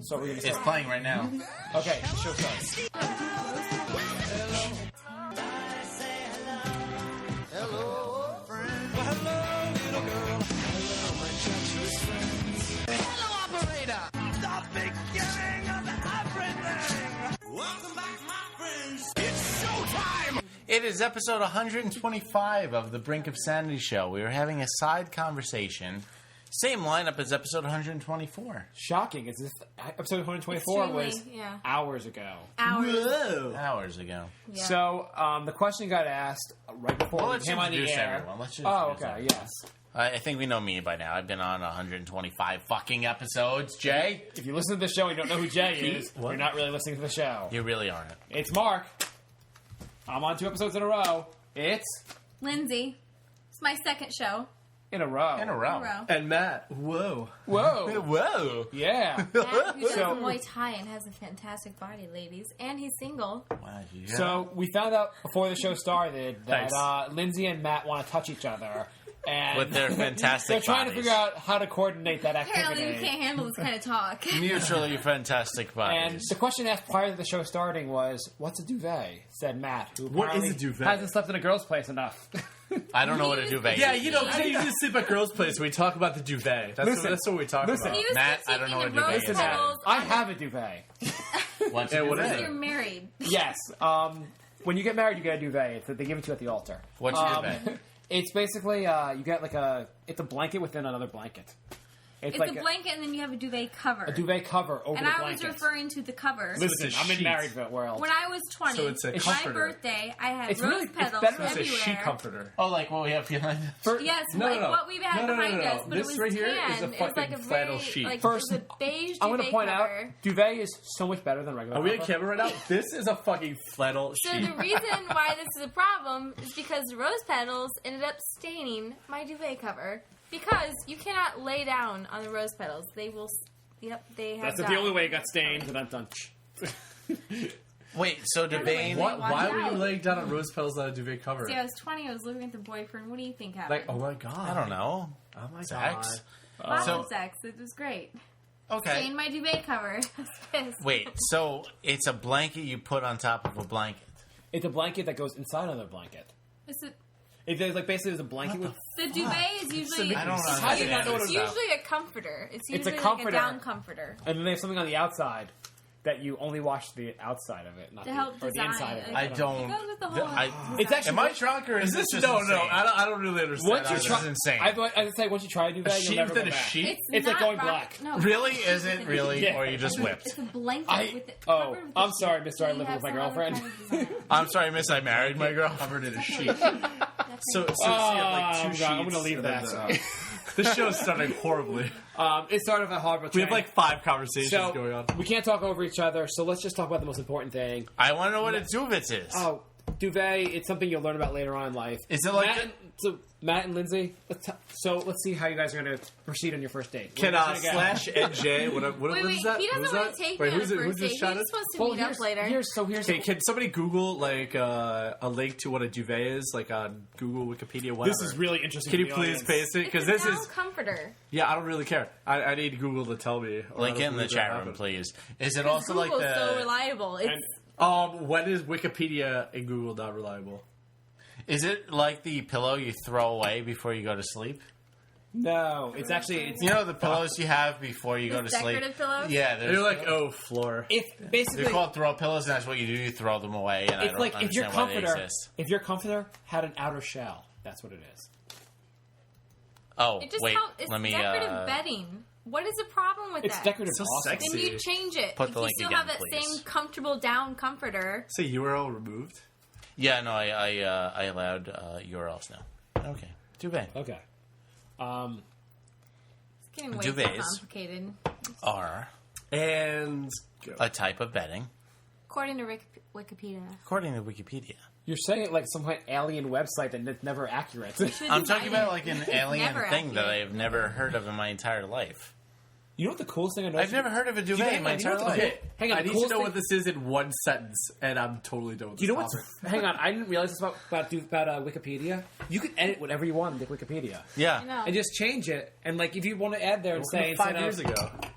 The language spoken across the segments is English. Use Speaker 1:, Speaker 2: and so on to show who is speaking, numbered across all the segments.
Speaker 1: So we're gonna
Speaker 2: It's playing right now.
Speaker 1: Okay, the show starts.
Speaker 3: Hello, friend. Well, hello, little girl. Hello, my treacherous friends. Hello, operator. The beginning of everything. Welcome back, my friends. It's showtime.
Speaker 2: It is episode 125 of the Brink of Sanity show. We were having a side conversation. Same lineup as episode 124.
Speaker 1: Shocking. It's episode 124 was
Speaker 4: Extremely, yeah.
Speaker 1: hours ago.
Speaker 4: Hours.
Speaker 2: Whoa. Hours ago.
Speaker 4: Yeah.
Speaker 1: So the question got asked right before
Speaker 2: Well,
Speaker 1: we
Speaker 2: let's
Speaker 1: came on the
Speaker 2: introduce
Speaker 1: air.
Speaker 2: everyone. Let's just
Speaker 1: Oh,
Speaker 2: introduce
Speaker 1: okay,
Speaker 2: everyone.
Speaker 1: yes.
Speaker 2: I think we know me by now. I've been on 125 fucking episodes. Jay?
Speaker 1: If you listen to the show and you don't know who Jay is,
Speaker 2: What?
Speaker 1: you're not really listening to the show.
Speaker 2: You really aren't.
Speaker 1: It's Mark. I'm on 2 episodes in a row. It's
Speaker 4: Lindsay. It's my second show.
Speaker 1: in a row.
Speaker 2: In a row.
Speaker 4: In a row.
Speaker 5: And Matt, whoa.
Speaker 1: Whoa.
Speaker 2: Whoa.
Speaker 1: Yeah.
Speaker 4: Matt, who does
Speaker 1: So-
Speaker 4: Muay Thai and has a fantastic body, ladies. And he's single.
Speaker 2: Wow, yeah.
Speaker 1: So we found out before the show started that
Speaker 5: Nice.
Speaker 1: Lindsay and Matt want to touch each other. And
Speaker 2: With their fantastic
Speaker 1: they're trying to
Speaker 2: bodies.
Speaker 1: figure out how to coordinate that
Speaker 4: Apparently
Speaker 1: activity.
Speaker 4: we can't handle this kind of talk.
Speaker 2: Mutually fantastic
Speaker 1: And
Speaker 2: bodies.
Speaker 1: the question asked prior to the show starting was, "What's a duvet?" Said Matt, who
Speaker 5: What is
Speaker 1: apparently
Speaker 5: a duvet?
Speaker 1: hasn't slept in a girl's place enough.
Speaker 2: I don't know what a duvet
Speaker 5: Yeah,
Speaker 2: is.
Speaker 5: you know, today you just sleep at girls' place. We talk about the duvet. That's what we talk
Speaker 1: listen.
Speaker 5: about.
Speaker 4: He was
Speaker 2: Matt,
Speaker 4: just
Speaker 2: I don't know
Speaker 4: taking
Speaker 2: what
Speaker 4: the
Speaker 2: a
Speaker 4: rose
Speaker 2: duvet is.
Speaker 4: petals.
Speaker 1: I have a duvet.
Speaker 2: What's
Speaker 5: Yeah,
Speaker 2: a
Speaker 5: what is
Speaker 2: duvet?
Speaker 5: it?
Speaker 4: You're married.
Speaker 1: Yes. When you get married, you get a duvet. They give it to you at the altar.
Speaker 2: What's a duvet?
Speaker 1: It's basically you get it's a blanket within another blanket.
Speaker 4: It's
Speaker 1: like
Speaker 4: a blanket, and then you have a duvet cover.
Speaker 1: a duvet cover over
Speaker 4: and
Speaker 1: the
Speaker 4: I
Speaker 1: blanket.
Speaker 4: was referring to the cover.
Speaker 1: Listen,
Speaker 5: It's a
Speaker 1: I'm in
Speaker 5: sheet.
Speaker 1: married world.
Speaker 4: When I was 20,
Speaker 5: So it's a
Speaker 4: my
Speaker 5: comforter.
Speaker 4: birthday, I had
Speaker 1: It's
Speaker 4: rose
Speaker 1: really- it's
Speaker 4: petals
Speaker 1: better as
Speaker 5: It's a
Speaker 4: everywhere.
Speaker 5: sheet comforter.
Speaker 2: Oh, like what we have behind us?
Speaker 4: Yes,
Speaker 5: No,
Speaker 4: like
Speaker 5: no.
Speaker 4: what we've had
Speaker 5: No, no, no,
Speaker 4: behind
Speaker 5: no, no.
Speaker 4: us, but
Speaker 5: This
Speaker 4: it was
Speaker 5: right here
Speaker 4: tan.
Speaker 5: is a
Speaker 4: It was like
Speaker 5: fucking
Speaker 4: a
Speaker 5: flannel
Speaker 4: very,
Speaker 5: sheet.
Speaker 4: like,
Speaker 1: First,
Speaker 4: it was a beige
Speaker 1: I'm going to
Speaker 4: duvet
Speaker 1: point
Speaker 4: cover.
Speaker 1: out, duvet is so much better than regular
Speaker 5: Are we on
Speaker 1: cover.
Speaker 5: camera right now? This is a fucking flannel
Speaker 4: So
Speaker 5: sheet.
Speaker 4: the reason why this is a problem is because the rose petals ended up staining my duvet cover. Because you cannot lay down on the rose petals. They will... Yep, they have
Speaker 1: That's the
Speaker 4: died.
Speaker 1: only way it got stained, and I'm done.
Speaker 2: Wait, so duvet...
Speaker 4: What?
Speaker 5: Why
Speaker 4: Watch
Speaker 5: were you
Speaker 4: out.
Speaker 5: laying down on rose petals on a duvet cover?
Speaker 4: See, I was 20, I was living with a boyfriend. What do you think happened?
Speaker 5: Like, oh my god.
Speaker 2: I don't know.
Speaker 5: Oh my
Speaker 2: Sex?
Speaker 5: god.
Speaker 4: Lots
Speaker 2: so-
Speaker 4: of sex. It was great.
Speaker 2: Okay.
Speaker 4: Stained my duvet cover. I was pissed.
Speaker 2: Wait, so it's a blanket you put on top of a blanket.
Speaker 1: It's a blanket that goes inside another blanket.
Speaker 4: It's a,
Speaker 1: There's there's a blanket with...
Speaker 4: the duvet is usually...
Speaker 2: I don't
Speaker 1: How do you not know what
Speaker 4: It's
Speaker 1: it is?
Speaker 4: usually a comforter. It's
Speaker 1: It's a
Speaker 4: usually like
Speaker 1: comforter.
Speaker 4: a down comforter.
Speaker 1: And then they have something on the outside that you only wash the outside of it, not
Speaker 4: To
Speaker 1: the,
Speaker 4: help
Speaker 1: or the
Speaker 4: design
Speaker 1: inside of
Speaker 4: it.
Speaker 1: it.
Speaker 2: I
Speaker 4: It
Speaker 2: don't...
Speaker 4: goes with the whole...
Speaker 1: It's actually...
Speaker 2: Am I drunk or is this just
Speaker 5: No,
Speaker 2: insane?
Speaker 5: I don't really understand.
Speaker 1: Once you
Speaker 2: This
Speaker 1: try,
Speaker 2: is insane.
Speaker 1: I would say once you try a duvet,
Speaker 5: A
Speaker 1: you'll
Speaker 5: sheet
Speaker 1: never go
Speaker 5: within a
Speaker 1: back.
Speaker 5: sheet?
Speaker 1: It's like
Speaker 4: not
Speaker 1: going
Speaker 4: rock-
Speaker 1: black.
Speaker 4: No,
Speaker 2: Really? Is it really?
Speaker 1: Yeah.
Speaker 2: Or you just whipped?
Speaker 4: It's a blanket with it.
Speaker 1: Oh,
Speaker 4: covered with
Speaker 1: I'm
Speaker 4: a
Speaker 1: sorry,
Speaker 4: sheet.
Speaker 1: mister, I
Speaker 4: So you
Speaker 1: live
Speaker 4: have
Speaker 1: with my
Speaker 4: some other
Speaker 1: girlfriend.
Speaker 4: kind of design.
Speaker 2: I'm sorry, miss, I married my girl.
Speaker 5: Covered in a sheet.
Speaker 4: That's
Speaker 5: So
Speaker 4: right.
Speaker 5: you have like two
Speaker 1: I'm
Speaker 5: sheets.
Speaker 1: gonna- I'm gonna leave
Speaker 5: and then
Speaker 1: that.
Speaker 5: This show is starting horribly.
Speaker 1: It started with a horrible
Speaker 5: We have
Speaker 1: train.
Speaker 5: like 5 conversations
Speaker 1: So,
Speaker 5: going on.
Speaker 1: we can't talk over each other, so let's just talk about the most important thing.
Speaker 2: I want to know what a duvet is.
Speaker 1: Oh, duvet, it's something you'll learn about later on in life.
Speaker 2: Is it like
Speaker 1: Matt and Lindsay, let's see how you guys are going to proceed on your first date.
Speaker 5: Can
Speaker 1: Where are you gonna go?
Speaker 5: slash NJ, what
Speaker 4: Wait,
Speaker 5: is that?
Speaker 4: he doesn't
Speaker 5: Who's
Speaker 4: want
Speaker 5: that?
Speaker 4: to take
Speaker 5: Wait,
Speaker 4: me on
Speaker 5: who's
Speaker 4: a
Speaker 5: it? Who's
Speaker 4: first date.
Speaker 5: this
Speaker 4: He's
Speaker 5: shot at?
Speaker 4: supposed to
Speaker 1: Well,
Speaker 4: meet up later.
Speaker 1: Here's
Speaker 5: Okay, can somebody Google like a link to what a duvet is, like on Google, Wikipedia, whatever?
Speaker 1: This is really interesting.
Speaker 5: Can
Speaker 1: to
Speaker 5: you
Speaker 1: the
Speaker 5: please
Speaker 1: audience.
Speaker 5: paste it?
Speaker 4: It's
Speaker 5: Because
Speaker 4: a
Speaker 5: this
Speaker 4: down
Speaker 5: is
Speaker 4: comforter.
Speaker 5: I don't really care. I need Google to tell me. or
Speaker 2: Link
Speaker 5: I don't
Speaker 2: in the
Speaker 5: believe
Speaker 2: chat
Speaker 5: that
Speaker 2: room,
Speaker 5: happened.
Speaker 2: please. Is it
Speaker 4: Because
Speaker 2: also like
Speaker 4: Google's so
Speaker 2: the...
Speaker 4: reliable. It's
Speaker 5: When is Wikipedia and Google not reliable?
Speaker 2: Is it like the pillow you throw away before you go to sleep?
Speaker 1: No, it's actually
Speaker 2: You know the pillows you have before you go to
Speaker 4: Those
Speaker 2: sleep?
Speaker 4: decorative pillows?
Speaker 2: Yeah,
Speaker 5: They're
Speaker 2: there's
Speaker 5: like, oh, floor.
Speaker 1: if basically
Speaker 2: they're called throw pillows, and that's what you do. You throw them away, and I
Speaker 1: it's
Speaker 2: don't
Speaker 1: like if your
Speaker 2: understand why they
Speaker 1: comforter
Speaker 2: exist.
Speaker 1: had an outer shell. That's what it is.
Speaker 2: Oh,
Speaker 4: It just
Speaker 2: wait,
Speaker 4: it's
Speaker 2: let me...
Speaker 4: decorative bedding. What is the problem with
Speaker 1: It's
Speaker 4: that?
Speaker 1: decorative.
Speaker 5: So
Speaker 1: awesome.
Speaker 5: sexy.
Speaker 4: Then you change it.
Speaker 2: Put
Speaker 4: if
Speaker 2: the
Speaker 4: you
Speaker 2: link
Speaker 4: still
Speaker 2: again,
Speaker 4: have that
Speaker 2: please.
Speaker 4: same comfortable down comforter.
Speaker 5: Say URL removed.
Speaker 2: Yeah, no, I allowed URLs now. Okay, duvet.
Speaker 1: Okay.
Speaker 4: It's getting way too
Speaker 2: Duvets.
Speaker 4: complicated.
Speaker 2: Are
Speaker 5: And
Speaker 2: a type of bedding,
Speaker 4: According to Wikipedia.
Speaker 2: according to Wikipedia.
Speaker 1: You're saying it like some kind of alien website that's never accurate.
Speaker 2: I'm talking about like an alien
Speaker 4: Never
Speaker 2: thing that
Speaker 4: accurate.
Speaker 2: I've never heard of in my entire life.
Speaker 1: You know what the coolest thing I know?
Speaker 2: I've never heard of a duvet in my entire life.
Speaker 5: okay,
Speaker 1: Hang on,
Speaker 5: I
Speaker 1: the
Speaker 5: need to
Speaker 1: coolest
Speaker 5: know
Speaker 1: thing-
Speaker 5: what this is in one sentence, and I'm totally done with
Speaker 1: You
Speaker 5: this
Speaker 1: know what's?
Speaker 5: topic.
Speaker 1: Hang on, I didn't realize this about Wikipedia. You can edit whatever you want in Wikipedia,
Speaker 2: Yeah.
Speaker 4: I know.
Speaker 1: and just change it. And like, if you want to add there and say
Speaker 5: Five
Speaker 1: instead
Speaker 5: years
Speaker 1: of,
Speaker 5: ago.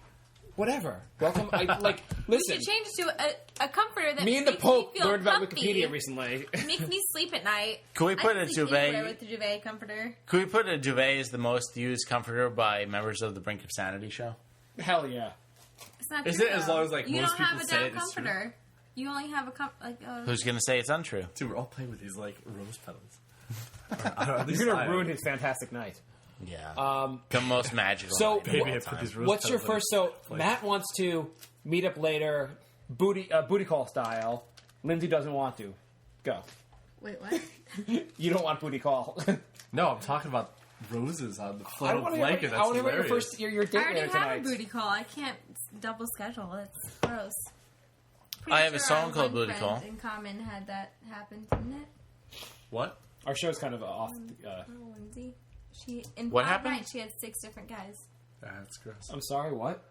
Speaker 1: whatever. Welcome. Listen.
Speaker 4: You should change it to a comforter that
Speaker 1: Me and the
Speaker 4: makes
Speaker 1: Pope
Speaker 4: me feel
Speaker 1: learned about
Speaker 4: comfy.
Speaker 1: Wikipedia recently.
Speaker 4: It makes me sleep at night.
Speaker 2: Can we put
Speaker 4: I
Speaker 2: a
Speaker 4: sleep
Speaker 2: duvet?
Speaker 4: anywhere with the duvet comforter.
Speaker 2: Could we put a duvet as the most used comforter by members of the Brink of Sanity show?
Speaker 1: Hell yeah.
Speaker 4: It's not
Speaker 5: Is
Speaker 4: true,
Speaker 5: it as
Speaker 4: though.
Speaker 5: long as, like,
Speaker 4: you
Speaker 5: most
Speaker 4: don't have
Speaker 5: people
Speaker 4: a
Speaker 5: say
Speaker 4: down
Speaker 5: it, it's true?
Speaker 4: comforter. You only have a
Speaker 2: Who's going to say it's untrue?
Speaker 5: Dude, we're all playing with these like rose petals.
Speaker 1: You're going to ruin his fantastic night.
Speaker 2: Yeah. The most magical.
Speaker 1: So,
Speaker 2: night of
Speaker 5: Maybe
Speaker 2: all
Speaker 5: I put
Speaker 2: time.
Speaker 5: these rose
Speaker 1: what's your
Speaker 5: petals
Speaker 1: first... So,
Speaker 5: like-
Speaker 1: Matt wants to meet up later, booty call style. Lindsay doesn't want to. Go.
Speaker 4: Wait, what?
Speaker 1: You don't want booty call.
Speaker 5: No, I'm talking about roses on the
Speaker 1: I
Speaker 5: floating
Speaker 1: want to
Speaker 5: blanket.
Speaker 1: hear
Speaker 5: That's
Speaker 1: your
Speaker 5: hilarious.
Speaker 1: first your
Speaker 4: I
Speaker 1: date
Speaker 4: already
Speaker 1: later
Speaker 4: have
Speaker 1: tonight.
Speaker 4: a booty call. I can't double schedule. It's gross.
Speaker 2: I have a song
Speaker 4: our
Speaker 2: called
Speaker 4: one
Speaker 2: Booty
Speaker 4: friend
Speaker 2: Call.
Speaker 4: in common had that happen, didn't it?
Speaker 5: What?
Speaker 1: Our show's kind of off.
Speaker 4: Oh, Lindsay. She in
Speaker 2: What
Speaker 4: 5
Speaker 2: happened?
Speaker 4: nights she had 6 different guys.
Speaker 5: That's gross.
Speaker 1: I'm sorry, what?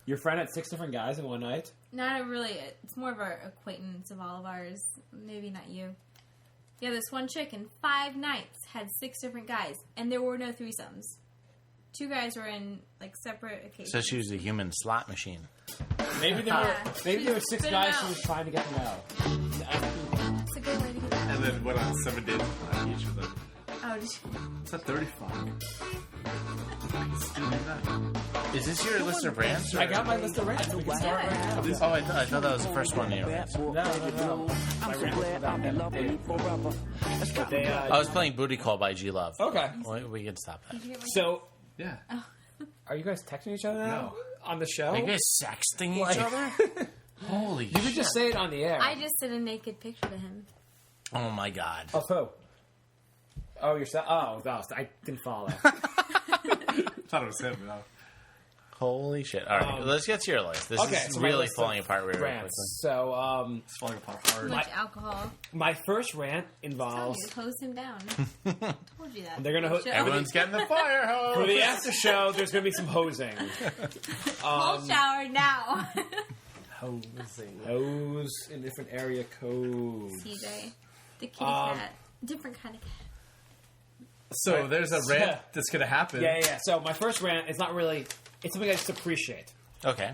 Speaker 1: Your friend had 6 different guys in one night?
Speaker 4: Not really. It's more of our acquaintance of all of ours. Maybe not you. Yeah, this one chick in 5 nights had 6 different guys, and there were no threesomes. 2 guys were in like separate occasions.
Speaker 2: So she was a human slot machine.
Speaker 1: Maybe there were 6
Speaker 4: Spit 'em
Speaker 1: guys
Speaker 4: out.
Speaker 1: she was trying to get to know.
Speaker 4: It's a good way to get.
Speaker 5: And then went on 7 days on each of them.
Speaker 4: Oh, did you?
Speaker 5: It's a 35.
Speaker 2: Is this your list of rants? Or?
Speaker 1: I got my list of rants. We can start right now.
Speaker 2: Oh, I thought that was the first one in your list.
Speaker 1: No. My rant was about them. But they,
Speaker 2: I was playing Booty Call by G Love.
Speaker 1: okay.
Speaker 2: We can stop that.
Speaker 4: Did you get my
Speaker 1: So,
Speaker 5: Yeah.
Speaker 1: are you guys texting each other now?
Speaker 5: No.
Speaker 1: On the show?
Speaker 2: Are you guys sexting
Speaker 1: Like-
Speaker 2: each other? Holy
Speaker 1: You could
Speaker 2: shit.
Speaker 1: just say it on the air.
Speaker 4: I just sent a naked picture to him.
Speaker 2: Oh my god.
Speaker 1: Of who? Oh, yourself? Oh, no, I didn't follow.
Speaker 5: Thought it was him. No.
Speaker 2: Holy shit. All right, let's get to your list. This
Speaker 1: Okay,
Speaker 2: is
Speaker 1: so my
Speaker 2: really
Speaker 1: list of
Speaker 2: falling apart really
Speaker 1: rants.
Speaker 2: quickly.
Speaker 1: So,
Speaker 5: It's falling apart
Speaker 4: Too
Speaker 5: hard.
Speaker 4: much alcohol.
Speaker 1: my first rant
Speaker 4: Told
Speaker 1: involves...
Speaker 4: you to hose him down. Told you that.
Speaker 1: They're gonna ho-
Speaker 4: Show.
Speaker 2: Everyone's getting the fire hose.
Speaker 1: For the after show, there's going to be some hosing.
Speaker 4: Cold shower now.
Speaker 1: Hose in different area codes.
Speaker 4: TJ, the kitty cat, different kind of cat.
Speaker 5: So there's a rant that's going to happen.
Speaker 1: Yeah. So my first rant is not really... It's something I just appreciate.
Speaker 2: Okay.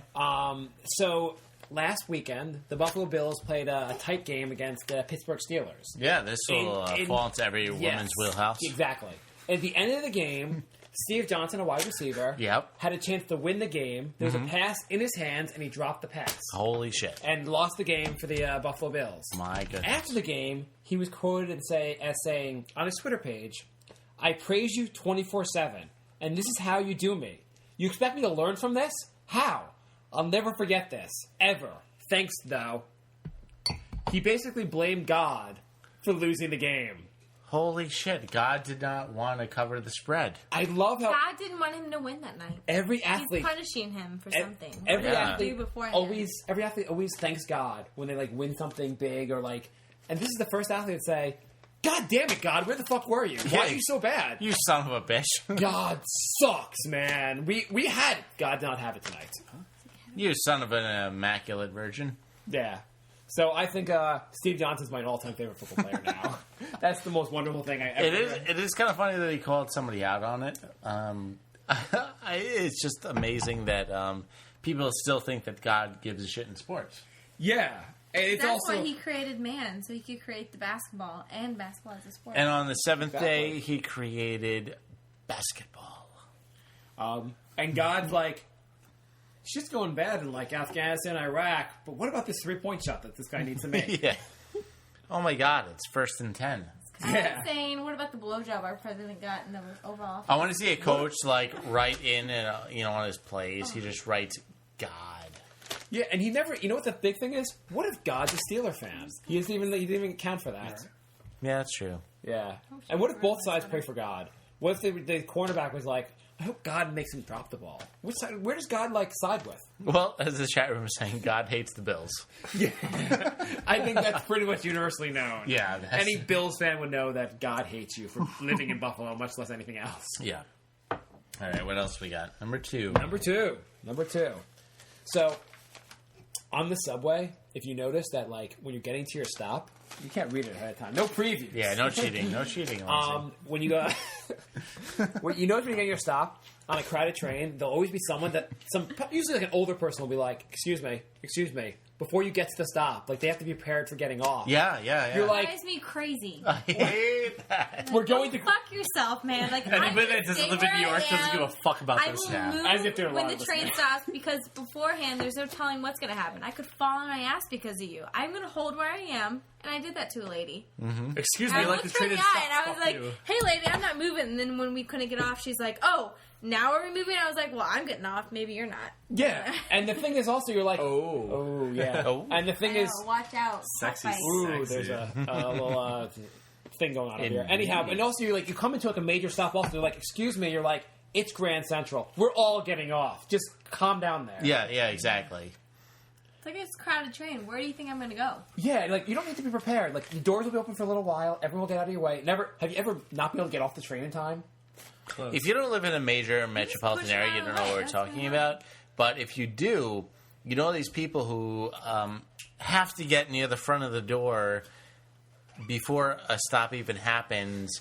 Speaker 1: So last weekend, the Buffalo Bills played a tight game against the Pittsburgh Steelers.
Speaker 2: Yeah, this will
Speaker 1: In-
Speaker 2: fall into every
Speaker 1: Yes,
Speaker 2: woman's wheelhouse.
Speaker 1: Exactly. At the end of the game, Steve Johnson, a wide receiver,
Speaker 2: Yep.
Speaker 1: had a chance to win the game. There was a pass in his hands, and he dropped the pass.
Speaker 2: Holy shit.
Speaker 1: And lost the game for the Buffalo Bills.
Speaker 2: My goodness.
Speaker 1: After the game, he was quoted as saying on his Twitter page, "I praise you 24/7, and this is how you do me. You expect me to learn from this? How? I'll never forget this. Ever. Thanks, though." He basically blamed God for losing the game.
Speaker 2: Holy shit. God did not want to cover the spread.
Speaker 1: I love how
Speaker 4: God didn't want him to win that night.
Speaker 1: every
Speaker 4: He's
Speaker 1: athlete...
Speaker 4: punishing him for something.
Speaker 1: Every
Speaker 2: Yeah.
Speaker 1: athlete
Speaker 4: beforehand.
Speaker 1: every athlete always thanks God when they win something big or and this is the first athlete to say, "God damn it, God, where the fuck were you? Why are you so bad?"
Speaker 2: You son of a bitch.
Speaker 1: God sucks, man. We had it. God did not have it tonight.
Speaker 2: You son of an immaculate virgin.
Speaker 1: Yeah. So I think Steve Johnson's my all-time favorite football player now. That's the most wonderful thing I ever read.
Speaker 2: It is kind of funny that he called somebody out on it. It's just amazing that people still think that God gives a shit in sports.
Speaker 1: Yeah. And it's
Speaker 4: That's
Speaker 1: also
Speaker 4: why he created man, so he could create the basketball and basketball as a sport.
Speaker 2: And on the seventh
Speaker 1: Exactly.
Speaker 2: day, he created basketball.
Speaker 1: and God's like, shit's going bad in Afghanistan, Iraq, but what about this 3-point shot that this guy needs to make?
Speaker 2: Yeah. Oh my God! It's 1st and 10.
Speaker 4: I'm
Speaker 1: Yeah.
Speaker 4: saying, what about the blowjob our president got in the Oval Office?
Speaker 2: I want to see a coach write in and on his plays. He just writes God.
Speaker 1: Yeah, and he never. You know what the big thing is? What if God's a Steeler fan? He didn't even account for that.
Speaker 2: Yeah, that's true.
Speaker 1: Yeah. And what if both sides pray for God? What if the cornerback was like, "I hope God makes him drop the ball"? Which side? Where does God side with?
Speaker 2: Well, as the chat room is saying, God hates the Bills.
Speaker 1: Yeah, I think that's pretty much universally known.
Speaker 2: Yeah, that's-
Speaker 1: any Bills fan would know that God hates you for living in Buffalo, much less anything else.
Speaker 2: Yeah. All right, what else we got? Number two.
Speaker 1: Number two. So, on the subway, if you notice that, when you're getting to your stop, you can't read it ahead of time. No previews.
Speaker 2: Yeah, no cheating. No cheating. Lindsay.
Speaker 1: When you go, what you notice when you get your stop, on a crowded train, there'll always be someone usually like an older person will be like, excuse me, before you get to the stop. Like, they have to be prepared for getting off.
Speaker 2: Yeah.
Speaker 1: You're
Speaker 4: It
Speaker 1: like,
Speaker 4: drives me crazy.
Speaker 2: I hate that.
Speaker 1: we're going to...
Speaker 4: Fuck yourself, man. Like,
Speaker 5: Anybody
Speaker 4: I
Speaker 5: that doesn't
Speaker 4: stay
Speaker 5: live in
Speaker 4: where
Speaker 5: New York
Speaker 4: I
Speaker 5: doesn't give a
Speaker 4: am.
Speaker 5: fuck about
Speaker 4: I
Speaker 5: this.
Speaker 4: will
Speaker 5: Yeah.
Speaker 4: move
Speaker 1: As if they're
Speaker 4: when
Speaker 1: allowed
Speaker 4: the
Speaker 1: to
Speaker 4: train
Speaker 1: listen.
Speaker 4: stops, because beforehand there's no telling what's going to happen. I could fall on my ass because of you. I'm going to hold where I am, and I did that to a lady.
Speaker 5: Excuse
Speaker 4: And
Speaker 5: me,
Speaker 4: I
Speaker 5: like the
Speaker 4: looked for
Speaker 5: train
Speaker 4: the
Speaker 5: is
Speaker 4: guy, and I was
Speaker 5: fuck
Speaker 4: like,
Speaker 5: you.
Speaker 4: "Hey, lady, I'm not moving." And then when we couldn't get off, she's like, "Oh, now are we moving?" I was like, "Well, I'm getting off. Maybe you're not."
Speaker 1: Yeah. And the thing is also, you're like,
Speaker 5: Oh.
Speaker 1: yeah.
Speaker 2: Oh.
Speaker 1: And the thing
Speaker 4: I know,
Speaker 1: is,
Speaker 4: watch out.
Speaker 5: Sexy.
Speaker 4: Cockfight.
Speaker 1: ooh,
Speaker 5: Sexy.
Speaker 1: there's a little thing going on over here.
Speaker 2: Indeed.
Speaker 1: Anyhow, and also you come into like a major stop. Also, they're like, excuse me. You're like, it's Grand Central. We're all getting off. Just calm down there.
Speaker 2: Yeah, exactly.
Speaker 4: It's like it's a crowded train. Where do you think I'm going to go?
Speaker 1: Yeah, like you don't need to be prepared. Like the doors will be open for a little while. Everyone will get out of your way. Have you ever not been able to get off the train in time?
Speaker 2: If you don't live in a major metropolitan
Speaker 4: push it
Speaker 2: area,
Speaker 4: out
Speaker 2: you
Speaker 4: of
Speaker 2: don't
Speaker 4: the
Speaker 2: know
Speaker 4: way.
Speaker 2: what we're
Speaker 4: That's
Speaker 2: talking
Speaker 4: what
Speaker 2: about. But if you do, you know these people who have to get near the front of the door before a stop even happens,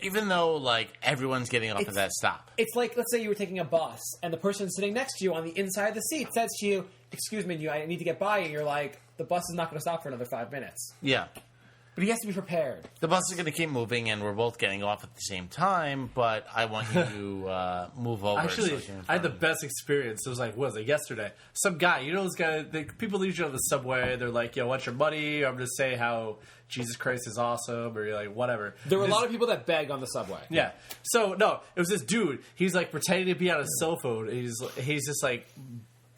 Speaker 2: even though like everyone's getting off at that stop.
Speaker 1: It's like, let's say you were taking a bus, and the person sitting next to you on the inside of the seat says to you, excuse me, I need to get by, and you're like, the bus is not going to stop for another 5 minutes.
Speaker 2: Yeah.
Speaker 1: But he has to be prepared.
Speaker 2: The bus is going to keep moving, and we're both getting off at the same time, but I want you to move over.
Speaker 5: Actually,
Speaker 2: so you can
Speaker 5: I had the best experience. It was like, what was it, yesterday? Some guy, you know those guys, people usually on the subway, they're like, yo, what's your money? I'm going to say how Jesus Christ is awesome, or you're like, whatever.
Speaker 1: There were a lot of people that beg on the subway.
Speaker 5: Yeah. So, no, it was this dude. He's like pretending to be on his cell phone. And he's just like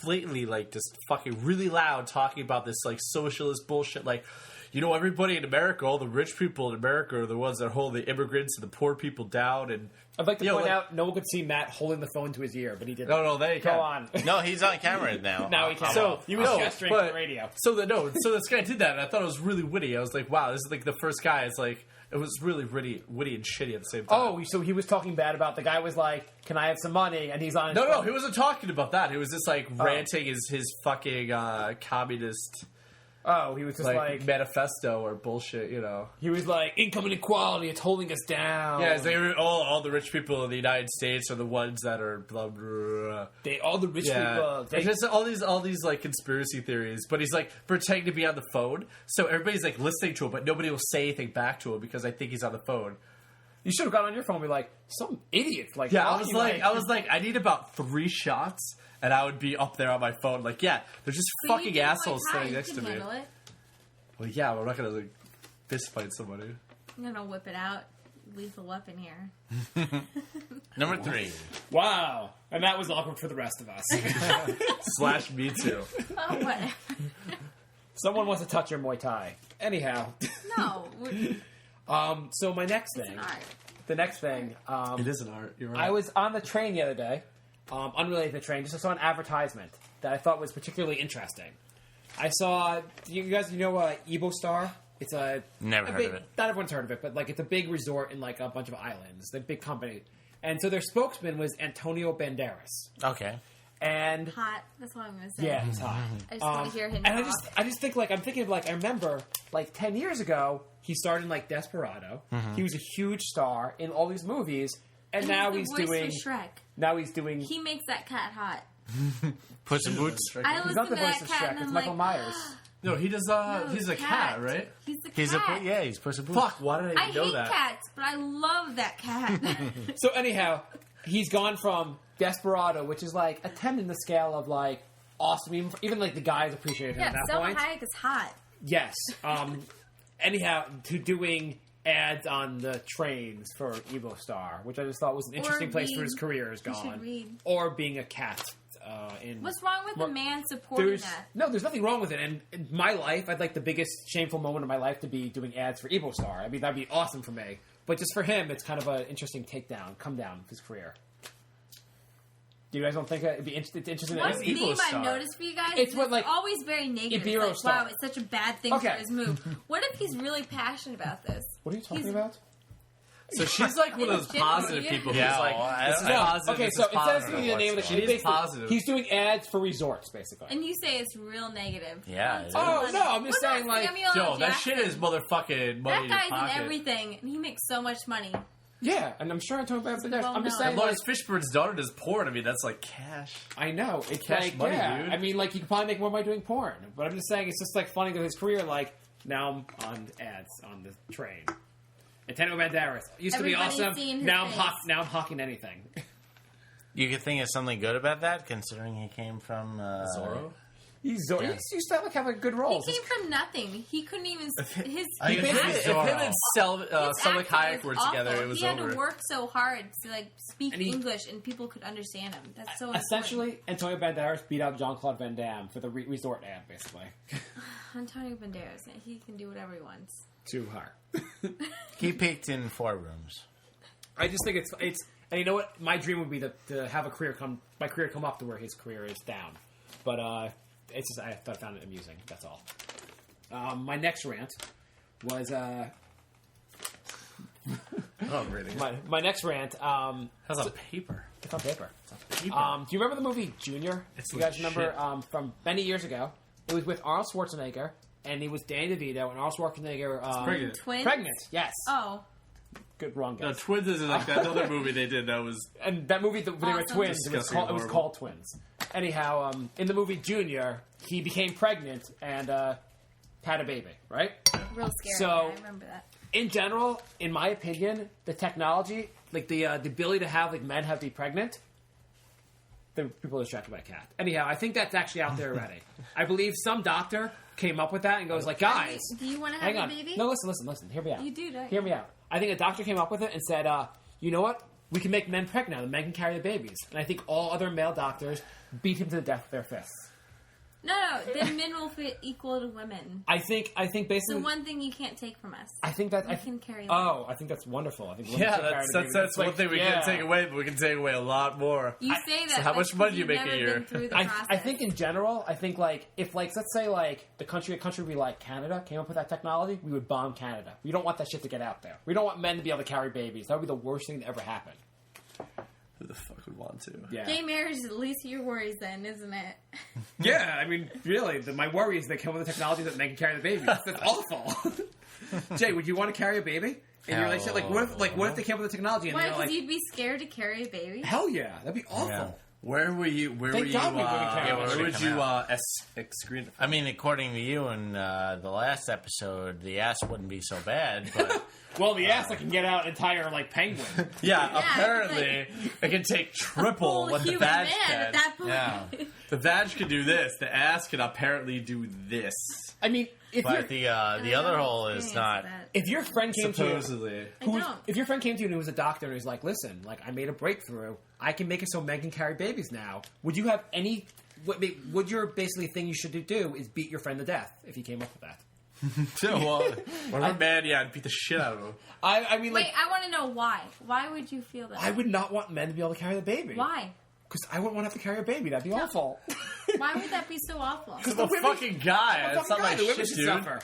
Speaker 5: blatantly like just fucking really loud talking about this like socialist bullshit. Like, you know, everybody in America, all the rich people in America are the ones that hold the immigrants and the poor people down. And
Speaker 1: I'd like to
Speaker 5: Yo,
Speaker 1: point
Speaker 5: like-
Speaker 1: out, no one could see Matt holding the phone to his ear, but he didn't.
Speaker 5: no, they
Speaker 1: Go
Speaker 5: can't.
Speaker 1: on.
Speaker 2: No, he's on camera now.
Speaker 1: Now he can't.
Speaker 5: So
Speaker 1: he was
Speaker 5: no,
Speaker 1: gesturing
Speaker 5: but-
Speaker 1: for the radio.
Speaker 5: So this guy did that, and I thought it was really witty. I was like, wow, this is like the first guy. It's like it was really witty and shitty at the same time.
Speaker 1: Oh, so he was talking bad about the guy was like, can I have some money? And he's on his
Speaker 5: No,
Speaker 1: phone.
Speaker 5: he wasn't talking about that. He was just like ranting his fucking communist
Speaker 1: Oh, he was just like
Speaker 5: manifesto or bullshit, you know.
Speaker 1: he was like, income inequality, it's holding us down.
Speaker 5: Yeah, they were all the rich people in the United States are the ones that are blah blah. Blah.
Speaker 1: All the rich
Speaker 5: Yeah,
Speaker 1: people.
Speaker 5: it's just all these like conspiracy theories. But he's like pretending to be on the phone, so everybody's like listening to him, but nobody will say anything back to him because I think he's on the phone.
Speaker 1: You should have got on your phone and be like, some idiot. Like,
Speaker 5: Yeah,
Speaker 1: talking
Speaker 5: I was like, I need about 3 shots, and I would be up there on my phone. Like, yeah, they're just
Speaker 4: But you
Speaker 5: fucking
Speaker 4: did Muay
Speaker 5: assholes
Speaker 4: Thai,
Speaker 5: sitting
Speaker 4: you
Speaker 5: next to
Speaker 4: can
Speaker 5: me.
Speaker 4: handle it.
Speaker 5: Well, yeah, but I'm not gonna like fist fight somebody.
Speaker 4: I'm going to whip it out. Lethal weapon here.
Speaker 2: Number 3.
Speaker 1: wow. And that was awkward for the rest of us.
Speaker 5: / me too.
Speaker 4: Oh, whatever.
Speaker 1: Someone wants to touch your Muay Thai. Anyhow.
Speaker 4: No.
Speaker 1: So my next
Speaker 4: It's
Speaker 1: thing.
Speaker 4: an art.
Speaker 1: The next thing.
Speaker 5: It is an art. You're right.
Speaker 1: I was on the train the other day, unrelated to the train, just saw an advertisement that I thought was particularly interesting. I saw, you guys, Ebo Star? It's
Speaker 2: Never heard of it.
Speaker 1: Not everyone's heard of it, but like it's a big resort in like a bunch of islands. They're a big company. And so their spokesman was Antonio Banderas.
Speaker 2: Okay.
Speaker 1: And
Speaker 4: Hot. That's all I'm going to say.
Speaker 1: yeah, he's hot.
Speaker 4: I just want to hear him
Speaker 1: And
Speaker 4: talk.
Speaker 1: I just think like I'm thinking of like I remember like 10 years ago he started in like Desperado. He was a huge star in all these movies, and now
Speaker 4: the
Speaker 1: he's
Speaker 4: voice
Speaker 1: doing
Speaker 4: for Shrek.
Speaker 1: now he's doing
Speaker 4: He makes that cat hot.
Speaker 2: Puss in Boots.
Speaker 4: I
Speaker 1: he's
Speaker 4: listen
Speaker 1: not
Speaker 4: to
Speaker 1: the
Speaker 4: that
Speaker 1: voice of
Speaker 4: cat
Speaker 1: Shrek.
Speaker 4: and
Speaker 1: It's
Speaker 4: I'm
Speaker 1: Michael
Speaker 4: like,
Speaker 1: Myers.
Speaker 5: No, he does.
Speaker 4: no,
Speaker 5: He's a cat, right?
Speaker 4: He's the
Speaker 2: He's
Speaker 4: cat.
Speaker 2: he's Puss in Boots.
Speaker 5: Fuck! Why did I
Speaker 4: I
Speaker 5: even know
Speaker 4: hate
Speaker 5: that?
Speaker 4: cats, but I love that cat.
Speaker 1: So anyhow, he's gone from Desperado, which is like a 10 in the scale of like awesome. Even like the guys appreciated him
Speaker 4: yeah,
Speaker 1: at that
Speaker 4: Selma
Speaker 1: point.
Speaker 4: Hayek is hot.
Speaker 1: Yes. Anyhow, to doing ads on the trains for Evo Star, which I just thought was an interesting place
Speaker 4: read.
Speaker 1: where his career has
Speaker 4: He should
Speaker 1: gone.
Speaker 4: read.
Speaker 1: Or being a cat.
Speaker 4: What's wrong with the man supporting that?
Speaker 1: No, there's nothing wrong with it. And in my life, I'd like the biggest shameful moment of my life to be doing ads for Evo Star. I mean, that'd be awesome for me. But just for him, it's kind of an interesting come down of his career. You guys don't think it'd be interesting?
Speaker 4: One
Speaker 1: to
Speaker 5: Evo
Speaker 4: theme
Speaker 5: Star.
Speaker 4: I've noticed for you guys
Speaker 1: It's
Speaker 4: is
Speaker 1: what, like,
Speaker 4: always very negative. It's
Speaker 1: Ibero
Speaker 4: like,
Speaker 1: Star.
Speaker 4: wow, it's such a bad thing
Speaker 1: Okay.
Speaker 4: for his move. What if he's really passionate about this?
Speaker 1: What are you talking
Speaker 4: He's-
Speaker 1: about?
Speaker 5: So she's like one of those positive people who's
Speaker 2: Yeah,
Speaker 5: like,
Speaker 2: well,
Speaker 5: this is
Speaker 2: no,
Speaker 5: positive.
Speaker 1: Okay,
Speaker 5: this
Speaker 1: so
Speaker 5: is
Speaker 1: it says
Speaker 5: positive.
Speaker 1: to me the name of the
Speaker 5: She
Speaker 1: shit.
Speaker 5: is
Speaker 1: Basically,
Speaker 5: positive.
Speaker 1: He's doing ads for resorts, basically.
Speaker 4: And you say it's real negative.
Speaker 2: Yeah, it is.
Speaker 1: Oh, no, I'm just
Speaker 4: What
Speaker 1: saying,
Speaker 4: about
Speaker 1: like,
Speaker 4: Samuel L.
Speaker 5: Yo, that
Speaker 4: Jackson?
Speaker 5: shit is motherfucking money
Speaker 4: That
Speaker 5: in your
Speaker 4: guy's
Speaker 5: pocket.
Speaker 4: in everything, and he makes so much money.
Speaker 1: Yeah, and I'm sure Antonio Banderas.
Speaker 4: Well,
Speaker 1: I'm just
Speaker 4: no.
Speaker 1: saying,
Speaker 5: Lawrence Fishburne's daughter does porn. I mean, that's like cash.
Speaker 1: I know it's
Speaker 5: Cash
Speaker 1: like
Speaker 5: money,
Speaker 1: yeah.
Speaker 5: dude.
Speaker 1: I mean, like you could probably make more by doing porn, but I'm just saying it's just like funny to his career. Like now I'm on ads on the train. Antonio Banderas used to be
Speaker 4: Everybody's
Speaker 1: awesome.
Speaker 4: seeing his
Speaker 1: Now
Speaker 4: face.
Speaker 1: now I'm hawking anything.
Speaker 2: You could think of something good about that, considering he came from
Speaker 5: Zorro?
Speaker 1: He's used to like have like good
Speaker 4: He
Speaker 1: roles.
Speaker 4: came from nothing. He couldn't even. His
Speaker 2: I
Speaker 5: If
Speaker 2: think
Speaker 5: him
Speaker 2: it's
Speaker 5: and
Speaker 2: Zorro.
Speaker 5: Selleck
Speaker 4: accent
Speaker 5: Hayek were
Speaker 4: was awful.
Speaker 5: together, it was
Speaker 4: he had
Speaker 5: over.
Speaker 4: to work so hard to like speak
Speaker 1: And he-
Speaker 4: English, and people could understand him. That's so
Speaker 1: Essentially, Antonio Banderas beat out Jean-Claude Van Damme for the resort ad, basically.
Speaker 4: important. Antonio Banderas. He can do whatever he wants.
Speaker 1: Too hard.
Speaker 2: He peaked in 4 rooms.
Speaker 1: I just think it's and you know what? My dream would be to have my career come up to where his career is down. But it's just I found it amusing. That's all. My next rant was
Speaker 5: Oh, I'm reading it.
Speaker 1: my next rant.
Speaker 5: How's on paper?
Speaker 1: It's on paper.
Speaker 5: Paper.
Speaker 1: Do you remember the movie Junior?
Speaker 5: It's
Speaker 1: you guys
Speaker 5: legit.
Speaker 1: remember from many years ago? It was with Arnold Schwarzenegger, and he was Danny DeVito, and Arnold Schwarzenegger
Speaker 5: pregnant.
Speaker 4: Twins.
Speaker 1: Pregnant, yes.
Speaker 4: Oh,
Speaker 1: Good, wrong
Speaker 5: No,
Speaker 1: guess.
Speaker 5: Twins is like another movie they did that was...
Speaker 1: And that movie, they were
Speaker 4: Awesome.
Speaker 1: twins. It was,
Speaker 5: Disgusting
Speaker 1: called,
Speaker 5: and
Speaker 1: it was
Speaker 5: horrible.
Speaker 1: called Twins. Anyhow, in the movie Junior, he became pregnant and had a baby, right?
Speaker 4: real scary.
Speaker 1: So-
Speaker 4: I remember that.
Speaker 1: In general, in my opinion, the technology, like the ability to have like men have to be pregnant, the people are distracted by a cat. Anyhow, I think that's actually out there already. I believe some doctor came up with that and goes like, guys,
Speaker 4: Do you want to
Speaker 1: hang
Speaker 4: have
Speaker 1: on.
Speaker 4: a baby?
Speaker 1: No, listen. Hear me out.
Speaker 4: You do, don't you?
Speaker 1: Hear me out. I think a doctor came up with it and said, you know what? We can make men pregnant now. The men can carry the babies. And I think all other male doctors beat him to the death with their fists.
Speaker 4: No, then men will feel equal to women.
Speaker 1: I think
Speaker 4: It's
Speaker 1: basically.
Speaker 4: the one thing you can't take from us.
Speaker 1: I think that
Speaker 4: We can carry
Speaker 1: Oh, I think that's wonderful. I think women
Speaker 5: Yeah,
Speaker 1: should carry the baby.
Speaker 5: that's
Speaker 1: like,
Speaker 5: one thing we
Speaker 1: yeah.
Speaker 5: can't take away, but we can take away a lot more.
Speaker 4: You say that.
Speaker 5: so how
Speaker 4: that's
Speaker 5: much money do you
Speaker 4: because
Speaker 5: make a
Speaker 4: you've
Speaker 5: year?
Speaker 4: never been through the
Speaker 1: I
Speaker 4: process.
Speaker 1: think in general, I think like if like let's say like a country would be like Canada came up with that technology, we would bomb Canada. We don't want that shit to get out there. We don't want men to be able to carry babies. That would be the worst thing to ever happen.
Speaker 5: Who the fuck would want to?
Speaker 1: Yeah.
Speaker 4: Gay marriage is the least of your worries, then, isn't it?
Speaker 1: Yeah, I mean, really, my worry is they come with the technology that men can carry the baby. That's awful. Jay, would you want to carry a baby in your relationship? Like, what if they came with the technology and
Speaker 4: Why?
Speaker 1: they're
Speaker 4: Because
Speaker 1: like,
Speaker 4: you'd be scared to carry a baby?
Speaker 1: hell yeah, that'd be awful.
Speaker 5: Yeah. Where were you?
Speaker 1: Thank God we wouldn't carry
Speaker 2: it.
Speaker 5: where
Speaker 2: Where
Speaker 5: would
Speaker 2: would it
Speaker 5: you
Speaker 2: come out?
Speaker 5: excrete?
Speaker 2: I mean, according to you in the last episode, the ass wouldn't be so bad, but
Speaker 1: Well, the ass, I can get out an entire like penguin.
Speaker 5: Yeah,
Speaker 4: Yeah,
Speaker 5: apparently it can take triple
Speaker 4: Full
Speaker 5: what the
Speaker 4: human
Speaker 5: vag
Speaker 4: man
Speaker 5: can.
Speaker 4: at that point.
Speaker 2: yeah.
Speaker 5: The vag can do this. The ass can apparently do this.
Speaker 1: I mean, if
Speaker 2: But the other hole is
Speaker 4: Experience
Speaker 2: not.
Speaker 4: that.
Speaker 1: if your friend came to you,
Speaker 5: Supposedly.
Speaker 4: I
Speaker 1: who was,
Speaker 4: don't.
Speaker 1: if your friend came to you and he was a doctor and he's like, listen, like I made a breakthrough, I can make it so men can carry babies now. Would you have any? Would your basically thing you should do is beat your friend to death if he came up with that?
Speaker 5: Whatever man, yeah, I'd beat the shit out of him.
Speaker 1: I mean, like
Speaker 4: Wait, I want to know why. Why would you feel that?
Speaker 1: I would not want men to be able to carry the baby.
Speaker 4: Why?
Speaker 1: Because I wouldn't want to have to carry a baby. That'd be awful.
Speaker 4: Why would that be so awful?
Speaker 5: I'm a fucking guy. That's not my
Speaker 1: the women
Speaker 5: shit,
Speaker 1: should
Speaker 5: dude.
Speaker 1: suffer.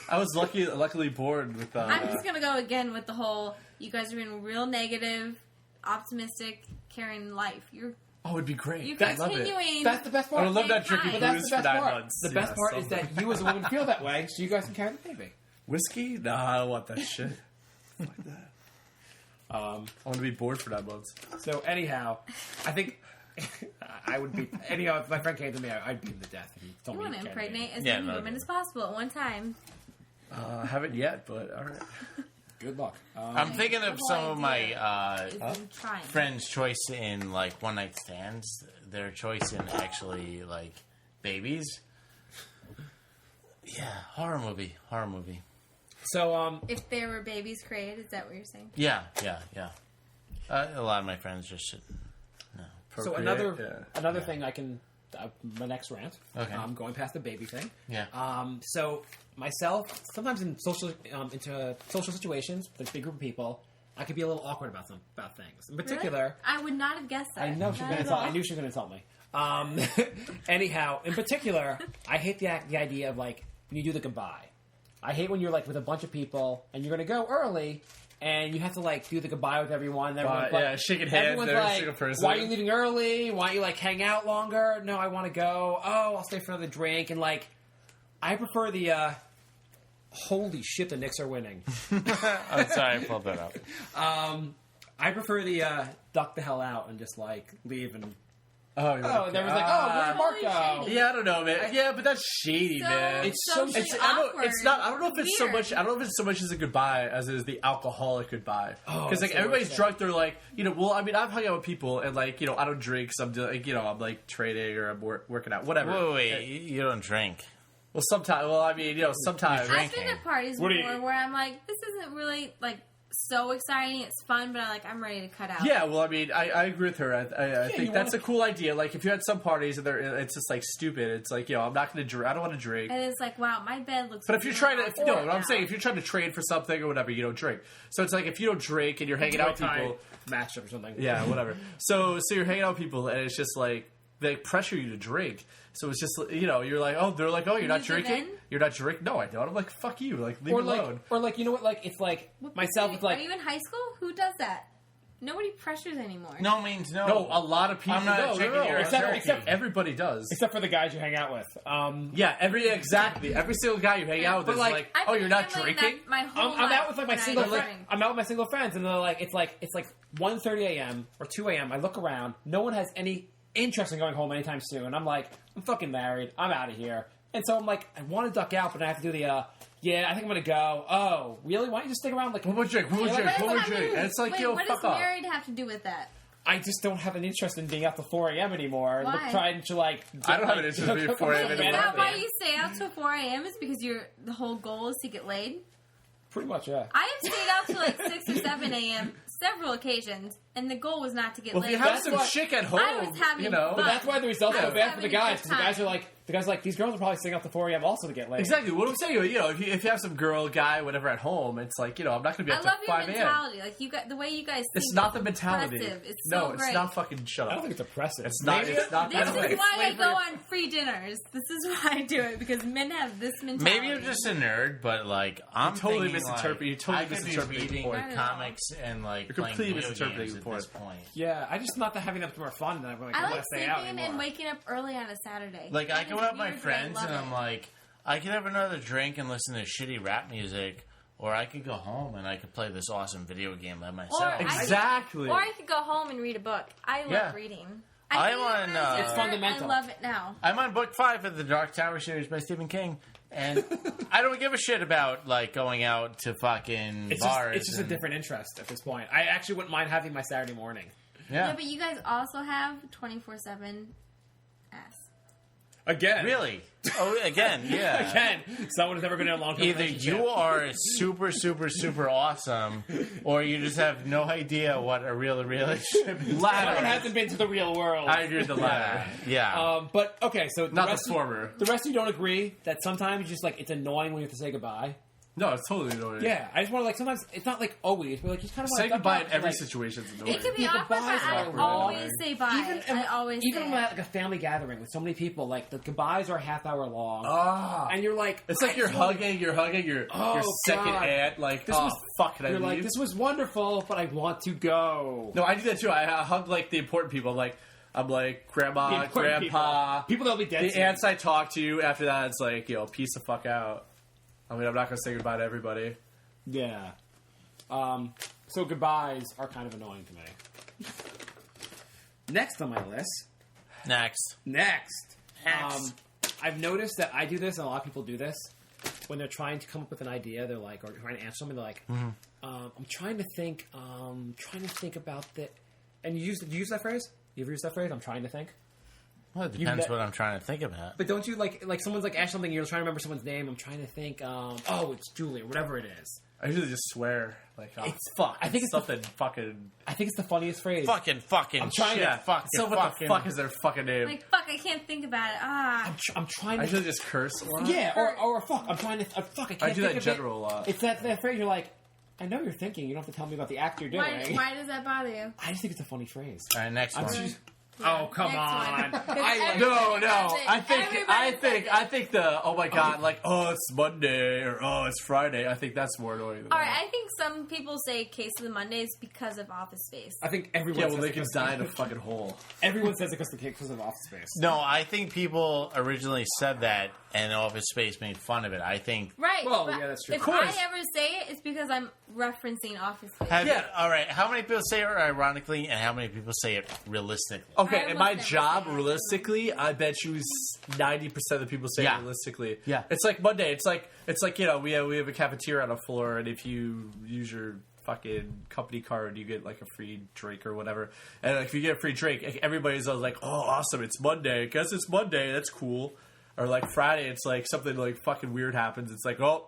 Speaker 5: I was luckily born with.
Speaker 4: I'm just gonna go again with the whole. You guys are being real negative, optimistic, carrying life. You're
Speaker 5: it'd be great.
Speaker 4: you
Speaker 5: I love it.
Speaker 4: continuing.
Speaker 1: That's the best
Speaker 5: I
Speaker 1: part.
Speaker 5: would love that
Speaker 4: Fine.
Speaker 5: drinking
Speaker 1: But that's
Speaker 5: booze
Speaker 1: the
Speaker 5: for
Speaker 1: best
Speaker 5: 9
Speaker 1: part.
Speaker 5: months.
Speaker 1: The best part is that you as a woman feel that way, so you guys can carry the baby.
Speaker 5: Whiskey? Nah, I don't want that shit. Fuck that. I want to be bored for 9 months.
Speaker 1: So anyhow, I think I would be. Anyhow, if my friend came to me, I'd beat him to death. If he told
Speaker 4: You
Speaker 1: me
Speaker 4: want to
Speaker 1: he carried a baby.
Speaker 4: impregnate as
Speaker 2: Yeah,
Speaker 4: many
Speaker 2: no,
Speaker 4: women
Speaker 2: no.
Speaker 4: as possible at one time.
Speaker 5: I haven't yet, but all right.
Speaker 1: Good luck.
Speaker 2: I'm thinking of
Speaker 4: The
Speaker 2: some
Speaker 4: whole
Speaker 2: of my
Speaker 4: Is them trying.
Speaker 2: friends' choice in like one night stands. Their choice in actually like babies. Yeah, horror movie.
Speaker 1: So
Speaker 4: If there were babies created, is that what you're saying?
Speaker 2: Yeah. A lot of my friends just should. No.
Speaker 1: So
Speaker 5: Procreate,
Speaker 1: another thing I can my next rant.
Speaker 2: Okay.
Speaker 1: Going past the baby thing.
Speaker 2: Yeah.
Speaker 1: So myself, sometimes in into social situations with a big group of people, I could be a little awkward about things. In particular,
Speaker 4: Really? I would not have guessed that.
Speaker 1: I know she's
Speaker 4: Not
Speaker 1: gonna
Speaker 4: at
Speaker 1: insult.
Speaker 4: all.
Speaker 1: I knew she was gonna insult me. Anyhow, in particular, I hate the idea of like when you do the goodbye. I hate when you're like with a bunch of people and you're gonna go early. And you have to like do the goodbye with everyone. And everyone's like,
Speaker 5: shaking hands,
Speaker 1: everyone's
Speaker 5: every
Speaker 1: like,
Speaker 5: single person.
Speaker 1: why are you leaving early? Why don't you like hang out longer? No, I want to go. Oh, I'll stay for another drink. And like, I prefer the holy shit, the Knicks are winning.
Speaker 2: I'm sorry, I pulled that up.
Speaker 1: I prefer the duck the hell out and just like leave and
Speaker 5: Oh,
Speaker 1: and everyone's like, oh, where's Mark go?
Speaker 4: Shady.
Speaker 5: yeah, I don't know, man. Yeah, but that's shady,
Speaker 4: So
Speaker 5: man.
Speaker 1: It's so-
Speaker 4: socially
Speaker 5: It's, I don't.
Speaker 4: awkward.
Speaker 5: It's not. I don't know if it's so
Speaker 4: Weird.
Speaker 5: much. I don't know if it's so much as a goodbye as it is the alcoholic goodbye.
Speaker 1: Oh,
Speaker 5: Because like
Speaker 1: that's the
Speaker 5: everybody's
Speaker 1: worst
Speaker 5: drunk, they're like, well, I mean, I've hung out with people and like, I don't drink, because I'm like, I'm like trading or I'm working out, whatever.
Speaker 2: Wait, you don't drink.
Speaker 5: Well, sometimes. Well, I mean, sometimes.
Speaker 4: I've been at parties
Speaker 1: What do
Speaker 4: before
Speaker 1: you-
Speaker 4: where I'm like, this isn't really like so exciting. It's fun, but I'm ready to cut out.
Speaker 5: Yeah, well, I mean, I agree with her. I think
Speaker 1: you
Speaker 5: that's
Speaker 1: wanna-
Speaker 5: a cool idea. Like, if you had some parties and it's just like stupid. It's like, I'm not going to drink. I don't want to drink.
Speaker 4: And it's like, wow, my bed looks.
Speaker 5: But if you're
Speaker 4: really
Speaker 5: trying to,
Speaker 4: awkward
Speaker 5: what I'm
Speaker 4: now.
Speaker 5: saying, if you're trying to trade for something or whatever, you don't drink. So it's like if you don't drink and you're hanging out with people,
Speaker 1: matchup or something.
Speaker 5: yeah, whatever. So you're hanging out with people and it's just like they pressure you to drink. So it's just you're like, they're like, oh, you're not
Speaker 4: you give
Speaker 5: drinking.
Speaker 4: in?
Speaker 5: You're not drinking. No, I don't. I'm like, fuck you. Like, leave
Speaker 1: Or
Speaker 5: me
Speaker 1: like,
Speaker 5: alone.
Speaker 1: or like, you know what? Like, it's like myself. It's like,
Speaker 4: are you in high school? Who does that? Nobody pressures anymore.
Speaker 2: No means no.
Speaker 5: No, a lot of people.
Speaker 2: I'm not
Speaker 5: no,
Speaker 2: drinking
Speaker 5: no,
Speaker 2: here, I'm
Speaker 1: except-
Speaker 2: jerky.
Speaker 1: except-
Speaker 5: everybody does.
Speaker 1: except for the guys you hang out with.
Speaker 5: Yeah, exactly. Every single guy you hang out with
Speaker 1: But
Speaker 5: is
Speaker 1: like,
Speaker 5: like,
Speaker 4: I've
Speaker 5: oh,
Speaker 4: been
Speaker 5: you're not
Speaker 4: gambling
Speaker 5: drinking.
Speaker 4: that my whole
Speaker 1: I'm out
Speaker 4: life
Speaker 1: with like my
Speaker 4: when I
Speaker 1: single.
Speaker 4: was
Speaker 1: Like,
Speaker 4: drinking.
Speaker 1: I'm out with my single friends, and they're like, it's like 1:30 a.m. or 2 a.m. I look around. No one has any interest in going home anytime soon. And I'm like, I'm fucking married. I'm out of here. And so I'm like, I want to duck out, but I have to do the. Yeah, I think I'm gonna go. Oh, really? Why don't you just stick around? Like,
Speaker 5: One more drink. One more drink.
Speaker 4: What
Speaker 5: One more
Speaker 4: does that
Speaker 5: drink.
Speaker 4: mean?
Speaker 5: And it's like,
Speaker 4: Wait, what
Speaker 5: fuck
Speaker 4: does
Speaker 5: off.
Speaker 4: married have to do with that?
Speaker 1: I just don't have an interest in being out till 4 a.m. anymore.
Speaker 4: Why?
Speaker 1: Trying to like.
Speaker 5: I don't have an interest in being 4 a.m.
Speaker 4: Is
Speaker 5: anymore.
Speaker 4: that why you stay out till 4 a.m.? Is because the whole goal is to get laid?
Speaker 1: Pretty much, yeah.
Speaker 4: I have stayed out till like 6 or 7 a.m. several occasions, and the goal was not to get
Speaker 5: Well, if
Speaker 4: laid.
Speaker 5: you have
Speaker 1: That's
Speaker 5: some
Speaker 1: what-
Speaker 5: chick at home,
Speaker 4: I was having fun.
Speaker 1: But that's why the results
Speaker 4: I
Speaker 1: are
Speaker 4: was
Speaker 1: bad for the
Speaker 4: having a
Speaker 1: guys.
Speaker 4: good
Speaker 1: Because
Speaker 4: time.
Speaker 1: the guys are like, these girls are probably staying up to 4 a.m. also to get laid.
Speaker 5: Exactly. What I'm saying, if you have some girl, guy, whatever at home, it's like, I'm not going to be
Speaker 4: I
Speaker 5: up
Speaker 4: love
Speaker 5: to
Speaker 4: your
Speaker 5: 5 a.m.
Speaker 4: mentality. Like the way you guys.
Speaker 5: It's
Speaker 4: think
Speaker 5: not
Speaker 4: is
Speaker 5: the mentality.
Speaker 4: impressive. It's
Speaker 5: no,
Speaker 4: so
Speaker 5: it's
Speaker 4: great.
Speaker 5: not fucking shut
Speaker 1: I
Speaker 5: up.
Speaker 1: don't think it's oppressive.
Speaker 5: It's not.
Speaker 1: Maybe-
Speaker 5: It's not.
Speaker 4: This
Speaker 5: that
Speaker 4: is
Speaker 5: way.
Speaker 4: why I go on free dinners. This is why I do it, because men have this mentality.
Speaker 2: Maybe you're just a nerd, but like I'm
Speaker 5: totally
Speaker 2: thinking,
Speaker 5: misinterpret- you totally
Speaker 2: I could be
Speaker 5: misinterpreting the
Speaker 2: reading
Speaker 5: point.
Speaker 2: like comics and like
Speaker 5: You're
Speaker 2: playing
Speaker 5: completely
Speaker 2: video
Speaker 5: misinterpreting
Speaker 2: games
Speaker 5: the
Speaker 2: at this point.
Speaker 1: Yeah, I just not having that more fun than I'm like,
Speaker 4: I
Speaker 1: I want
Speaker 4: like
Speaker 1: to stay out
Speaker 4: sleeping
Speaker 1: anymore.
Speaker 4: and waking up early on a Saturday.
Speaker 2: Like I
Speaker 4: It
Speaker 2: go
Speaker 4: is
Speaker 2: out with my
Speaker 4: weird, but I
Speaker 2: friends
Speaker 4: love
Speaker 2: and I'm
Speaker 4: it.
Speaker 2: like, I could have another drink and listen to shitty rap music, or I could go home and I could play this awesome video game by myself.
Speaker 4: Or I could-
Speaker 5: Exactly.
Speaker 4: Or I could go home and read a book. I love
Speaker 2: Yeah.
Speaker 4: reading.
Speaker 2: I
Speaker 4: did it
Speaker 2: wanna
Speaker 4: when I was
Speaker 2: know.
Speaker 4: younger,
Speaker 1: It's fundamental.
Speaker 4: I love it now.
Speaker 2: I'm on book 5 of the Dark Tower series by Stephen King, and I don't give a shit about like going out to fucking
Speaker 1: It's
Speaker 2: bars.
Speaker 1: just a
Speaker 2: and-
Speaker 1: different interest at this point. I actually wouldn't mind having my Saturday morning.
Speaker 4: Yeah,
Speaker 2: Yeah,
Speaker 4: but you guys also have 24/7 ass.
Speaker 1: Again.
Speaker 2: really. Oh, again, yeah.
Speaker 1: Again. Someone who's never been in a long-term
Speaker 2: Either
Speaker 1: relationship.
Speaker 2: you are super, super, super awesome, or you just have no idea what a real relationship is.
Speaker 1: Someone hasn't been to the real world.
Speaker 5: I agree with the latter.
Speaker 2: Yeah.
Speaker 1: But, okay, so
Speaker 5: Not the
Speaker 1: rest of-
Speaker 5: former.
Speaker 1: The rest of you don't agree that sometimes just like it's annoying when you have to say goodbye.
Speaker 5: No, it's totally annoying.
Speaker 1: Yeah, I just want to like sometimes it's not like always, but like you kind of want
Speaker 5: Say
Speaker 1: to
Speaker 5: goodbye in every
Speaker 1: like,
Speaker 5: situation. Is annoying.
Speaker 4: It could be
Speaker 1: Yeah,
Speaker 4: awkward, but
Speaker 1: goodbyes
Speaker 4: I
Speaker 1: are
Speaker 4: always
Speaker 5: annoying.
Speaker 4: say bye.
Speaker 1: Even
Speaker 4: I always
Speaker 1: even
Speaker 4: say
Speaker 1: when
Speaker 4: it.
Speaker 1: at like a family gathering with so many people, like the goodbyes are a half hour long,
Speaker 5: Ah.
Speaker 1: and you're like,
Speaker 5: It's like you're hugging your
Speaker 1: Oh,
Speaker 5: second
Speaker 1: God.
Speaker 5: aunt. Like,
Speaker 1: This
Speaker 5: oh,
Speaker 1: was
Speaker 5: fuck, can I
Speaker 1: You're
Speaker 5: leave?
Speaker 1: like, this was wonderful, but I want to go.
Speaker 5: No, I do that too. I hug like the important people. I'm like
Speaker 1: The
Speaker 5: grandma,
Speaker 1: important
Speaker 5: grandpa,
Speaker 1: people that'll be dead.
Speaker 5: the
Speaker 1: soon.
Speaker 5: aunts I talk to. After that, it's like, peace the fuck out. I mean, I'm not gonna say goodbye to everybody.
Speaker 1: Yeah. So goodbyes are kind of annoying to me. Next on my list.
Speaker 2: Next.
Speaker 1: Next. I've noticed that I do this, and a lot of people do this. When they're trying to come up with an idea, they're like, or trying to answer something, they're like, I'm trying to think about that. And you use that phrase? You ever use that phrase? I'm trying to think.
Speaker 2: Well, it depends
Speaker 1: bet-
Speaker 2: what I'm trying to think about.
Speaker 1: But don't you like someone's like asked something, you're trying to remember someone's name. I'm trying to think. Oh, it's Julie or whatever it is.
Speaker 5: I usually just swear, like, oh,
Speaker 1: It's-
Speaker 5: fuck.
Speaker 1: I think it's
Speaker 5: something fucking.
Speaker 1: I think it's the funniest phrase.
Speaker 2: Fucking
Speaker 1: I'm trying
Speaker 2: shit.
Speaker 1: to-
Speaker 2: Fucking
Speaker 5: So what the fuck is their fucking name?
Speaker 4: Like, fuck, I can't think about it. Ah.
Speaker 1: I'm trying
Speaker 5: I
Speaker 1: to.
Speaker 5: usually just curse a lot.
Speaker 1: Yeah, or fuck. I'm trying to. Fuck. I can't.
Speaker 5: I do that
Speaker 1: think
Speaker 5: in
Speaker 1: of
Speaker 5: general a lot.
Speaker 1: It's that phrase. You're like, I know you're thinking. You don't have to tell me about the act you're doing.
Speaker 4: Why does that bother you?
Speaker 1: I just think it's a funny phrase.
Speaker 2: All right, next one.
Speaker 1: Oh come
Speaker 4: Next
Speaker 1: on!
Speaker 4: one.
Speaker 1: I
Speaker 5: No,
Speaker 4: Everybody does it. Everybody does it.
Speaker 5: I think the oh my god, like it's Monday or oh it's Friday. I think that's more annoying. Than
Speaker 4: All right,
Speaker 5: that.
Speaker 4: I think some people say Case of the Mondays because of Office Space.
Speaker 1: I think everyone.
Speaker 5: Yeah, well,
Speaker 1: says
Speaker 5: they
Speaker 1: it
Speaker 5: can
Speaker 1: 'cause-
Speaker 5: die in a fucking hole.
Speaker 1: Everyone says it because of Office Space.
Speaker 2: No, I think people originally said that and Office Space made fun of it. I think.
Speaker 4: Right.
Speaker 1: Well,
Speaker 4: but
Speaker 1: yeah, that's true.
Speaker 4: If
Speaker 1: Of course.
Speaker 4: I ever say it, it's because I'm referencing Office Space.
Speaker 2: All right. How many people say it ironically, and how many people say it realistically?
Speaker 5: Okay,
Speaker 4: I
Speaker 5: in my
Speaker 4: almost never
Speaker 5: job,
Speaker 4: say it.
Speaker 5: realistically, I bet you 90% of the people say
Speaker 2: Yeah.
Speaker 5: it realistically.
Speaker 2: Yeah.
Speaker 5: It's like Monday. It's like we have a cafeteria on the floor, and if you use your fucking company card, you get like a free drink or whatever. And like, if you get a free drink, everybody's always like, "Oh, awesome! It's Monday. Guess it's Monday. That's cool." Or like Friday, it's like something like fucking weird happens. It's like, "Oh,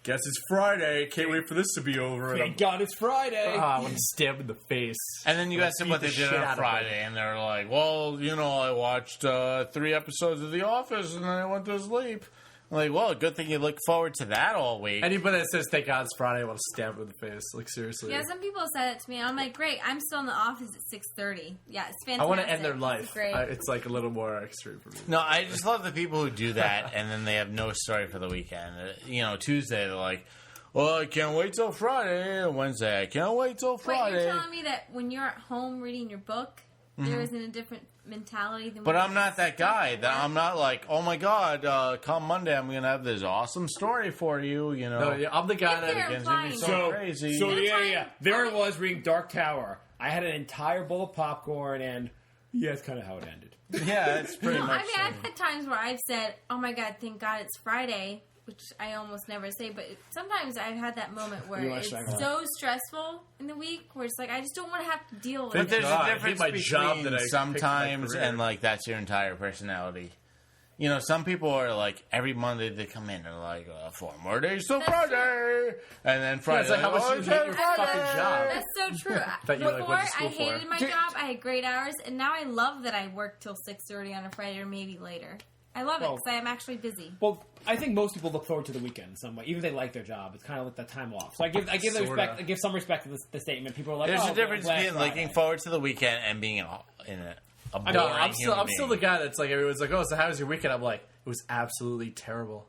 Speaker 5: guess it's Friday. Can't wait for this to be over." And
Speaker 1: Thank God it's Friday.
Speaker 5: I'm stabbed in the face.
Speaker 2: And then you guys said what they
Speaker 5: beat the
Speaker 2: did
Speaker 5: shit out
Speaker 2: on
Speaker 5: of
Speaker 2: Friday, and they're like, "Well, I watched 3 episodes of The Office, and then I went to sleep." I'm like, well, good thing you look forward to that all week.
Speaker 5: Anybody that says "Thank God it's Friday," I want to stab them in the face. Like seriously.
Speaker 4: Yeah, some people said it to me. And I'm like, great. I'm still in the office at 6:30. Yeah, it's fantastic.
Speaker 5: I want to end their
Speaker 4: It's
Speaker 5: life.
Speaker 4: great.
Speaker 5: It's like a little more extreme for me.
Speaker 2: No, I just love the people who do that, and then they have no story for the weekend. Tuesday, they're like, well, I can't wait till Friday. And Wednesday, I can't wait till
Speaker 4: Wait,
Speaker 2: Friday.
Speaker 4: you're telling me that when you're at home reading your book, there isn't a different mentality than
Speaker 2: But
Speaker 4: when
Speaker 2: I'm
Speaker 4: you're
Speaker 2: not that guy. I'm not like, oh my God, come Monday, I'm going to have this awesome story for you,
Speaker 5: No, yeah, I'm the guy
Speaker 4: If
Speaker 5: that
Speaker 4: they're
Speaker 2: It's gonna be
Speaker 4: implying-
Speaker 2: so crazy.
Speaker 1: So
Speaker 4: That's
Speaker 1: yeah.
Speaker 4: fine.
Speaker 1: There I was reading Dark Tower. I had an entire bowl of popcorn, and yeah, that's kind of how it ended.
Speaker 2: Yeah, it's pretty
Speaker 4: No,
Speaker 2: much.
Speaker 4: I mean, I've had times where I've said, oh my God, thank God it's Friday, which I almost never say, but sometimes I've had that moment where
Speaker 1: You wanna
Speaker 4: it's
Speaker 1: struggle.
Speaker 4: so stressful in the week where it's like, I just don't want to have to deal with
Speaker 2: But
Speaker 4: it.
Speaker 2: there's
Speaker 5: God, I
Speaker 2: a
Speaker 5: hate
Speaker 2: difference
Speaker 5: my job
Speaker 2: between
Speaker 5: that I picked
Speaker 2: sometimes
Speaker 5: my career.
Speaker 2: and like that's your entire personality. Some people are like every Monday they come in and like 4 more days till
Speaker 4: That's
Speaker 2: Friday, and then Friday.
Speaker 5: it's like how much
Speaker 2: oh,
Speaker 5: you
Speaker 2: it's
Speaker 5: hate your
Speaker 2: Friday.
Speaker 5: fucking job.
Speaker 4: That's so true.
Speaker 5: thought you, like,
Speaker 4: Before,
Speaker 5: went to school
Speaker 4: I
Speaker 5: for
Speaker 4: hated
Speaker 5: it.
Speaker 4: my job. I had great hours, and now I love that I work till 6:30 on a Friday or maybe later. I love it
Speaker 1: Well-
Speaker 4: because I'm actually busy.
Speaker 1: Well, I think most people look forward to the weekend in some way, even if they like their job. It's kind of like that time off. So I give them
Speaker 5: Sorta.
Speaker 1: respect. I give some respect to the statement. People are like,
Speaker 2: There's
Speaker 1: oh,
Speaker 2: a difference
Speaker 1: glad
Speaker 2: between
Speaker 1: Friday.
Speaker 2: looking forward to the weekend and being in a boring
Speaker 5: No, I'm
Speaker 2: human
Speaker 5: still
Speaker 2: being.
Speaker 5: the guy that's like everyone's like, oh, so how was your weekend? I'm like, it was absolutely terrible,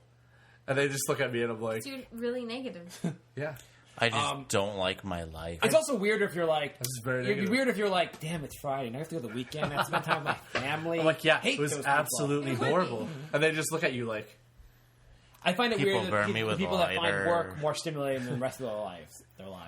Speaker 5: and they just look at me and I'm like,
Speaker 4: So you're really negative.
Speaker 5: yeah.
Speaker 2: I just don't like my life.
Speaker 1: It's also weird if you're like,
Speaker 5: This is very
Speaker 1: it'd be
Speaker 5: negative.
Speaker 1: weird if you're like, damn, it's Friday, and I have to go to the weekend. I have to spend time with my family.
Speaker 5: I'm like, yeah,
Speaker 1: Hate
Speaker 5: it was
Speaker 1: those people.
Speaker 5: absolutely
Speaker 1: It would be.
Speaker 5: horrible, and they just look at you like,
Speaker 1: I find it
Speaker 2: People
Speaker 1: weird that
Speaker 2: burn me with
Speaker 1: people that find
Speaker 2: lighter.
Speaker 1: work more stimulating than the rest of their lives.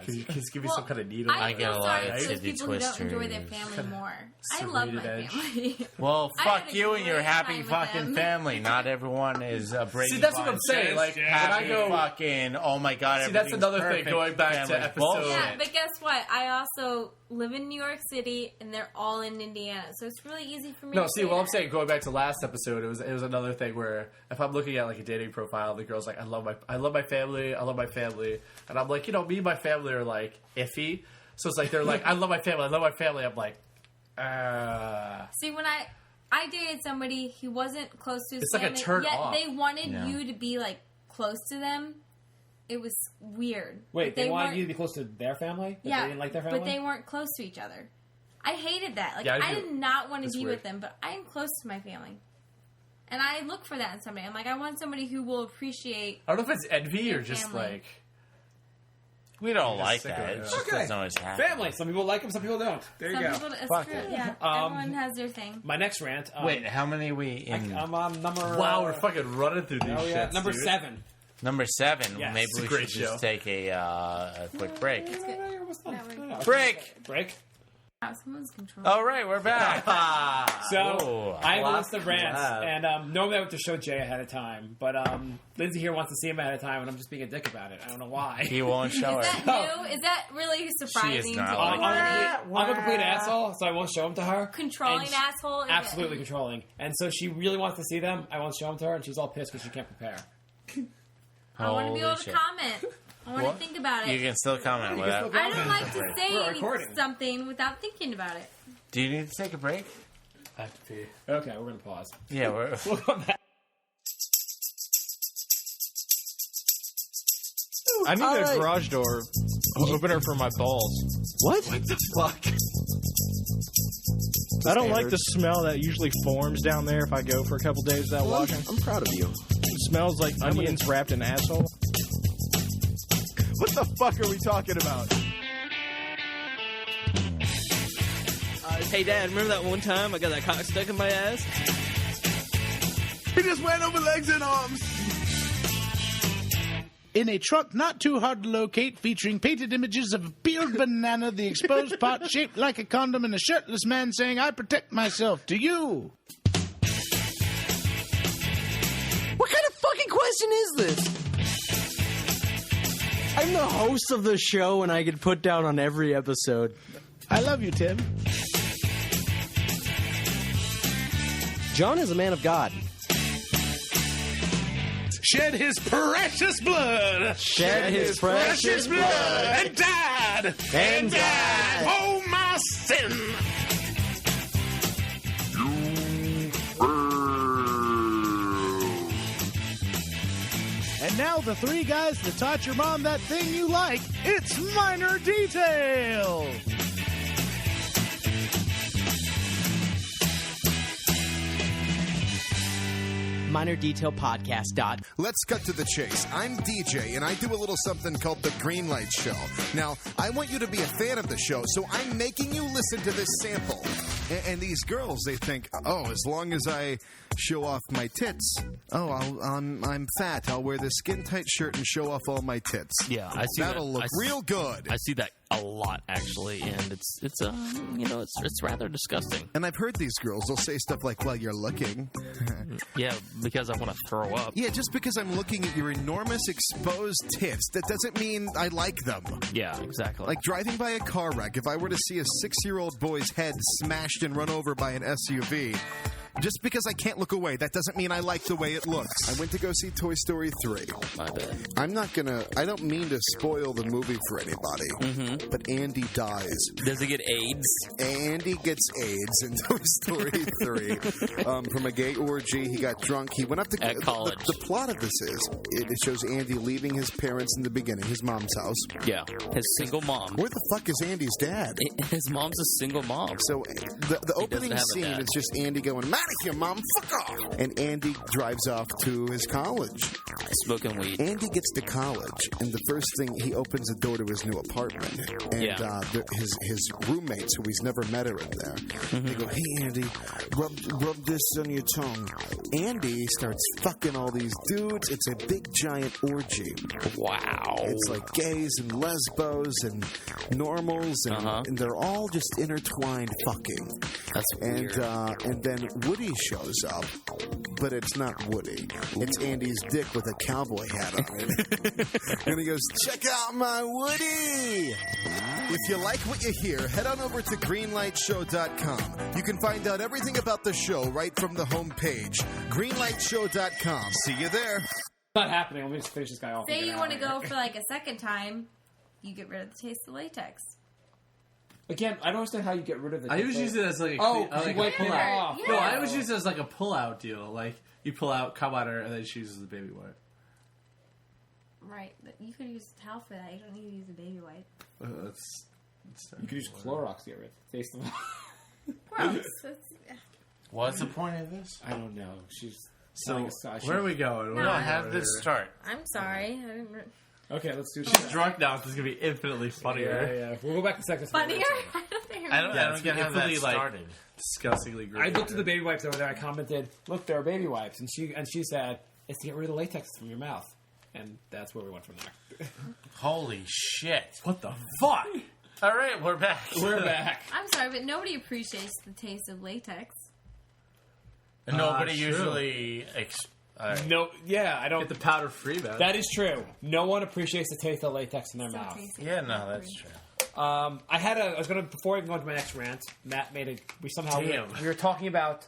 Speaker 5: can you just give me
Speaker 4: Well,
Speaker 5: some kind of needle?
Speaker 4: I
Speaker 2: I get a
Speaker 4: feel
Speaker 2: lot
Speaker 4: sorry
Speaker 2: of
Speaker 4: for those
Speaker 2: City
Speaker 4: people who don't enjoy their
Speaker 2: Twisters.
Speaker 4: family more. I love my
Speaker 5: Serrated edge.
Speaker 4: family.
Speaker 2: Well,
Speaker 4: I
Speaker 2: fuck
Speaker 4: had a
Speaker 2: you and your
Speaker 4: great
Speaker 2: happy
Speaker 4: time with
Speaker 2: fucking
Speaker 4: them.
Speaker 2: family. Not everyone is Brady.
Speaker 5: See, that's what I'm
Speaker 2: Bunch.
Speaker 5: saying. Like, when I
Speaker 2: Happy
Speaker 5: go,
Speaker 2: fucking, oh my god,
Speaker 5: See, that's
Speaker 2: everything's
Speaker 5: another thing,
Speaker 2: perfect.
Speaker 5: going back to
Speaker 2: Family's
Speaker 5: episode-
Speaker 2: bullshit.
Speaker 4: Yeah, but guess what? I also live in New York City, and they're all in Indiana, so it's really easy for me.
Speaker 5: no,
Speaker 4: to
Speaker 5: see,
Speaker 4: say
Speaker 5: well, I'm
Speaker 4: that.
Speaker 5: saying going back to last episode, it was another thing where if I'm looking at like a dating profile, the girl's like, I love my family, and I'm like, me and my family are like iffy. So it's like they're like, I love my family. I'm like,
Speaker 4: See, when I dated somebody who wasn't close to his
Speaker 5: It's like a
Speaker 4: family,
Speaker 5: turn
Speaker 4: yet
Speaker 5: off.
Speaker 4: they wanted
Speaker 2: Yeah.
Speaker 4: you to be like close to them. It was weird.
Speaker 1: Wait,
Speaker 4: But
Speaker 1: they wanted
Speaker 4: weren't-
Speaker 1: you to be close to their family? But
Speaker 4: Yeah,
Speaker 1: they didn't like their family?
Speaker 4: but they weren't close to each other. I hated that. Like,
Speaker 5: Yeah, I
Speaker 4: I
Speaker 5: do.
Speaker 4: did not want to
Speaker 5: That's
Speaker 4: be
Speaker 5: weird.
Speaker 4: with them, but I am close to my family. And I look for that in somebody. I'm like, I want somebody who will appreciate.
Speaker 5: I don't know if it's envy or
Speaker 4: Your
Speaker 5: just
Speaker 4: family.
Speaker 5: like.
Speaker 2: We don't
Speaker 5: You're
Speaker 2: like
Speaker 5: sick of
Speaker 2: that.
Speaker 5: it,
Speaker 2: It
Speaker 5: yeah.
Speaker 2: just
Speaker 1: Okay.
Speaker 2: doesn't always happen.
Speaker 1: Family. Some people like them, some people don't. There
Speaker 4: Some
Speaker 1: you go.
Speaker 4: people, it's
Speaker 2: Fuck
Speaker 4: true.
Speaker 2: it.
Speaker 4: Yeah, everyone has their thing.
Speaker 1: My next rant.
Speaker 2: Wait, how many we in?
Speaker 1: I'm on number.
Speaker 5: Wow, we're fucking running through these
Speaker 1: Oh, yeah.
Speaker 5: shits,
Speaker 1: Number
Speaker 5: dude.
Speaker 1: 7.
Speaker 2: Number 7.
Speaker 1: Yes.
Speaker 2: Maybe
Speaker 1: It's
Speaker 5: a
Speaker 2: we
Speaker 5: great
Speaker 2: should just
Speaker 5: show.
Speaker 2: take a quick break.
Speaker 4: It's good.
Speaker 2: Break.
Speaker 1: Break.
Speaker 4: Wow, someone's controlling.
Speaker 2: All right, we're back.
Speaker 1: So
Speaker 2: Whoa.
Speaker 1: I have a
Speaker 5: Laugh,
Speaker 1: list of rants,
Speaker 5: laugh.
Speaker 1: and normally I would just show Jay ahead of time, but Lindsay here wants to see him ahead of time, and I'm just being a dick about it. I don't know why.
Speaker 2: He won't show
Speaker 4: Is
Speaker 2: it.
Speaker 4: that new? Is that really surprising?
Speaker 2: not
Speaker 4: to
Speaker 2: like
Speaker 4: you?
Speaker 2: that.
Speaker 1: I'm a complete asshole, so I won't show them to her.
Speaker 4: Controlling
Speaker 1: And she-
Speaker 4: asshole?
Speaker 1: Absolutely controlling. And so she really wants to see them. I won't show them to her, and she's all pissed because she can't prepare.
Speaker 4: I want to be able
Speaker 2: Holy
Speaker 4: to
Speaker 2: shit.
Speaker 4: comment. I want
Speaker 2: What?
Speaker 4: to think about it.
Speaker 2: You can still comment
Speaker 1: You
Speaker 2: with
Speaker 1: can
Speaker 2: that.
Speaker 1: still
Speaker 4: I don't like to
Speaker 1: We're
Speaker 4: say
Speaker 1: recording.
Speaker 4: something without thinking about it.
Speaker 2: Do you need to take a break?
Speaker 5: I have to pee.
Speaker 1: Okay, we're going to pause.
Speaker 2: Yeah, we're.
Speaker 1: We'll come back.
Speaker 6: I need a garage door opener for my balls.
Speaker 7: What the fuck?
Speaker 6: I don't like the smell that usually forms down there if I go for a couple days without washing.
Speaker 7: I'm proud of you.
Speaker 6: It smells like onions wrapped in asshole.
Speaker 7: What the fuck are we talking about?
Speaker 8: Hey, Dad, remember that one time I got that cock stuck in my ass?
Speaker 7: He just went over legs and arms.
Speaker 8: In a truck not too hard to locate, featuring painted images of a peeled banana, the exposed pot shaped like a condom, and a shirtless man saying, "I protect myself," to you.
Speaker 9: What kind of fucking question is this? I'm the host of the show, and I get put down on every episode.
Speaker 8: I love you, Tim.
Speaker 9: John is a man of God.
Speaker 8: Shed his precious blood.
Speaker 9: Shed his precious blood.
Speaker 8: And died.
Speaker 9: And died.
Speaker 8: Oh, my sin. And now the three guys that taught your mom that thing you like. It's Minor Detail.
Speaker 9: MinorDetailPodcast.
Speaker 10: Let's cut to the chase. I'm DJ, and I do a little something called the Green Light Show. Now, I want you to be a fan of the show, so I'm making you listen to this sample. And these girls, they think, oh, as long as I show off my tits, I'm fat. I'll wear this skin-tight shirt and show off all my tits.
Speaker 11: Yeah, I see that.
Speaker 10: That'll look real good.
Speaker 11: I see that a lot, actually, and it's rather disgusting.
Speaker 10: And I've heard these girls, they'll say stuff like, well, you're looking.
Speaker 11: Yeah, because I want to throw up.
Speaker 10: Yeah, just because I'm looking at your enormous exposed tits, that doesn't mean I like them.
Speaker 11: Yeah, exactly.
Speaker 10: Like driving by a car wreck, if I were to see a 6-year-old boy's head smashed and run over by an SUV, just because I can't look away, that doesn't mean I like the way it looks. I went to go see Toy Story 3.
Speaker 11: My bad.
Speaker 10: I don't mean to spoil the movie for anybody, but Andy dies.
Speaker 11: Does he get AIDS?
Speaker 10: Andy gets AIDS in Toy Story 3. From a gay orgy, he got drunk. He went up to
Speaker 11: at college.
Speaker 10: The plot of this is, it shows Andy leaving his parents in the beginning, his mom's house.
Speaker 11: Yeah, his single mom.
Speaker 10: Where the fuck is Andy's dad?
Speaker 11: His mom's a single mom.
Speaker 10: So the opening scene is just Andy going, "I'm out of here, Mom, fuck off!" And Andy drives off to his college.
Speaker 11: Smoking weed.
Speaker 10: Andy gets to college, and the first thing, he opens the door to his new apartment. And his roommates, who he's never met, are in there. They go, "Hey, Andy, rub this on your tongue." Andy starts fucking all these dudes. It's a big, giant orgy.
Speaker 11: Wow.
Speaker 10: It's like gays and lesbos and normals, and they're all just intertwined fucking.
Speaker 11: That's weird.
Speaker 10: And then Woody shows up, but it's not Woody. It's Andy's dick with a cowboy hat on it. And he goes, "Check out my Woody!" If you like what you hear, head on over to greenlightshow.com. You can find out everything about the show right from the homepage. greenlightshow.com. See you there.
Speaker 1: Not happening. Let me just finish this guy off.
Speaker 4: Say you want to go for like a second time, you get rid of the taste of latex.
Speaker 1: Again, I don't understand how you get rid of it.
Speaker 5: I always use it as like a
Speaker 1: pull
Speaker 5: out.
Speaker 1: off.
Speaker 5: No, I always use it as like a pull-out deal. Like you pull out, come out her, and then she uses the baby wipe.
Speaker 4: Right, but you could use a towel for that. You don't need to use a baby wipe.
Speaker 5: That's
Speaker 1: you could use Clorox to get rid of the taste of it.
Speaker 4: Gross.
Speaker 2: What's the point of this?
Speaker 1: I don't know. She's
Speaker 5: so. Where are we going?
Speaker 2: No, have this start.
Speaker 4: I'm sorry. I didn't.
Speaker 1: Okay, let's do it.
Speaker 5: She's drunk now. This is gonna be infinitely funnier.
Speaker 1: Yeah. We'll go back to second.
Speaker 4: Funnier?
Speaker 2: I don't get how that started.
Speaker 5: Disgustingly gross.
Speaker 1: I looked at the baby wipes over there. I commented, "Look, there are baby wipes," and she said, "It's to get rid of the latex from your mouth," and that's where we went from there.
Speaker 2: Holy shit!
Speaker 5: What the fuck?
Speaker 2: All right, we're back.
Speaker 1: We're back.
Speaker 4: I'm sorry, but nobody appreciates the taste of latex.
Speaker 2: Nobody usually.
Speaker 1: No, yeah, I don't
Speaker 5: get the powder free, man.
Speaker 1: That is true. No one appreciates the taste of latex in their mouth.
Speaker 2: Yeah, no, that's true.
Speaker 1: I was gonna before I go into my next rant. Matt made it. We were talking about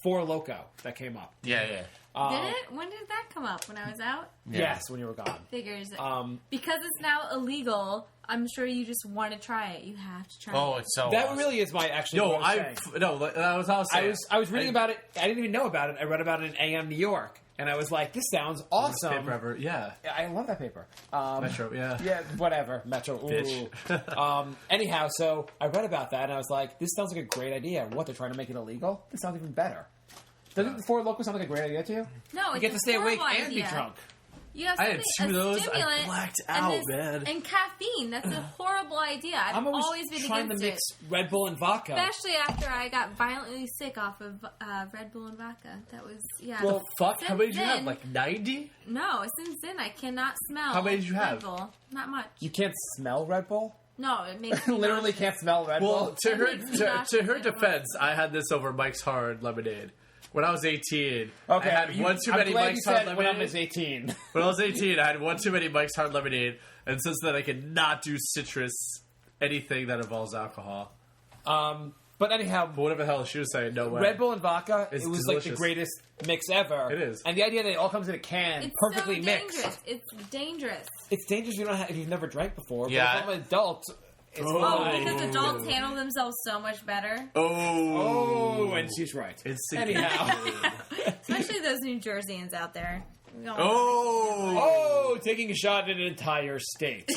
Speaker 1: Four Loko that came up.
Speaker 2: Yeah.
Speaker 4: Did it? When did that come up? When I was out?
Speaker 1: Yes, when you were gone.
Speaker 4: Figures. Because it's now illegal, I'm sure you just want to try it. You have to try it.
Speaker 2: Oh, it's so
Speaker 1: that
Speaker 2: awesome.
Speaker 1: really is my actually.
Speaker 5: That was all I was saying.
Speaker 1: I was reading about it. I didn't even know about it. I read about it in AM New York, and I was like, "This sounds awesome."
Speaker 5: Paper ever. Yeah,
Speaker 1: I love that paper.
Speaker 5: Metro. Yeah.
Speaker 1: Yeah. Whatever. Metro. Ooh. Anyhow, so I read about that, and I was like, "This sounds like a great idea." What, they're trying to make it illegal? This sounds even better. Doesn't the Four Loko sound like a great idea to you?
Speaker 4: No,
Speaker 1: you
Speaker 4: it's
Speaker 1: get to stay awake
Speaker 4: horrible
Speaker 1: and be
Speaker 4: idea.
Speaker 1: drunk.
Speaker 4: You have
Speaker 5: I had
Speaker 4: something,
Speaker 5: two of
Speaker 4: a
Speaker 5: those.
Speaker 4: stimulant,
Speaker 5: I blacked
Speaker 4: and
Speaker 5: out,
Speaker 4: this-
Speaker 5: man.
Speaker 4: And caffeine. That's a horrible idea. I've always been
Speaker 1: trying to
Speaker 4: against
Speaker 1: mix
Speaker 4: it.
Speaker 1: Red Bull and vodka.
Speaker 4: Especially after I got violently sick off of Red Bull and vodka. That was, yeah.
Speaker 5: Well, fuck? How many did you
Speaker 4: Since
Speaker 5: have?
Speaker 4: then-
Speaker 5: Like 90?
Speaker 4: No, since then I cannot smell
Speaker 5: How many did you
Speaker 4: Red
Speaker 5: have?
Speaker 4: Bull. Not much.
Speaker 1: You can't smell Red Bull?
Speaker 4: No, it makes me
Speaker 1: Literally
Speaker 4: nauseous.
Speaker 1: can't smell Red
Speaker 5: Well,
Speaker 1: Bull?
Speaker 5: to her
Speaker 4: makes me
Speaker 5: to
Speaker 4: nauseous.
Speaker 5: her
Speaker 4: I don't
Speaker 5: defense, I had this over Mike's Hard Lemonade. When I was 18,
Speaker 1: Okay,
Speaker 5: I had one too many
Speaker 1: I'm glad
Speaker 5: Mike's
Speaker 1: you
Speaker 5: Hard
Speaker 1: said when I
Speaker 5: Lemonade.
Speaker 1: was 18.
Speaker 5: When I was 18, I had one too many Mike's Hard Lemonade, and since then I could not do citrus, anything that involves alcohol.
Speaker 1: But anyhow,
Speaker 5: But whatever the hell she was saying, no way.
Speaker 1: Red Bull and vodka,
Speaker 5: It's
Speaker 1: it was like the
Speaker 5: delicious.
Speaker 1: greatest mix ever.
Speaker 5: It is.
Speaker 1: And the idea that it all comes in a can,
Speaker 4: It's
Speaker 1: perfectly
Speaker 4: so
Speaker 1: mixed.
Speaker 4: dangerous. It's dangerous.
Speaker 1: It's dangerous if you've never drank before.
Speaker 2: Yeah.
Speaker 1: But if I'm an adult, it's
Speaker 4: Oh,
Speaker 1: fine.
Speaker 4: because adults handle themselves so much better.
Speaker 1: Oh, and she's right.
Speaker 5: It's
Speaker 1: Anyhow.
Speaker 4: Especially those New Jerseyans out there. We all-
Speaker 1: Oh, taking a shot at an entire state.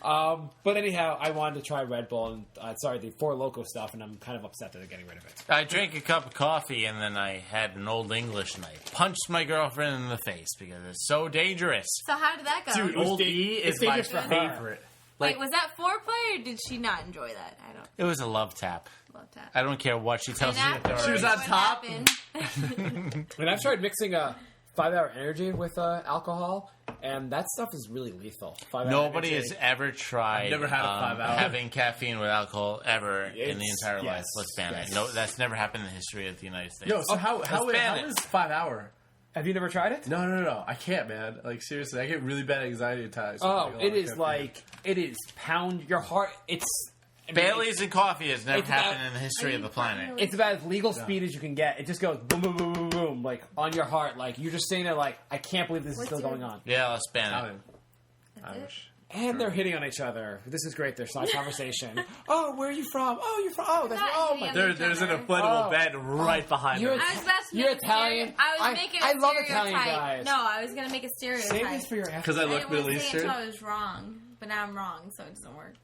Speaker 1: But anyhow, I wanted to try Red Bull and the Four Loko stuff, and I'm kind of upset that they're getting rid of it.
Speaker 2: I drank a cup of coffee and then I had an Old English and I punched my girlfriend in the face because it's so dangerous.
Speaker 4: So how did that go?
Speaker 5: Dude, Old E is
Speaker 1: it's
Speaker 5: my
Speaker 1: dangerous for her.
Speaker 5: favorite.
Speaker 4: Wait, was that foreplay or did she not enjoy that? I don't
Speaker 2: It was a love tap.
Speaker 4: love that.
Speaker 2: I don't care what she tells
Speaker 4: And
Speaker 2: you.
Speaker 4: afterwards,
Speaker 5: She was on
Speaker 4: what
Speaker 5: top.
Speaker 4: happened?
Speaker 1: And I've tried mixing a 5-hour energy with alcohol, and that stuff is really lethal. 5-hour
Speaker 2: Nobody
Speaker 1: energy.
Speaker 2: has ever tried
Speaker 5: I've never had a 5-hour.
Speaker 2: having caffeine with alcohol ever in the
Speaker 1: It's-
Speaker 2: entire life.
Speaker 1: yes,
Speaker 2: Let's ban
Speaker 1: yes.
Speaker 2: it. No, that's never happened in the history of the United States.
Speaker 5: Yo, so how
Speaker 2: ban it.
Speaker 5: is 5 hour?
Speaker 1: Have you never tried it?
Speaker 5: No. I can't, man. Like, seriously, I get really bad anxiety attacks.
Speaker 1: Oh,
Speaker 5: with, like, a
Speaker 1: it
Speaker 5: lot of
Speaker 1: is
Speaker 5: caffeine.
Speaker 1: like it is pound your heart. It's I mean,
Speaker 2: Bailey's and coffee has never
Speaker 1: it's
Speaker 2: happened
Speaker 1: about-
Speaker 2: in the history of the planet.
Speaker 1: It's about as legal speed as you can get. It just goes boom, boom, boom, boom, boom, like on your heart. Like you're just sitting there, like I can't believe this is
Speaker 4: What's
Speaker 1: still
Speaker 4: your-
Speaker 1: going on.
Speaker 2: Yeah, let's ban it.
Speaker 5: Italian.
Speaker 4: That's it?
Speaker 5: Irish.
Speaker 1: And they're hitting on each other. This is great. Their side conversation. Oh, where are you from? Oh, you're from. Oh, that's
Speaker 4: Not
Speaker 1: oh
Speaker 4: hitting
Speaker 1: my.
Speaker 4: on
Speaker 5: There's an
Speaker 4: other.
Speaker 5: inflatable
Speaker 1: Oh.
Speaker 5: bed right behind
Speaker 1: You're
Speaker 5: her.
Speaker 4: I was about to
Speaker 1: You're
Speaker 4: make a
Speaker 1: Italian?
Speaker 4: I was
Speaker 1: I-
Speaker 4: making
Speaker 1: I
Speaker 4: a
Speaker 1: love
Speaker 4: stereotype.
Speaker 1: Italian guys.
Speaker 4: No, I was going to make a stereotype.
Speaker 1: Save this for your
Speaker 5: Because I
Speaker 4: I
Speaker 5: look
Speaker 4: didn't
Speaker 5: Middle
Speaker 4: want to say it
Speaker 5: Eastern.
Speaker 4: until I was wrong, but now I'm wrong, so it doesn't work.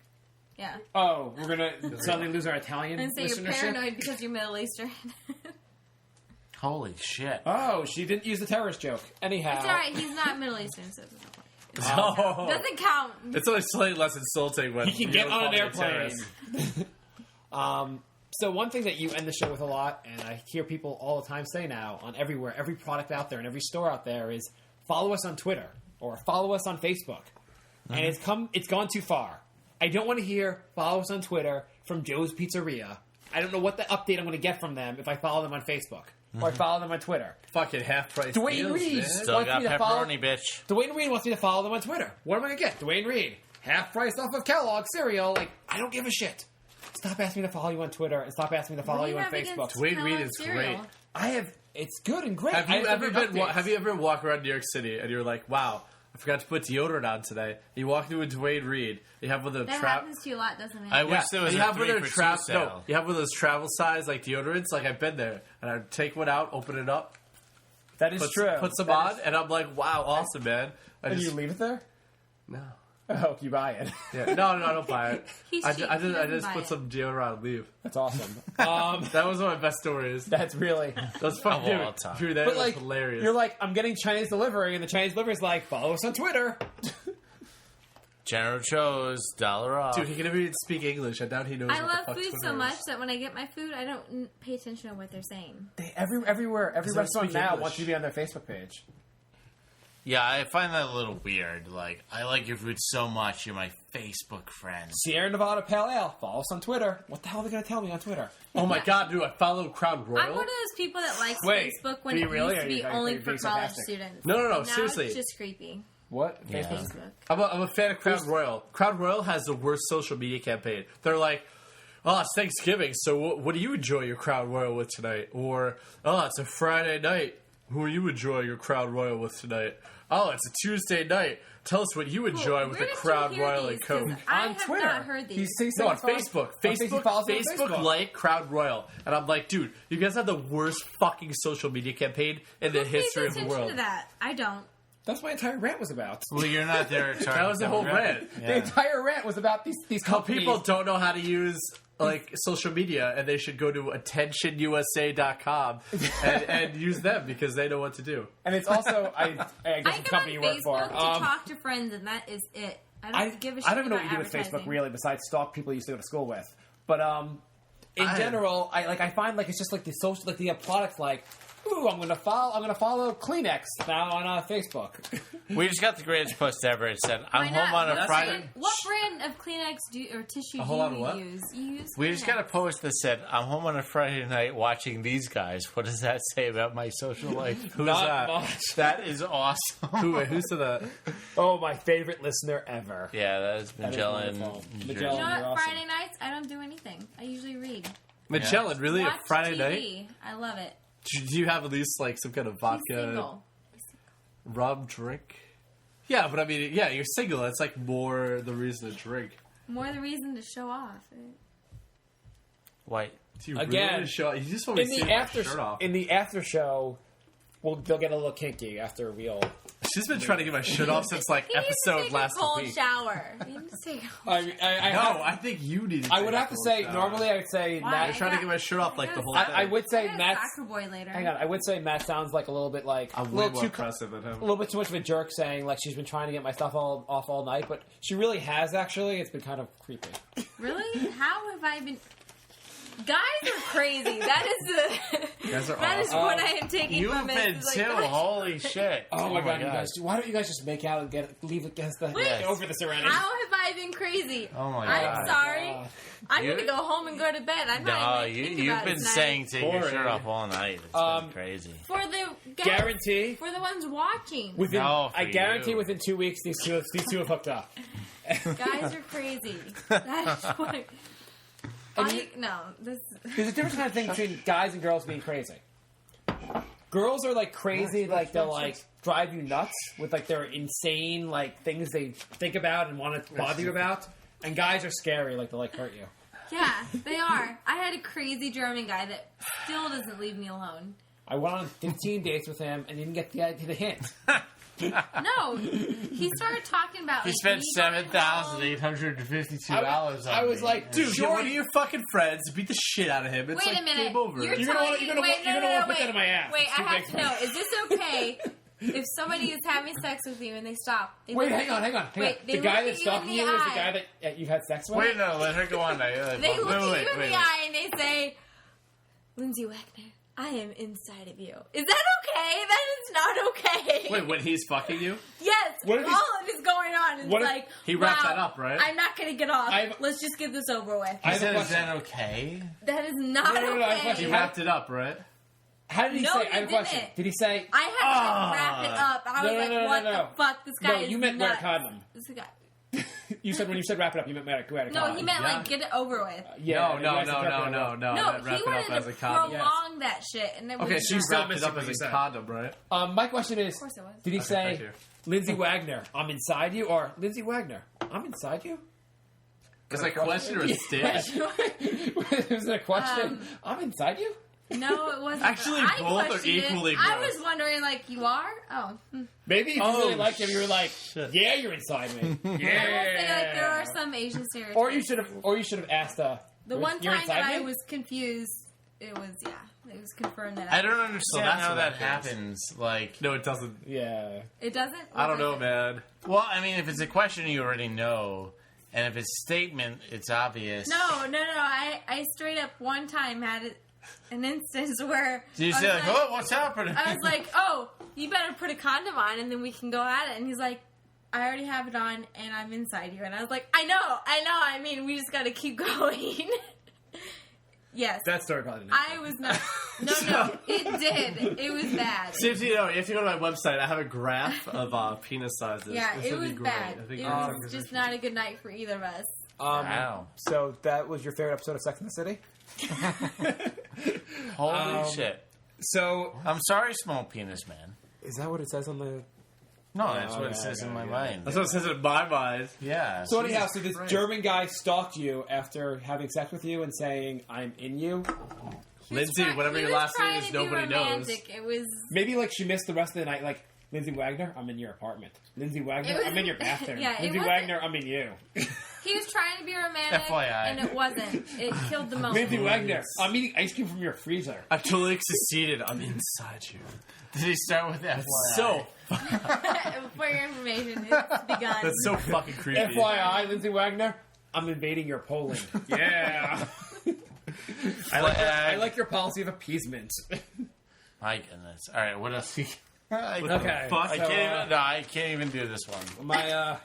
Speaker 4: Yeah.
Speaker 1: Oh, we're gonna suddenly lose our Italian
Speaker 4: And so you're
Speaker 1: listenership.
Speaker 4: paranoid because you're Middle Eastern.
Speaker 2: Holy shit.
Speaker 1: Oh, she didn't use the terrorist joke. Anyhow,
Speaker 4: It's alright, he's not Middle Eastern, so it doesn't count.
Speaker 5: Oh.
Speaker 4: Doesn't count.
Speaker 5: It's only slightly less insulting when
Speaker 1: he can
Speaker 5: you
Speaker 1: get
Speaker 5: don't
Speaker 1: on
Speaker 5: call
Speaker 1: an
Speaker 5: me a
Speaker 1: airplane.
Speaker 5: terrorist.
Speaker 1: So one thing that you end the show with a lot, and I hear people all the time say now on everywhere, every product out there and every store out there is follow us on Twitter or follow us on Facebook. And it's gone too far. I don't want to hear follow us on Twitter from Joe's Pizzeria. I don't know what the update I'm going to get from them if I follow them on Facebook or I follow them on Twitter.
Speaker 5: Fucking half price
Speaker 1: Dwayne
Speaker 5: deals,
Speaker 1: Reed.
Speaker 5: man.
Speaker 2: Still
Speaker 1: wants
Speaker 2: got
Speaker 1: me to follow-
Speaker 2: pepperoni, bitch.
Speaker 1: Dwayne Reed wants me to follow them on Twitter. What am I going to get? Dwayne Reed. Half price off of Kellogg's cereal. Like, I don't give a shit. Stop asking me to follow you on Twitter and stop asking me to follow
Speaker 4: What do
Speaker 1: you
Speaker 4: you
Speaker 1: on
Speaker 4: have
Speaker 1: Facebook.
Speaker 4: against
Speaker 5: Dwayne Reed
Speaker 4: Kellogg's
Speaker 5: is
Speaker 4: cereal?
Speaker 5: great.
Speaker 1: I have. It's good and great.
Speaker 5: Have
Speaker 1: I
Speaker 5: you
Speaker 1: have
Speaker 5: ever
Speaker 1: to read
Speaker 5: been?
Speaker 1: updates.
Speaker 5: Have you ever walked around New York City and you're like, "Wow, I forgot to put deodorant on today." You walk through a Dwayne Reed. You have one of the
Speaker 4: That
Speaker 5: trap.
Speaker 4: happens to you a lot, doesn't it?
Speaker 2: I wish there was
Speaker 5: you
Speaker 2: a
Speaker 5: have one of
Speaker 2: 3
Speaker 5: those
Speaker 2: for 2
Speaker 5: No,
Speaker 2: sale.
Speaker 5: you have one of those travel size like deodorants. Like I've been there, and I'd take one out, open it up,
Speaker 1: That is true.
Speaker 5: put some
Speaker 1: That
Speaker 5: on,
Speaker 1: is-
Speaker 5: and I'm like, "Wow, awesome, man!"
Speaker 1: and you leave it there?
Speaker 5: no,
Speaker 1: Oh, you buy it.
Speaker 5: yeah, no, I don't buy it.
Speaker 4: He's
Speaker 5: I
Speaker 4: cheap.
Speaker 5: just
Speaker 4: He doesn't
Speaker 5: just
Speaker 4: buy
Speaker 5: put
Speaker 4: it.
Speaker 5: some deodorant on and leave.
Speaker 1: That's awesome.
Speaker 5: That was one of my best stories.
Speaker 1: That's really.
Speaker 5: That's fucking
Speaker 2: Of all
Speaker 5: dude.
Speaker 2: time.
Speaker 5: Drew, that
Speaker 1: But
Speaker 5: was
Speaker 1: like,
Speaker 5: hilarious.
Speaker 1: you're like, I'm getting Chinese delivery, and the Chinese delivery is like, follow us on Twitter.
Speaker 2: General Cho's, $1 off.
Speaker 5: Dude, he can even speak English. I doubt he knows.
Speaker 4: I
Speaker 5: what the
Speaker 4: love
Speaker 5: fuck
Speaker 4: food
Speaker 5: Twitter
Speaker 4: so
Speaker 5: is.
Speaker 4: much that when I get my food, I don't pay attention to what they're saying.
Speaker 1: Everywhere, every
Speaker 5: Does that
Speaker 1: restaurant
Speaker 5: speak
Speaker 1: now
Speaker 5: English?
Speaker 1: wants you to be on their Facebook page.
Speaker 2: Yeah, I find that a little weird. Like, I like your food so much, you're my Facebook friend.
Speaker 1: Sierra Nevada Pale Ale. Follow us on Twitter. What the hell are they going to tell me on Twitter?
Speaker 5: Oh my god, dude! I follow Crown Royal.
Speaker 4: I'm one of those people that likes
Speaker 1: Wait,
Speaker 4: Facebook when
Speaker 1: do
Speaker 4: it
Speaker 1: you really?
Speaker 4: used to
Speaker 1: Or
Speaker 4: be
Speaker 1: are you
Speaker 4: only
Speaker 1: being
Speaker 4: for college
Speaker 1: sarcastic?
Speaker 4: students.
Speaker 5: No,
Speaker 4: Now
Speaker 5: seriously.
Speaker 4: it's just creepy.
Speaker 1: What?
Speaker 2: Yeah.
Speaker 1: Facebook?
Speaker 4: Facebook.
Speaker 5: I'm a fan of Crown Royal. Crown Royal has the worst social media campaign. They're like, "Oh, it's Thanksgiving, so what do you enjoy your Crown Royal with tonight?" Or, "Oh, it's a Friday night. Who are you enjoy your Crown Royal with tonight?" "Oh, it's a Tuesday night. Tell us what you enjoy with
Speaker 4: Where
Speaker 5: a
Speaker 4: did
Speaker 5: Crown
Speaker 4: you hear
Speaker 5: Royal
Speaker 4: these?
Speaker 5: and Coke."
Speaker 4: 'Cause I
Speaker 1: On
Speaker 4: have
Speaker 1: Twitter.
Speaker 4: not heard these.
Speaker 5: No, on Facebook.
Speaker 1: Facebook follows me on
Speaker 5: Facebook
Speaker 1: Facebook.
Speaker 5: like Crown Royal. And I'm like, dude, you guys have the worst fucking social media campaign in the
Speaker 4: Who pays
Speaker 5: history of the
Speaker 4: attention
Speaker 5: world.
Speaker 4: to that? I don't.
Speaker 1: That's what my entire rant was about.
Speaker 2: Well, you're not there.
Speaker 5: That was the whole rant.
Speaker 1: The entire rant was about these
Speaker 5: How
Speaker 1: companies.
Speaker 5: people don't know how to use like social media, and they should go to attentionusa.com and use them because they know what to do.
Speaker 1: And it's also, I guess
Speaker 4: I
Speaker 1: the
Speaker 4: get
Speaker 1: company
Speaker 4: on
Speaker 1: you work for.
Speaker 4: Facebook to talk to friends, and that is it. I don't give a shit.
Speaker 1: I don't even know what
Speaker 4: about
Speaker 1: you do with Facebook
Speaker 4: advertising.
Speaker 1: really, besides stalk people you used to go to school with. But in general, I find like it's just like the social, like the product, like, ooh, I'm gonna follow Kleenex now on Facebook.
Speaker 2: We just got the greatest post ever. It said, "I'm
Speaker 4: Why not?
Speaker 2: home on a Friday."
Speaker 4: What brand of Kleenex or tissue
Speaker 5: A whole lot of
Speaker 4: do
Speaker 5: what?
Speaker 4: you use? You use
Speaker 2: We just got a
Speaker 4: Kleenex.
Speaker 2: post that said, "I'm home on a Friday night watching these guys." What does that say about my social life?
Speaker 5: Who's
Speaker 1: Not
Speaker 5: that?
Speaker 1: much.
Speaker 2: That is awesome.
Speaker 5: Who said that?
Speaker 1: Oh, my favorite listener ever.
Speaker 2: Yeah, that is
Speaker 1: That is
Speaker 2: Magellan.
Speaker 1: wonderful.
Speaker 2: New
Speaker 1: Magellan.
Speaker 2: Jersey.
Speaker 4: You know what?
Speaker 1: You're awesome.
Speaker 4: Friday nights, I don't do anything. I usually read.
Speaker 5: Magellan, really?
Speaker 4: Watch
Speaker 5: A Friday
Speaker 4: TV.
Speaker 5: night?
Speaker 4: I love it.
Speaker 5: Do you have at least like some kind of
Speaker 4: He's
Speaker 5: vodka,
Speaker 4: single.
Speaker 5: rum, drink? Yeah, but I mean, yeah, you're single. That's like more the reason to drink.
Speaker 4: More the reason to show off.
Speaker 2: White.
Speaker 5: Do you
Speaker 1: Again,
Speaker 5: really want to show? You just want me
Speaker 1: In
Speaker 5: to see
Speaker 1: the
Speaker 5: my
Speaker 1: after
Speaker 5: shirt off.
Speaker 1: in the after show, they'll get a little kinky after we all.
Speaker 5: She's been trying to get my shirt off since like
Speaker 4: He needs to
Speaker 5: episode
Speaker 4: take
Speaker 5: last
Speaker 4: a cold
Speaker 5: week.
Speaker 4: shower. He needs to take a cold
Speaker 5: No, I think you need.
Speaker 1: I would have to say normally I would say
Speaker 4: Why?
Speaker 1: Matt.
Speaker 5: I'm trying to get my shirt off like the whole
Speaker 1: I
Speaker 5: thing.
Speaker 1: would say
Speaker 4: I got a
Speaker 1: Matt.
Speaker 4: soccer boy later.
Speaker 1: Hang on, I would say Matt sounds like a little bit like
Speaker 5: I'm
Speaker 1: a
Speaker 5: way
Speaker 1: little
Speaker 5: more
Speaker 1: too
Speaker 5: impressive than him.
Speaker 1: a little bit too much of a jerk, saying like she's been trying to get my stuff off all night, but she really has actually. It's been kind of creepy.
Speaker 4: Really? How have I been? Guys are crazy. That is the.
Speaker 5: Guys are
Speaker 4: that is
Speaker 5: awesome.
Speaker 4: what I am taking
Speaker 2: You've
Speaker 4: from
Speaker 2: been
Speaker 4: it. It's
Speaker 2: too.
Speaker 4: like, guys-
Speaker 2: Holy shit!
Speaker 1: Oh my god, you guys! Why don't you guys just make out and leave against the
Speaker 4: Wait.
Speaker 1: over the surroundings?
Speaker 4: How have I been crazy?
Speaker 2: Oh my
Speaker 4: I'm
Speaker 2: God.
Speaker 4: sorry. I'm
Speaker 2: You-
Speaker 4: gonna go home and go to bed. I'm
Speaker 2: No,
Speaker 4: not even thinking
Speaker 2: you've
Speaker 4: about
Speaker 2: been
Speaker 4: it tonight.
Speaker 2: saying take your
Speaker 1: Boring.
Speaker 2: shirt off all night. It's been crazy.
Speaker 4: For the guys,
Speaker 1: Guarantee
Speaker 4: for the ones watching.
Speaker 1: within
Speaker 2: No, for
Speaker 1: I guarantee
Speaker 2: you.
Speaker 1: within 2 weeks these two have hooked up.
Speaker 4: Guys are crazy. That's what. No, this.
Speaker 1: There's a different kind of thing between guys and girls being crazy. Girls are like crazy, like they'll like drive you nuts with like their insane like things they think about and want to bother you about, and guys are scary, like they'll like hurt you.
Speaker 4: Yeah, they are. I had a crazy German guy that still doesn't leave me alone.
Speaker 1: I went on 15 dates with him and didn't get the hint.
Speaker 4: No, he started talking about.
Speaker 2: He
Speaker 4: like,
Speaker 2: spent
Speaker 4: me going home.
Speaker 2: $7,852
Speaker 1: I
Speaker 2: on
Speaker 1: was
Speaker 2: me.
Speaker 1: like,
Speaker 5: Dude,
Speaker 1: sure.
Speaker 5: get one of your fucking friends, beat the shit out of him. It's
Speaker 4: Wait
Speaker 5: like
Speaker 4: a minute.
Speaker 5: game over.
Speaker 4: You're
Speaker 1: You're gonna
Speaker 4: telling
Speaker 1: wanna-
Speaker 4: me.
Speaker 1: you're gonna
Speaker 4: Wait,
Speaker 1: wa- you're gonna wanna put that in my ass.
Speaker 4: Wait,
Speaker 1: It's
Speaker 4: I
Speaker 1: too
Speaker 4: have
Speaker 1: big
Speaker 4: to
Speaker 1: for
Speaker 4: know.
Speaker 1: me.
Speaker 4: Is this okay if somebody is having sex with you and they stop? They
Speaker 1: Wait,
Speaker 4: look
Speaker 1: hang
Speaker 4: at
Speaker 1: on.
Speaker 4: you- Wait, they
Speaker 1: The guy
Speaker 4: look
Speaker 1: that's
Speaker 4: at you in
Speaker 1: stalking
Speaker 4: the
Speaker 1: you is the
Speaker 4: eye.
Speaker 1: guy that you've had sex with?
Speaker 2: Wait, no, let her go on.
Speaker 4: They look at you in the eye and they say, "Lindsey Wagner, I am inside of you." Is that okay? That is not okay.
Speaker 5: Wait, when he's fucking you?
Speaker 4: Yes,
Speaker 1: What if
Speaker 4: all of this going on. It's
Speaker 1: what if-
Speaker 4: like
Speaker 5: He wrapped
Speaker 4: wow,
Speaker 5: that up, right?
Speaker 4: I'm not going to get off.
Speaker 1: I've-
Speaker 4: Let's just get this over with.
Speaker 1: I
Speaker 2: He
Speaker 1: have a
Speaker 2: said, is
Speaker 1: question.
Speaker 2: that okay?
Speaker 4: That is not
Speaker 1: No, I have a
Speaker 4: okay.
Speaker 1: question.
Speaker 5: He wrapped it up, right?
Speaker 1: How did he
Speaker 4: No,
Speaker 1: say?
Speaker 4: he
Speaker 1: I have a question.
Speaker 4: didn't.
Speaker 1: Did he say?
Speaker 4: I had to wrap it up. I was
Speaker 1: No,
Speaker 4: like,
Speaker 1: no, no,
Speaker 4: what
Speaker 1: no, no.
Speaker 4: the fuck? This guy
Speaker 1: No,
Speaker 4: is
Speaker 1: you meant wear a
Speaker 4: nuts.
Speaker 1: condom.
Speaker 4: This guy.
Speaker 1: You said when you said wrap it up, you meant wear a condom.
Speaker 4: No, he meant
Speaker 5: Yeah.
Speaker 4: like get it over with.
Speaker 1: Yeah,
Speaker 5: no,
Speaker 1: you
Speaker 5: no,
Speaker 1: guys
Speaker 5: no,
Speaker 1: interpreted
Speaker 5: no,
Speaker 1: it
Speaker 5: no,
Speaker 1: wrong.
Speaker 5: no.
Speaker 4: No,
Speaker 5: Wrap
Speaker 4: he
Speaker 5: it
Speaker 4: wanted
Speaker 5: up as
Speaker 4: to
Speaker 5: a condom.
Speaker 4: prolong that shit, and it
Speaker 5: Okay,
Speaker 4: was
Speaker 5: so you
Speaker 1: still
Speaker 5: wrapped it
Speaker 1: missing
Speaker 5: up
Speaker 1: what
Speaker 5: as
Speaker 1: you
Speaker 5: a
Speaker 1: said.
Speaker 5: condom, right?
Speaker 1: My question is,
Speaker 4: Of course it was.
Speaker 1: did he
Speaker 5: Okay,
Speaker 1: say,
Speaker 5: thank you.
Speaker 1: Lindsey Wagner, I'm inside you, or Lindsey Wagner, I'm inside you?
Speaker 5: Is that a question or a stitch?
Speaker 1: Was it a question? I'm inside you?
Speaker 4: No, it wasn't.
Speaker 5: Actually,
Speaker 4: I
Speaker 5: both are
Speaker 4: questioned it.
Speaker 5: equally
Speaker 4: I
Speaker 5: gross.
Speaker 4: was wondering, like, you are? Oh.
Speaker 1: Maybe if you
Speaker 5: Oh,
Speaker 1: really liked him, you were like,
Speaker 5: shit.
Speaker 1: yeah, you're inside me.
Speaker 4: I will say, like, there are some Asian stereotypes.
Speaker 1: Or you should have asked.
Speaker 4: The one
Speaker 1: you're
Speaker 4: time that
Speaker 1: inside
Speaker 4: I
Speaker 1: me?
Speaker 4: was confused, it was confirmed that
Speaker 2: I don't understand
Speaker 5: that's
Speaker 2: how
Speaker 5: what
Speaker 2: that
Speaker 5: that is.
Speaker 2: happens. Like,
Speaker 5: No, it doesn't.
Speaker 1: Yeah.
Speaker 4: It doesn't?
Speaker 5: I don't know, man.
Speaker 2: well, I mean, if it's a question you already know, and if it's a statement, it's obvious.
Speaker 4: No. I straight up one time had an instance where
Speaker 2: So you
Speaker 4: I
Speaker 2: say
Speaker 4: was
Speaker 2: like, oh, what's happening?
Speaker 4: I was like, oh, you better put a condom on and then we can go at it. And he's like, I already have it on and I'm inside you. And I was like, I know. I mean, we just got to keep going. Yes.
Speaker 1: That story probably didn't.
Speaker 4: I was not. No, it did. It was bad.
Speaker 5: So you know, you have to go to my website. I have a graph of penis sizes.
Speaker 4: Yeah,
Speaker 5: This
Speaker 4: it
Speaker 5: would be
Speaker 4: was
Speaker 5: great.
Speaker 4: bad.
Speaker 5: I think
Speaker 4: It
Speaker 5: it's
Speaker 4: was just not a good night for either of us.
Speaker 2: Wow.
Speaker 1: So that was your favorite episode of Sex and the City?
Speaker 2: Holy shit.
Speaker 1: So
Speaker 2: I'm sorry, small penis man.
Speaker 1: is that what it says on the?
Speaker 2: No, that's what
Speaker 1: yeah,
Speaker 2: it says
Speaker 1: yeah,
Speaker 2: in my
Speaker 1: yeah.
Speaker 2: mind.
Speaker 5: That's what it says in my mind.
Speaker 2: Yeah.
Speaker 1: So anyhow, so this
Speaker 5: Christ.
Speaker 1: German guy stalked you after having sex with you and saying, "I'm in you."
Speaker 5: Lindsay, whatever your last name is, nobody knows.
Speaker 4: It was.
Speaker 1: Maybe like she missed the rest of the night. Like Lindsey Wagner, I'm in your apartment. Lindsey Wagner,
Speaker 4: was-
Speaker 1: I'm in your bathroom.
Speaker 4: Yeah, it
Speaker 1: Lindsey
Speaker 4: wasn't-
Speaker 1: Wagner, I'm in you.
Speaker 4: He was trying to be romantic,
Speaker 2: FYI.
Speaker 4: and it wasn't. It killed the moment.
Speaker 1: Lindsey Wagner, I'm eating ice cream from your freezer.
Speaker 5: I totally succeeded. I'm inside you.
Speaker 2: Did he start with FYI?
Speaker 5: So
Speaker 4: For your information, it's begun.
Speaker 5: that's so fucking creepy.
Speaker 1: FYI, Lindsey Wagner, I'm invading your Poland. Yeah. I like your policy of appeasement.
Speaker 2: My goodness. All right, what else?
Speaker 1: Okay.
Speaker 2: I
Speaker 1: So,
Speaker 2: can't even do this one.
Speaker 1: my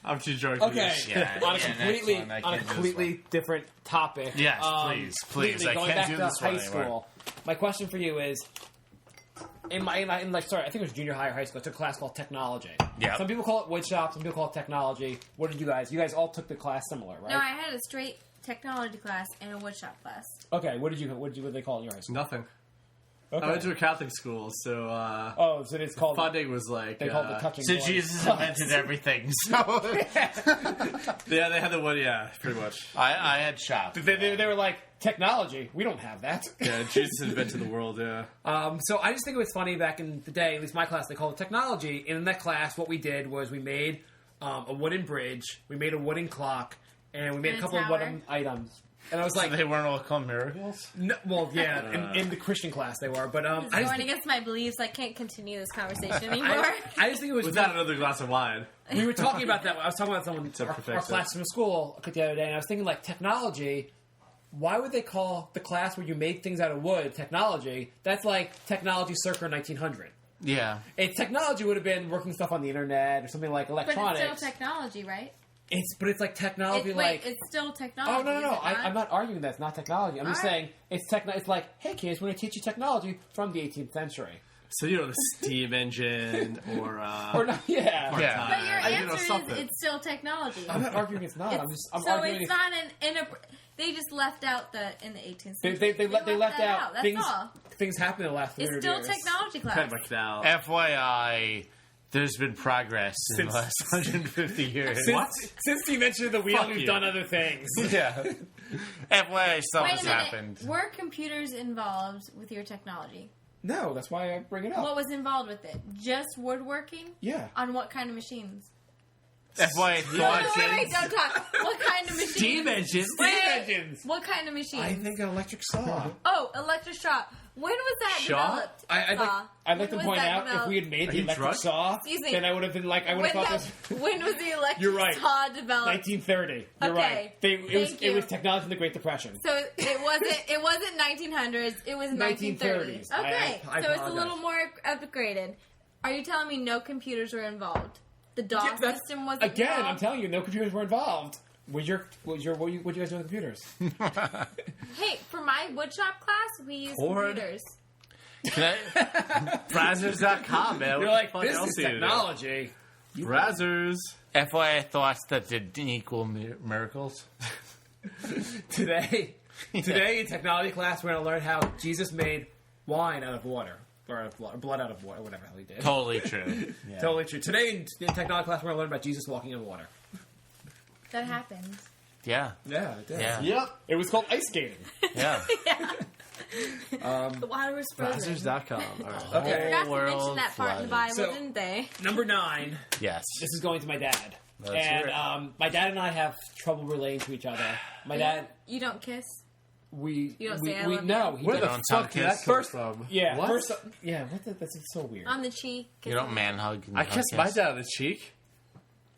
Speaker 5: I'm too drunk.
Speaker 1: okay.
Speaker 2: Yeah,
Speaker 1: on a
Speaker 2: yeah,
Speaker 1: completely
Speaker 2: next one. I
Speaker 1: on a
Speaker 2: can't do this
Speaker 1: completely different topic.
Speaker 2: Yes, please.
Speaker 1: completely
Speaker 2: I
Speaker 1: going
Speaker 2: can't
Speaker 1: back
Speaker 2: do
Speaker 1: to
Speaker 2: this one
Speaker 1: high
Speaker 2: anymore.
Speaker 1: school. My question for you is. I think it was junior high or high school. I took a class called technology.
Speaker 2: Yeah.
Speaker 1: Some people call it woodshop. Some people call it technology. What did you guys? You guys all took the class similar, right?
Speaker 4: No, I had a straight technology class and a woodshop class.
Speaker 1: Okay. What did they call it in your high school?
Speaker 5: Nothing.
Speaker 1: Okay.
Speaker 5: I went to a Catholic school, so
Speaker 1: Oh, so it's called.
Speaker 5: funding was like
Speaker 1: They called it the touching.
Speaker 2: So
Speaker 1: boys.
Speaker 2: Jesus invented everything. So
Speaker 5: yeah, they had the one. Yeah, pretty much.
Speaker 2: I had shop.
Speaker 1: They were like technology. We don't have that.
Speaker 5: Yeah, Jesus invented the world. Yeah.
Speaker 1: So I just think it was funny back in the day, at least my class, they called it technology. And in that class, what we did was we made a wooden bridge, we made a wooden clock, and we made
Speaker 4: And
Speaker 1: a
Speaker 4: a
Speaker 1: couple of
Speaker 4: tower.
Speaker 1: wooden items. And I was
Speaker 2: So
Speaker 1: like,
Speaker 2: they weren't all called miracles?
Speaker 1: no, well, yeah, in the Christian class they were. But
Speaker 4: It's
Speaker 1: I just
Speaker 4: going against my beliefs. I can't continue this conversation anymore.
Speaker 1: I just think it was.
Speaker 5: Without another glass of wine.
Speaker 1: We were talking about that. I was talking about someone
Speaker 5: a
Speaker 1: our
Speaker 5: perfect
Speaker 1: class from school the other day, and I was thinking like technology. Why would they call the class where you make things out of wood technology? That's like technology circa 1900.
Speaker 2: Yeah.
Speaker 1: Technology would have been working stuff on the internet or something like
Speaker 4: But
Speaker 1: electronics.
Speaker 4: it's still technology, right?
Speaker 1: It's like technology.
Speaker 4: It's still technology.
Speaker 1: Oh no!
Speaker 4: is it not?
Speaker 1: I'm not arguing that it's not technology. I'm just
Speaker 4: All
Speaker 1: saying it's It's like, hey kids, we're going to teach you technology from the 18th century.
Speaker 5: So the steam engine or
Speaker 1: Or not? Yeah.
Speaker 4: But your
Speaker 5: I-
Speaker 4: answer is
Speaker 5: something.
Speaker 4: it's still technology.
Speaker 1: I'm not arguing it's not. I'm
Speaker 4: so
Speaker 1: arguing
Speaker 4: it's not they just left out in the 18th
Speaker 1: They,
Speaker 4: century.
Speaker 1: they left
Speaker 4: that
Speaker 1: out
Speaker 4: That's
Speaker 1: things.
Speaker 4: all.
Speaker 1: Things happened in the last 300
Speaker 4: It's still
Speaker 1: years.
Speaker 4: technology class.
Speaker 5: kind of a canal.
Speaker 2: FYI, there's been progress in the
Speaker 1: Since-
Speaker 2: last 150 years.
Speaker 1: Since you mentioned the wheel,
Speaker 5: Fuck
Speaker 1: we've
Speaker 5: you.
Speaker 1: done other things.
Speaker 2: Yeah. FYI, stuff
Speaker 4: Wait
Speaker 2: has
Speaker 4: a minute.
Speaker 2: happened.
Speaker 4: Were computers involved with your technology?
Speaker 1: No, that's why I bring it up.
Speaker 4: What was involved with it? Just woodworking?
Speaker 1: Yeah.
Speaker 4: On what kind of machines?
Speaker 2: FYI,
Speaker 4: Wait, don't talk. What kind of machines?
Speaker 5: Steam engine.
Speaker 4: Wait,
Speaker 1: engines.
Speaker 4: What kind of machines?
Speaker 1: I think an electric saw.
Speaker 4: Oh, electric straw. When was that
Speaker 5: Shaw?
Speaker 4: developed?
Speaker 1: I'd like
Speaker 4: When
Speaker 1: to
Speaker 4: was
Speaker 1: point
Speaker 4: that
Speaker 1: out
Speaker 4: developed?
Speaker 1: if we had made
Speaker 5: Are
Speaker 1: the
Speaker 5: you
Speaker 1: electric
Speaker 5: drunk?
Speaker 1: saw,
Speaker 4: Excuse me.
Speaker 1: then I would have been like, I would have thought this.
Speaker 4: When was the electric
Speaker 1: You're right.
Speaker 4: saw developed?
Speaker 1: 1930. You're
Speaker 4: Okay.
Speaker 1: right.
Speaker 4: Thank you.
Speaker 1: It was technology in the Great Depression.
Speaker 4: So it wasn't 1900s. It was 1930s.
Speaker 1: 1930s.
Speaker 4: Okay,
Speaker 1: I
Speaker 4: so it's a
Speaker 1: apologize.
Speaker 4: little more upgraded. Are you telling me no computers were involved? The DOS
Speaker 1: Yeah, that's-
Speaker 4: system wasn't
Speaker 1: Again,
Speaker 4: involved?
Speaker 1: I'm telling you, no computers were involved. What you guys do with computers?
Speaker 4: Hey, for my woodshop class, we use
Speaker 5: Cord.
Speaker 4: computers.
Speaker 2: Can I,
Speaker 5: Brazzers.com, man.
Speaker 1: You're
Speaker 5: What
Speaker 1: like,
Speaker 5: the fuck
Speaker 1: this
Speaker 5: else
Speaker 1: is
Speaker 5: do you do?
Speaker 1: technology.
Speaker 5: Brazzers.
Speaker 2: FYI, thoughts that didn't equal miracles?
Speaker 1: Today in technology class, we're going to learn how Jesus made wine out of water. Or out of blood out of water, whatever the hell he did.
Speaker 2: Totally true. Yeah.
Speaker 1: Totally true. Today in technology class, we're going to learn about Jesus walking in water.
Speaker 4: That happened.
Speaker 2: Yeah.
Speaker 1: Yeah, it did.
Speaker 2: Yeah.
Speaker 5: Yep.
Speaker 1: It was called ice skating.
Speaker 2: Yeah.
Speaker 4: The water was frozen.
Speaker 5: Brazzers.com. All right.
Speaker 1: Okay.
Speaker 4: They forgot to
Speaker 2: World
Speaker 4: mention that part in the Bible,
Speaker 1: So-
Speaker 4: didn't they?
Speaker 1: Number 9.
Speaker 2: Yes.
Speaker 1: This is going to my dad.
Speaker 2: Let's hear
Speaker 1: And
Speaker 2: it.
Speaker 1: my dad and I have trouble relating to each other. My dad,
Speaker 4: You don't kiss?
Speaker 1: we
Speaker 4: You don't
Speaker 1: we,
Speaker 4: say I
Speaker 1: we
Speaker 4: love
Speaker 1: no,
Speaker 4: you?
Speaker 1: he
Speaker 5: Where the
Speaker 1: doesn't.
Speaker 5: fuck did that come
Speaker 1: First-
Speaker 5: from?
Speaker 1: Yeah,
Speaker 5: What?
Speaker 1: first, yeah. That's so weird.
Speaker 4: On the cheek?
Speaker 2: You
Speaker 4: kiss
Speaker 2: don't
Speaker 4: him.
Speaker 2: man hug.
Speaker 5: I kissed my dad on the cheek.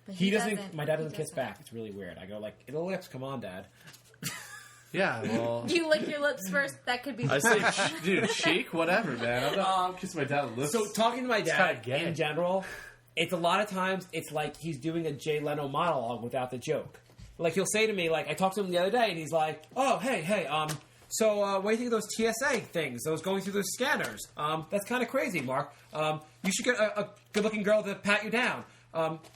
Speaker 4: But
Speaker 1: He doesn't. My dad
Speaker 4: He
Speaker 1: doesn't kiss back. It's really weird. I go like, it'll lips. Come on, Dad.
Speaker 5: Yeah, well.
Speaker 4: You lick your lips first. That could be.
Speaker 5: I say, dude, cheek, whatever, man. I'm not kissing my dad on the lips.
Speaker 1: So talking to my dad
Speaker 5: kinda gay.
Speaker 1: in general, it's a lot of times it's like he's doing a Jay Leno monologue without the joke. Like he'll say to me, like I talked to him the other day, and he's like, "Oh, hey, so what do you think of those TSA things? Those going through those scanners? That's kind of crazy, Mark. You should get a good-looking girl to pat you down.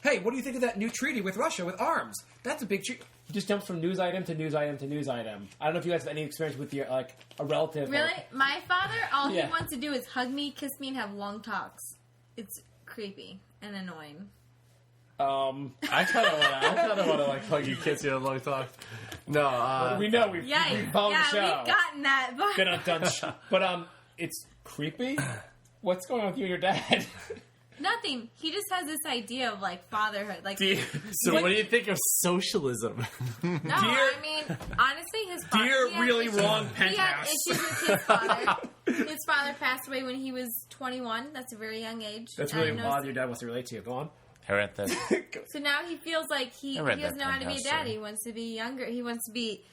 Speaker 1: Hey, what do you think of that new treaty with Russia with arms? That's a big treaty." He just jumps from news item to news item to news item. I don't know if you guys have any experience with your like a relative. or-
Speaker 4: Really? My father, all
Speaker 1: Yeah.
Speaker 4: he wants to do is hug me, kiss me, and have long talks. It's creepy and annoying.
Speaker 5: I kind of want to like hug you, kiss you, and long talk. No,
Speaker 1: we know we've
Speaker 4: Yeah,
Speaker 1: followed
Speaker 4: yeah,
Speaker 1: the show.
Speaker 4: we've gotten that. But
Speaker 1: Been undone. But it's creepy. What's going on with you and your dad?
Speaker 4: Nothing. He just has this idea of like fatherhood. Like,
Speaker 5: So what do you think of socialism?
Speaker 4: no, I mean, honestly, his father.
Speaker 1: Dear really wrong
Speaker 4: He had
Speaker 1: penthouse.
Speaker 4: issues with his father. His father passed away when he was 21. That's a very young age.
Speaker 1: That's
Speaker 4: I
Speaker 1: really
Speaker 4: know-
Speaker 1: odd your dad wants to relate to you. Go on.
Speaker 2: I read that.
Speaker 4: So now he feels like he
Speaker 2: I read
Speaker 4: doesn't
Speaker 2: that
Speaker 4: know how to be a
Speaker 2: Penthouse
Speaker 4: dad.
Speaker 2: story.
Speaker 4: He wants to be younger. He wants to be,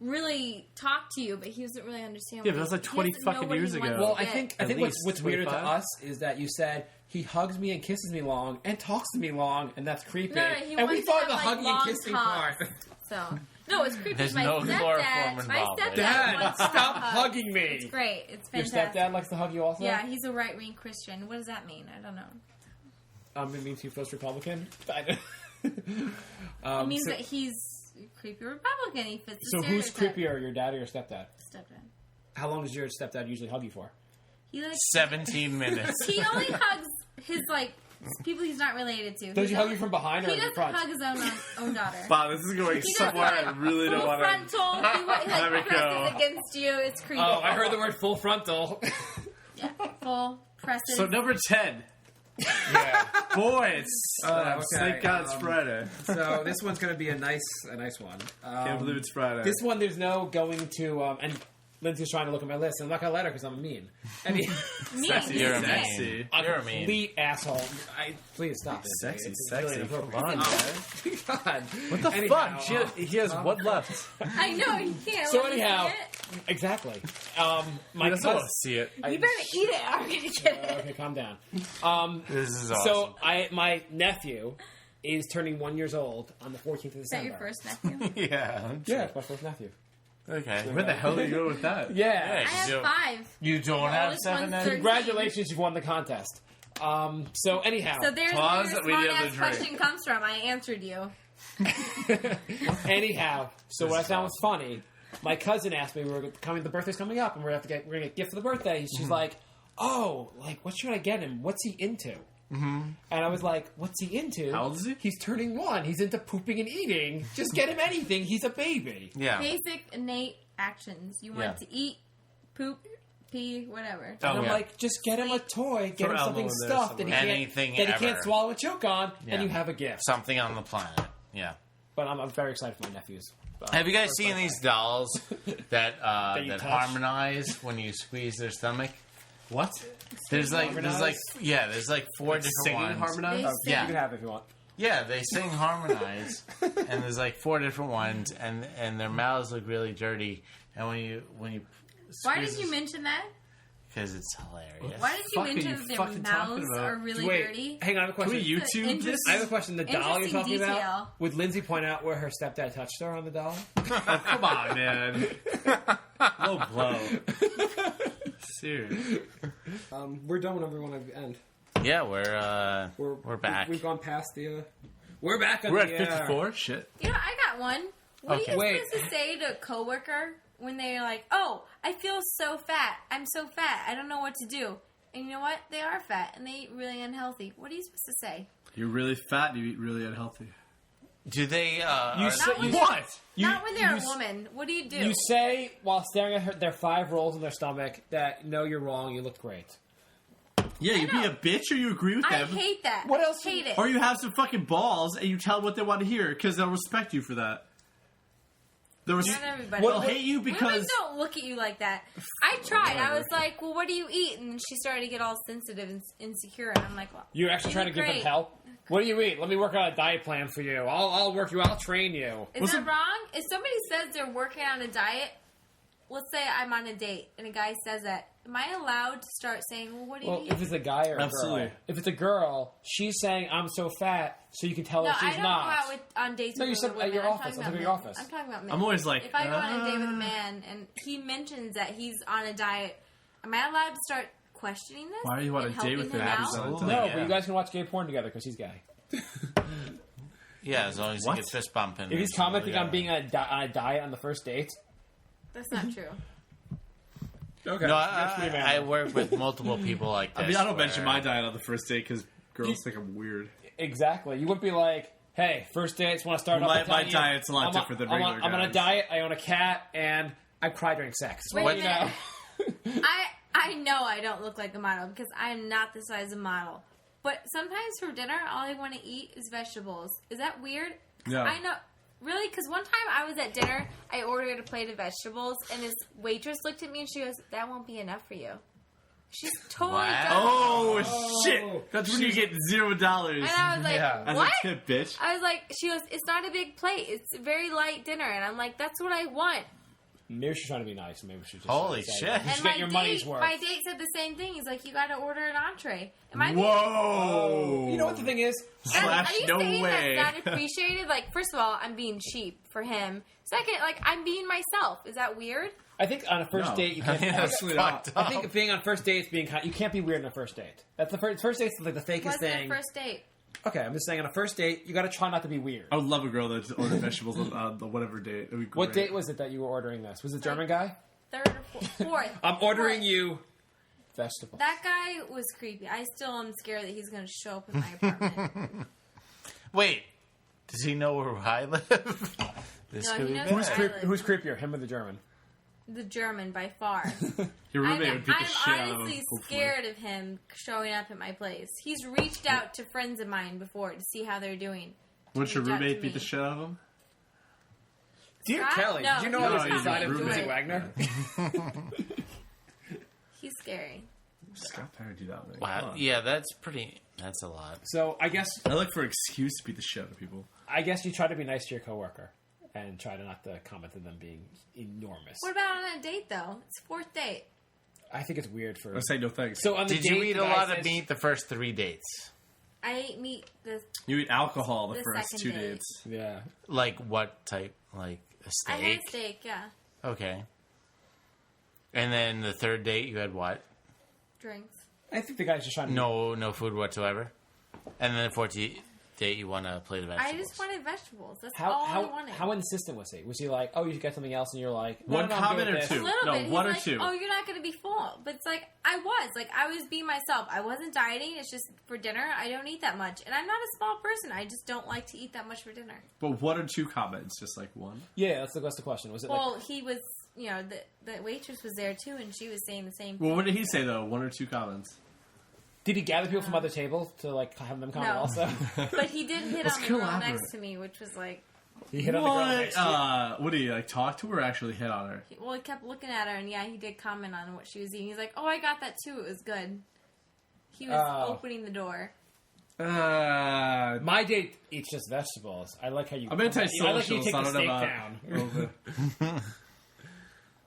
Speaker 4: really talk to you, but he doesn't really understand.
Speaker 5: Yeah,
Speaker 4: what
Speaker 5: but that was like
Speaker 4: he
Speaker 5: 20
Speaker 4: doesn't know
Speaker 5: fucking
Speaker 4: what he
Speaker 5: years
Speaker 4: wants
Speaker 5: ago.
Speaker 4: to
Speaker 1: Well, I
Speaker 4: get.
Speaker 1: think
Speaker 5: At
Speaker 1: what's
Speaker 5: least
Speaker 1: weirder to
Speaker 5: 25?
Speaker 1: us is that you said he hugs me and kisses me long and talks to me long, and that's creepy.
Speaker 4: No, he
Speaker 1: and we
Speaker 4: wants to
Speaker 1: thought
Speaker 4: have,
Speaker 1: the
Speaker 4: like,
Speaker 1: hugging and
Speaker 4: long
Speaker 1: kissing
Speaker 4: talks.
Speaker 1: part.
Speaker 4: So no, it's creepy.
Speaker 2: There's
Speaker 4: my
Speaker 2: no
Speaker 4: stepdad,
Speaker 2: chloroform
Speaker 4: my
Speaker 2: involved in
Speaker 4: stepdad
Speaker 2: it.
Speaker 1: Dad,
Speaker 4: wants to
Speaker 1: stop
Speaker 4: hug.
Speaker 1: hugging me.
Speaker 4: It's great. It's
Speaker 1: Your
Speaker 4: fantastic.
Speaker 1: stepdad likes to hug you also?
Speaker 4: Yeah, he's a right-wing Christian. What does that mean? I don't know.
Speaker 1: It means he feels Republican.
Speaker 4: It means that he's a creepy Republican. He fits the
Speaker 1: So who's
Speaker 4: stereotype.
Speaker 1: creepier, your dad or your stepdad?
Speaker 4: Stepdad.
Speaker 1: How long does your stepdad usually hug you for?
Speaker 4: He likes
Speaker 2: 17 minutes.
Speaker 4: He only hugs his people he's not related to.
Speaker 1: Does he hug you from behind or
Speaker 4: He
Speaker 1: in
Speaker 4: doesn't
Speaker 1: front?
Speaker 4: hug his own daughter.
Speaker 5: Wow, this is going
Speaker 4: He does
Speaker 5: somewhere I really don't
Speaker 4: full
Speaker 5: want to.
Speaker 4: frontal. He
Speaker 5: There we
Speaker 4: presses
Speaker 5: go.
Speaker 4: against you. It's creepy.
Speaker 1: Oh, I heard the word full frontal.
Speaker 4: Yeah, full presses.
Speaker 5: So number 10.
Speaker 1: Yeah.
Speaker 5: Boys.
Speaker 1: Okay.
Speaker 5: Thank God it's Friday.
Speaker 1: So this one's going to be a nice one.
Speaker 5: Can't believe it's Friday.
Speaker 1: This one, there's no going to, and Lindsay's trying to look at my list, and I'm not going to let her because I'm mean. I mean,
Speaker 4: Me.
Speaker 2: You're a
Speaker 5: Sexy.
Speaker 2: mean.
Speaker 1: a
Speaker 2: You're a mean.
Speaker 1: complete asshole. Please stop it.
Speaker 5: Sexy,
Speaker 1: It's
Speaker 5: sexy.
Speaker 1: really
Speaker 5: Come
Speaker 1: inappropriate.
Speaker 5: on,
Speaker 1: God.
Speaker 5: What the
Speaker 1: Anyhow,
Speaker 5: fuck? He has one left.
Speaker 4: I know you can't.
Speaker 1: So
Speaker 4: let me
Speaker 1: anyhow,
Speaker 4: see
Speaker 1: exactly.
Speaker 5: I
Speaker 1: My
Speaker 5: don't
Speaker 1: cousin.
Speaker 5: want to see it.
Speaker 4: it. You better eat it. I'm gonna get it.
Speaker 1: Okay, calm down.
Speaker 2: This is awesome.
Speaker 1: So my nephew is turning 1 year old on the 14th of December.
Speaker 4: Is that your first nephew?
Speaker 2: yeah.
Speaker 1: Yeah, it's my first nephew.
Speaker 2: Okay.
Speaker 5: Where the hell are you going with that?
Speaker 1: Yeah.
Speaker 2: Yeah,
Speaker 4: I have
Speaker 2: you-
Speaker 4: 5.
Speaker 2: You don't
Speaker 4: The
Speaker 2: have
Speaker 4: oldest
Speaker 2: 7
Speaker 4: one's
Speaker 2: then?
Speaker 4: 13.
Speaker 1: Congratulations, you've won the contest. So anyhow,
Speaker 4: So there's
Speaker 5: Pause,
Speaker 4: where
Speaker 5: we
Speaker 4: your
Speaker 5: need
Speaker 4: smart
Speaker 5: to
Speaker 4: ass
Speaker 5: drink.
Speaker 4: question comes from. I answered you.
Speaker 1: anyhow, so what I found was funny. My cousin asked me, the birthday's coming up, and we're gonna get a gift for the birthday. She's like, "Oh, what should I get him? What's he into?" Mm-hmm. And I was like, "What's he into?
Speaker 5: How old is he?
Speaker 1: He's turning 1. He's into pooping and eating. Just get him anything. He's a baby."
Speaker 2: Yeah.
Speaker 4: Basic innate actions. You want to eat, poop, pee, whatever.
Speaker 2: Oh,
Speaker 1: And I'm
Speaker 2: yeah.
Speaker 1: like, just get him a toy, get
Speaker 5: Throw
Speaker 1: him
Speaker 5: Elmo
Speaker 1: something
Speaker 5: in there
Speaker 1: stuffed that he can't,
Speaker 2: Anything
Speaker 1: that he
Speaker 2: ever.
Speaker 1: can't swallow and choke on,
Speaker 2: Yeah.
Speaker 1: and you have a gift.
Speaker 2: Something on the planet. Yeah.
Speaker 1: But I'm very excited for my nephews.
Speaker 2: Have you guys seen these dolls that
Speaker 1: you
Speaker 2: that
Speaker 1: touch?
Speaker 2: harmonize when you squeeze their stomach?
Speaker 5: What?
Speaker 2: There's like 4
Speaker 5: Singing
Speaker 2: different ones.
Speaker 5: harmonize?
Speaker 4: They
Speaker 1: You
Speaker 2: Yeah.
Speaker 1: can have it if you want.
Speaker 2: Yeah, they sing harmonize, and there's like 4 different ones, and their mouths look really dirty. And when you
Speaker 4: Why did you mention that?
Speaker 2: Because it's hilarious.
Speaker 4: Why did you
Speaker 5: fuck are
Speaker 4: mention
Speaker 5: you
Speaker 4: that their
Speaker 5: fucking talking
Speaker 4: mouths
Speaker 5: about?
Speaker 4: are really
Speaker 1: Wait,
Speaker 4: dirty?
Speaker 1: hang on, I have a
Speaker 5: Can
Speaker 1: question.
Speaker 5: we YouTube
Speaker 4: Interest-
Speaker 5: this?
Speaker 1: I have a question. The doll you're
Speaker 4: Interesting
Speaker 1: talking
Speaker 4: detail.
Speaker 1: about, would Lindsay point out where her stepdad touched her on the doll?
Speaker 5: Oh, come on, man. Low blow. Serious.
Speaker 1: We're done whenever we want to end.
Speaker 2: Yeah, we're back.
Speaker 1: We've gone past the. We're back on
Speaker 5: We're
Speaker 1: the
Speaker 5: at
Speaker 1: air.
Speaker 5: 54? Shit.
Speaker 4: You know, I got one. What
Speaker 2: Okay.
Speaker 4: are you
Speaker 1: Wait.
Speaker 4: supposed to say to a coworker when they're like, "Oh, I feel so fat. I'm so fat. I don't know what to do." And you know what? They are fat and they eat really unhealthy. What are you supposed to say?
Speaker 5: You're really fat and you eat really unhealthy.
Speaker 2: Do they?
Speaker 4: Not when
Speaker 5: What?
Speaker 4: Not when they're
Speaker 1: you
Speaker 4: a
Speaker 1: s-
Speaker 4: woman. What do you do?
Speaker 1: You say while staring at their 5 rolls in their stomach that no, you're wrong. You look great.
Speaker 5: Yeah, you be
Speaker 4: know.
Speaker 5: a bitch or you agree with
Speaker 4: I
Speaker 5: them.
Speaker 4: hate that.
Speaker 1: What else
Speaker 4: I hate it.
Speaker 5: Or you have some fucking balls and you tell them what they want to hear because they'll respect you for that.
Speaker 4: Not everybody.
Speaker 5: They'll hate you
Speaker 4: Women
Speaker 5: because
Speaker 4: don't look at you like that. I tried. I was like, "Well, what do you eat?" And she started to get all sensitive and insecure. And I'm like, "Well,
Speaker 1: You're actually
Speaker 4: you
Speaker 1: trying to
Speaker 4: look
Speaker 1: give them
Speaker 4: great.
Speaker 1: help. What do you eat? Let me work out a diet plan for you. I'll work you. I'll train you.
Speaker 4: Is that wrong? If somebody says they're working on a diet, let's say I'm on a date and a guy says that, am I allowed to start saying, "Well, what do you
Speaker 1: Well,
Speaker 4: eat?"
Speaker 1: if it's a guy or a
Speaker 5: Absolutely.
Speaker 1: girl. If it's a girl, she's saying, "I'm so fat," so you can tell
Speaker 4: No,
Speaker 1: her
Speaker 4: I
Speaker 1: she's
Speaker 4: don't
Speaker 1: not.
Speaker 4: go out on dates
Speaker 1: No,
Speaker 4: with
Speaker 1: you said
Speaker 4: women.
Speaker 1: at your
Speaker 4: I'm
Speaker 1: office.
Speaker 4: talking
Speaker 1: I
Speaker 4: about
Speaker 1: think your
Speaker 4: men.
Speaker 1: office.
Speaker 4: I'm talking about men.
Speaker 5: I'm always like,
Speaker 4: if I go on a date with a man and he mentions that he's on a diet, am I allowed to start questioning this?
Speaker 5: Why do you want
Speaker 4: and
Speaker 5: to date with
Speaker 4: helping
Speaker 5: him?
Speaker 4: him out?
Speaker 2: Absolutely.
Speaker 1: No,
Speaker 2: Yeah.
Speaker 1: but you guys can watch gay porn together because he's gay.
Speaker 2: Yeah, as long as
Speaker 5: What?
Speaker 2: you get fist bumping.
Speaker 1: If he's commenting on being on a diet on the first date,
Speaker 4: That's not true.
Speaker 1: okay.
Speaker 2: No, I work with multiple people like this.
Speaker 5: I mean, I don't
Speaker 2: where-
Speaker 5: mention my diet on the first date because girls think I'm weird.
Speaker 1: Exactly. You wouldn't be like, "Hey, first date, just want to start
Speaker 5: Well,
Speaker 1: off."
Speaker 5: my diet's a lot different than regular
Speaker 1: I'm on a
Speaker 5: guys.
Speaker 1: diet. I own a cat, and I cry during sex.
Speaker 4: Wait
Speaker 1: Well,
Speaker 4: a
Speaker 1: you know.
Speaker 4: minute. I know I don't look like a model because I am not the size of model. But sometimes for dinner, all I want to eat is vegetables. Is that weird?
Speaker 5: No.
Speaker 4: I know. Really? Because one time I was at dinner, I ordered a plate of vegetables, and this waitress looked at me and she goes, "That won't be enough for you." She's totally done.
Speaker 5: Oh, shit. That's when you get $0.
Speaker 4: And I was like,
Speaker 5: As
Speaker 4: what?
Speaker 5: a tip, bitch.
Speaker 4: I was like, she goes, "It's not a big plate. It's a very light dinner." And I'm like, that's what I want.
Speaker 1: Maybe she's trying to be nice. Maybe she just
Speaker 2: Holy
Speaker 1: say,
Speaker 2: shit.
Speaker 1: You
Speaker 4: And
Speaker 1: should get your money's worth.
Speaker 4: my date said the same thing. He's like, "You got to order an entree." Am I
Speaker 5: Whoa.
Speaker 1: You know what the thing is?
Speaker 5: Slash,
Speaker 4: are you
Speaker 5: no
Speaker 4: saying
Speaker 5: way.
Speaker 4: that's not appreciated? Like, first of all, I'm being cheap for him. Second, like, I'm being myself. Is that weird?
Speaker 1: I think on a first date you can't.
Speaker 5: Absolutely not.
Speaker 1: I think being on first dates being kind, you can't be weird on a first date. That's the first date's like the fakest
Speaker 4: What's
Speaker 1: thing.
Speaker 4: the first date?
Speaker 1: Okay, I'm just saying on a first date you got to try not to be weird.
Speaker 5: I would love a girl that ordered vegetables on the whatever date. It'd be great.
Speaker 1: What date was it that you were ordering this? Was it the German guy?
Speaker 4: Third or fourth.
Speaker 1: I'm ordering
Speaker 4: Fourth.
Speaker 1: you vegetables.
Speaker 4: That guy was creepy. I still am scared that he's going to show up in my apartment.
Speaker 2: Wait, does he know where I live? This
Speaker 4: No,
Speaker 2: could
Speaker 4: he
Speaker 2: be
Speaker 4: knows
Speaker 2: bad.
Speaker 4: where I live.
Speaker 1: Who's creepier, him or the German?
Speaker 4: The German, by far.
Speaker 5: Your roommate would beat the shit
Speaker 4: I'm
Speaker 5: out of him.
Speaker 4: honestly
Speaker 5: hopefully.
Speaker 4: scared of him showing up at my place. He's reached out to friends of mine before to see how they're doing.
Speaker 5: Wouldn't your
Speaker 4: Reach out to
Speaker 5: roommate beat
Speaker 4: me.
Speaker 5: the shit out of him?
Speaker 1: Dear
Speaker 4: Scott?
Speaker 1: Kelly,
Speaker 4: No,
Speaker 1: did you know
Speaker 4: he
Speaker 1: I was
Speaker 4: was
Speaker 1: inside
Speaker 4: not
Speaker 1: of
Speaker 4: my
Speaker 1: Lindsey
Speaker 4: roommate.
Speaker 1: Wagner?
Speaker 4: He's scary.
Speaker 5: Scott Perry do that, man.
Speaker 2: Wow,
Speaker 5: Come on.
Speaker 2: yeah, that's a lot.
Speaker 1: So I guess
Speaker 5: I look for an excuse to beat the shit out of people.
Speaker 1: you try to be nice to your coworker and try to not to comment on them being enormous.
Speaker 4: What about on a date, though? It's fourth date.
Speaker 1: I think it's weird for.
Speaker 5: I say no thanks.
Speaker 1: So on the
Speaker 2: Did
Speaker 1: date,
Speaker 2: you eat
Speaker 1: the
Speaker 2: a
Speaker 1: guy
Speaker 2: lot of
Speaker 1: says-
Speaker 2: meat the first 3 dates?
Speaker 4: I ate meat the
Speaker 5: You eat alcohol the
Speaker 4: The
Speaker 5: first
Speaker 4: second
Speaker 5: 2
Speaker 4: date.
Speaker 5: dates.
Speaker 1: Yeah.
Speaker 2: Like what type? Like a
Speaker 4: I
Speaker 2: steak?
Speaker 4: had a steak, yeah.
Speaker 2: Okay. And then the 3rd date, you had what?
Speaker 4: Drinks.
Speaker 1: I think the guy's just trying to.
Speaker 2: No food whatsoever. And then the 4th date, you want a plate of vegetables.
Speaker 4: I just wanted vegetables. That's all I wanted.
Speaker 1: How insistent was he? Was he like, "Oh, you should get something else," and you're like, no,
Speaker 5: One
Speaker 1: no, I'm
Speaker 5: comment
Speaker 1: good
Speaker 5: or
Speaker 1: with
Speaker 5: two?
Speaker 1: this.
Speaker 4: A little
Speaker 5: No,
Speaker 4: bit. He's
Speaker 5: one or
Speaker 4: like,
Speaker 5: two.
Speaker 4: "Oh, you're not going to be full." But it's like, I was being myself. I wasn't dieting. It's just for dinner, I don't eat that much. And I'm not a small person. I just don't like to eat that much for dinner.
Speaker 5: But 1 or 2 comments, just like one.
Speaker 1: Yeah, that's the question. Was it
Speaker 4: Well,
Speaker 1: like?
Speaker 4: he was, the waitress was there too, and she was saying the same thing.
Speaker 5: Well, what did he say though? 1 or 2 comments.
Speaker 1: Did he gather people from other tables to like have them comment
Speaker 4: No.
Speaker 1: also?
Speaker 4: But he did hit
Speaker 5: Let's
Speaker 4: on the girl
Speaker 5: collaborate.
Speaker 4: next to me, which was like,
Speaker 1: He hit on the girl next to you.
Speaker 5: What did he like? Talk to her or actually hit on her?
Speaker 4: he kept looking at her, and yeah, he did comment on what she was eating. He's like, "Oh, I got that too. It was good." He was
Speaker 1: Oh.
Speaker 4: opening the door.
Speaker 1: My date eats just vegetables. I like how you.
Speaker 5: I'm antisocial.
Speaker 1: I like how you take
Speaker 5: so I
Speaker 1: the
Speaker 5: don't know
Speaker 1: steak
Speaker 5: about.
Speaker 1: down.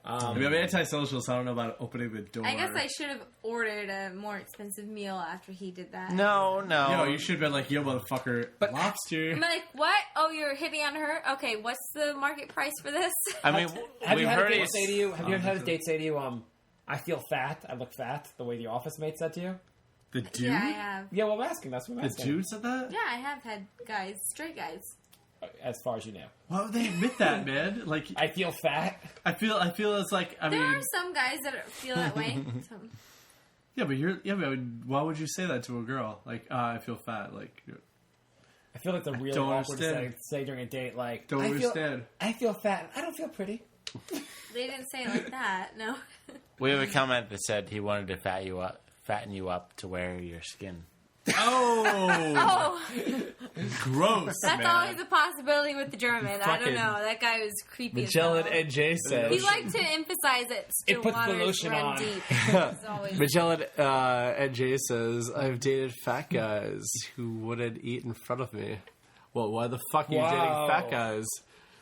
Speaker 5: I mean, I'm antisocial, so I don't know about opening the door.
Speaker 4: I guess I should have ordered a more expensive meal after he did that.
Speaker 2: No.
Speaker 5: Yo, you should have been like, yo, motherfucker, lobster.
Speaker 4: I'm like, what? Oh, you're hitting on her? Okay, what's the market price for this?
Speaker 2: I mean,
Speaker 1: Have you
Speaker 2: we've
Speaker 1: had a
Speaker 2: heard
Speaker 1: date
Speaker 2: it.
Speaker 1: say to you? Have you ever had a date say to you, "I feel fat. I look fat." The way the office mate said to you.
Speaker 5: The dude?
Speaker 4: Yeah, I have.
Speaker 1: Yeah, well, I'm asking. That's what I'm
Speaker 5: The
Speaker 1: asking.
Speaker 5: dude said that?
Speaker 4: Yeah, I have had guys, straight guys.
Speaker 1: As far as you know.
Speaker 5: Why would they admit that, man? Like,
Speaker 1: I feel fat.
Speaker 5: I feel it's like, I
Speaker 4: There
Speaker 5: mean,
Speaker 4: are some guys that feel that way. Some.
Speaker 5: yeah, but why would you say that to a girl? Like, I feel fat. Like,
Speaker 1: I feel like the really
Speaker 5: don't
Speaker 1: awkward thing
Speaker 5: understand.
Speaker 1: to say during a date. Like,
Speaker 5: Don't understand.
Speaker 1: I feel fat. I don't feel pretty.
Speaker 4: They didn't say it like that, no.
Speaker 2: We have a comment that said he wanted to fatten you up to wear your skin.
Speaker 5: Oh,
Speaker 4: Oh,
Speaker 5: gross,
Speaker 4: that's
Speaker 5: man.
Speaker 4: always a possibility with the German. I don't
Speaker 9: Fucking
Speaker 4: know. That guy was creepy as
Speaker 9: Magellan
Speaker 4: hell.
Speaker 9: and Jay says.
Speaker 4: He liked to emphasize that still
Speaker 1: It puts the
Speaker 4: waters
Speaker 1: lotion
Speaker 4: run
Speaker 1: on.
Speaker 4: deep. It's always-
Speaker 9: Magellan and Jay says, I've dated fat guys who wouldn't eat in front of me. Well, why the fuck are you dating
Speaker 1: Wow.
Speaker 9: fat guys?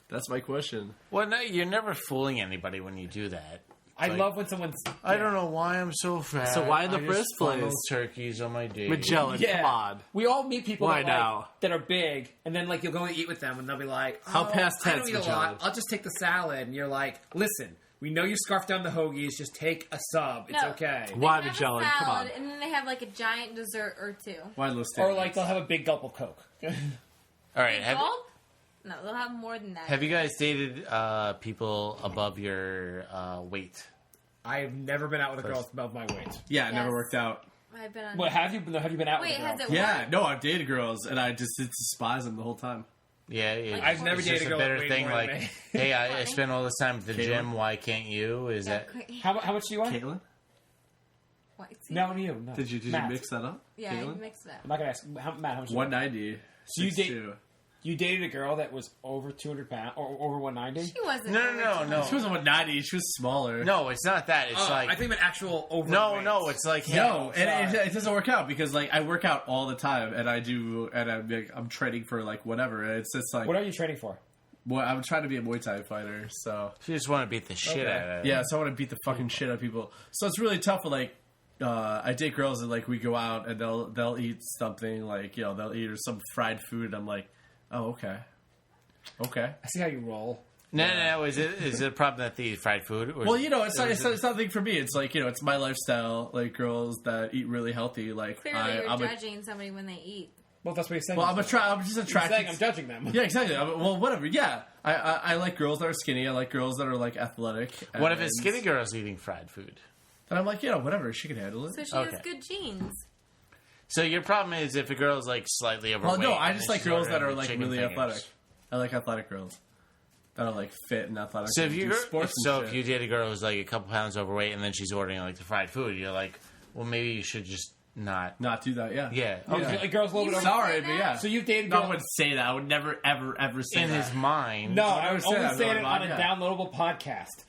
Speaker 9: That's my question.
Speaker 2: Well, no, you're never fooling anybody when you do that.
Speaker 1: I
Speaker 2: Like,
Speaker 1: love when someone's.
Speaker 2: I don't know why I'm so fat.
Speaker 9: So why in the
Speaker 2: I
Speaker 9: first
Speaker 2: just funnel
Speaker 9: place?
Speaker 2: turkeys on my date.
Speaker 9: Magellan,
Speaker 1: Yeah.
Speaker 9: come on.
Speaker 1: We all meet people
Speaker 9: Why
Speaker 1: that,
Speaker 9: now?
Speaker 1: like, that are big, and then like you'll go and eat with them, and they'll be like, "Oh,
Speaker 9: How past
Speaker 1: I
Speaker 9: tense,
Speaker 1: don't eat a
Speaker 9: Magellan?
Speaker 1: lot. I'll just take the salad." And you're like, "Listen, we know you scarf down the hoagies. Just take a sub. It's
Speaker 4: No.
Speaker 1: okay."
Speaker 9: Why,
Speaker 4: They have a
Speaker 9: Magellan? Come on.
Speaker 4: salad, and then they have like a giant dessert or two.
Speaker 5: Mindless
Speaker 1: Or
Speaker 5: statements.
Speaker 1: like they'll have a big gulp of Coke.
Speaker 2: All right.
Speaker 4: Gulp? No, they'll have more than that.
Speaker 2: Have you guys dated people above your weight?
Speaker 1: I've never been out with a girl above my weight.
Speaker 5: Yeah, it never
Speaker 4: Yes.
Speaker 5: worked out.
Speaker 4: I've been on.
Speaker 1: What have you? Have you been out
Speaker 4: Wait,
Speaker 1: with a girl?
Speaker 4: has it
Speaker 5: Yeah,
Speaker 4: worked?
Speaker 5: no, I've dated girls, and I just despise them the whole time.
Speaker 2: Yeah, yeah.
Speaker 1: I've never
Speaker 2: It's
Speaker 1: dated
Speaker 2: just
Speaker 1: a girl
Speaker 2: better
Speaker 1: that weighed
Speaker 2: thing.
Speaker 1: more than
Speaker 2: Like,
Speaker 1: me.
Speaker 2: hey, I spend all this time at the
Speaker 5: Caitlin?
Speaker 2: gym. Why can't you? Is that
Speaker 1: How much do you want?
Speaker 5: Caitlin?
Speaker 1: No, you. No.
Speaker 5: Did you
Speaker 1: Matt.
Speaker 5: mix that up?
Speaker 4: Yeah,
Speaker 5: Caitlin?
Speaker 4: I mixed it up.
Speaker 1: I'm not gonna ask Matt how much.
Speaker 5: 190.
Speaker 1: So you dated a girl that was over 200 pounds or over 190?
Speaker 4: She wasn't.
Speaker 2: No.
Speaker 5: She wasn't 190. She was smaller.
Speaker 2: No, it's not that. It's like
Speaker 1: I think an actual over.
Speaker 2: no. It's like
Speaker 5: No, and it doesn't work out because like I work out all the time, and I'm training for like whatever. And it's just like
Speaker 1: What are you training for?
Speaker 5: well, I'm trying to be a Muay Thai fighter, so
Speaker 2: you just want to beat the shit out of it.
Speaker 5: yeah. So I want to beat the fucking shit out of people. So it's really tough. For, like I date girls and like we go out and they'll eat something like they'll eat some fried food. And I'm like, oh okay.
Speaker 1: I see how you roll.
Speaker 2: No. Is it a problem that they eat fried food? Or
Speaker 5: Well, it's nothing for me. It's like it's my lifestyle. Like girls that eat really healthy. Like
Speaker 4: Clearly, you're judging somebody when they eat.
Speaker 1: Well, that's what he's saying.
Speaker 5: Well, I'm just attracted.
Speaker 1: Saying I'm judging them.
Speaker 5: Yeah, exactly. Well, whatever. Yeah, I like girls that are skinny. I like girls that are like athletic.
Speaker 2: What if it's skinny girls eating fried food?
Speaker 5: And I'm like, whatever. She can handle it.
Speaker 4: So she has good genes.
Speaker 2: So your problem is if a girl is like slightly overweight.
Speaker 5: Well, no, I
Speaker 2: and
Speaker 5: just
Speaker 2: then
Speaker 5: like
Speaker 2: she's
Speaker 5: girls that
Speaker 2: ordering
Speaker 5: are like
Speaker 2: chicken
Speaker 5: really
Speaker 2: fingers.
Speaker 5: athletic. I like athletic girls that are like fit and athletic.
Speaker 2: So if
Speaker 5: and
Speaker 2: you
Speaker 5: do sports and
Speaker 2: if
Speaker 5: shit.
Speaker 2: you date a girl who's like a couple pounds overweight and then she's ordering like the fried food, you're like, well, maybe you should just not
Speaker 5: do that. Yeah.
Speaker 2: Yeah.
Speaker 1: Okay. A girl's a little bit.
Speaker 5: Sorry, but yeah.
Speaker 1: So you've dated.
Speaker 5: No, I wouldn't say that. I would never, ever say
Speaker 2: in
Speaker 5: that.
Speaker 2: his mind.
Speaker 1: No,
Speaker 5: I
Speaker 1: I
Speaker 5: would
Speaker 1: would
Speaker 5: say
Speaker 1: only
Speaker 5: that,
Speaker 1: say
Speaker 5: no,
Speaker 1: it on a
Speaker 5: yeah.
Speaker 1: downloadable podcast.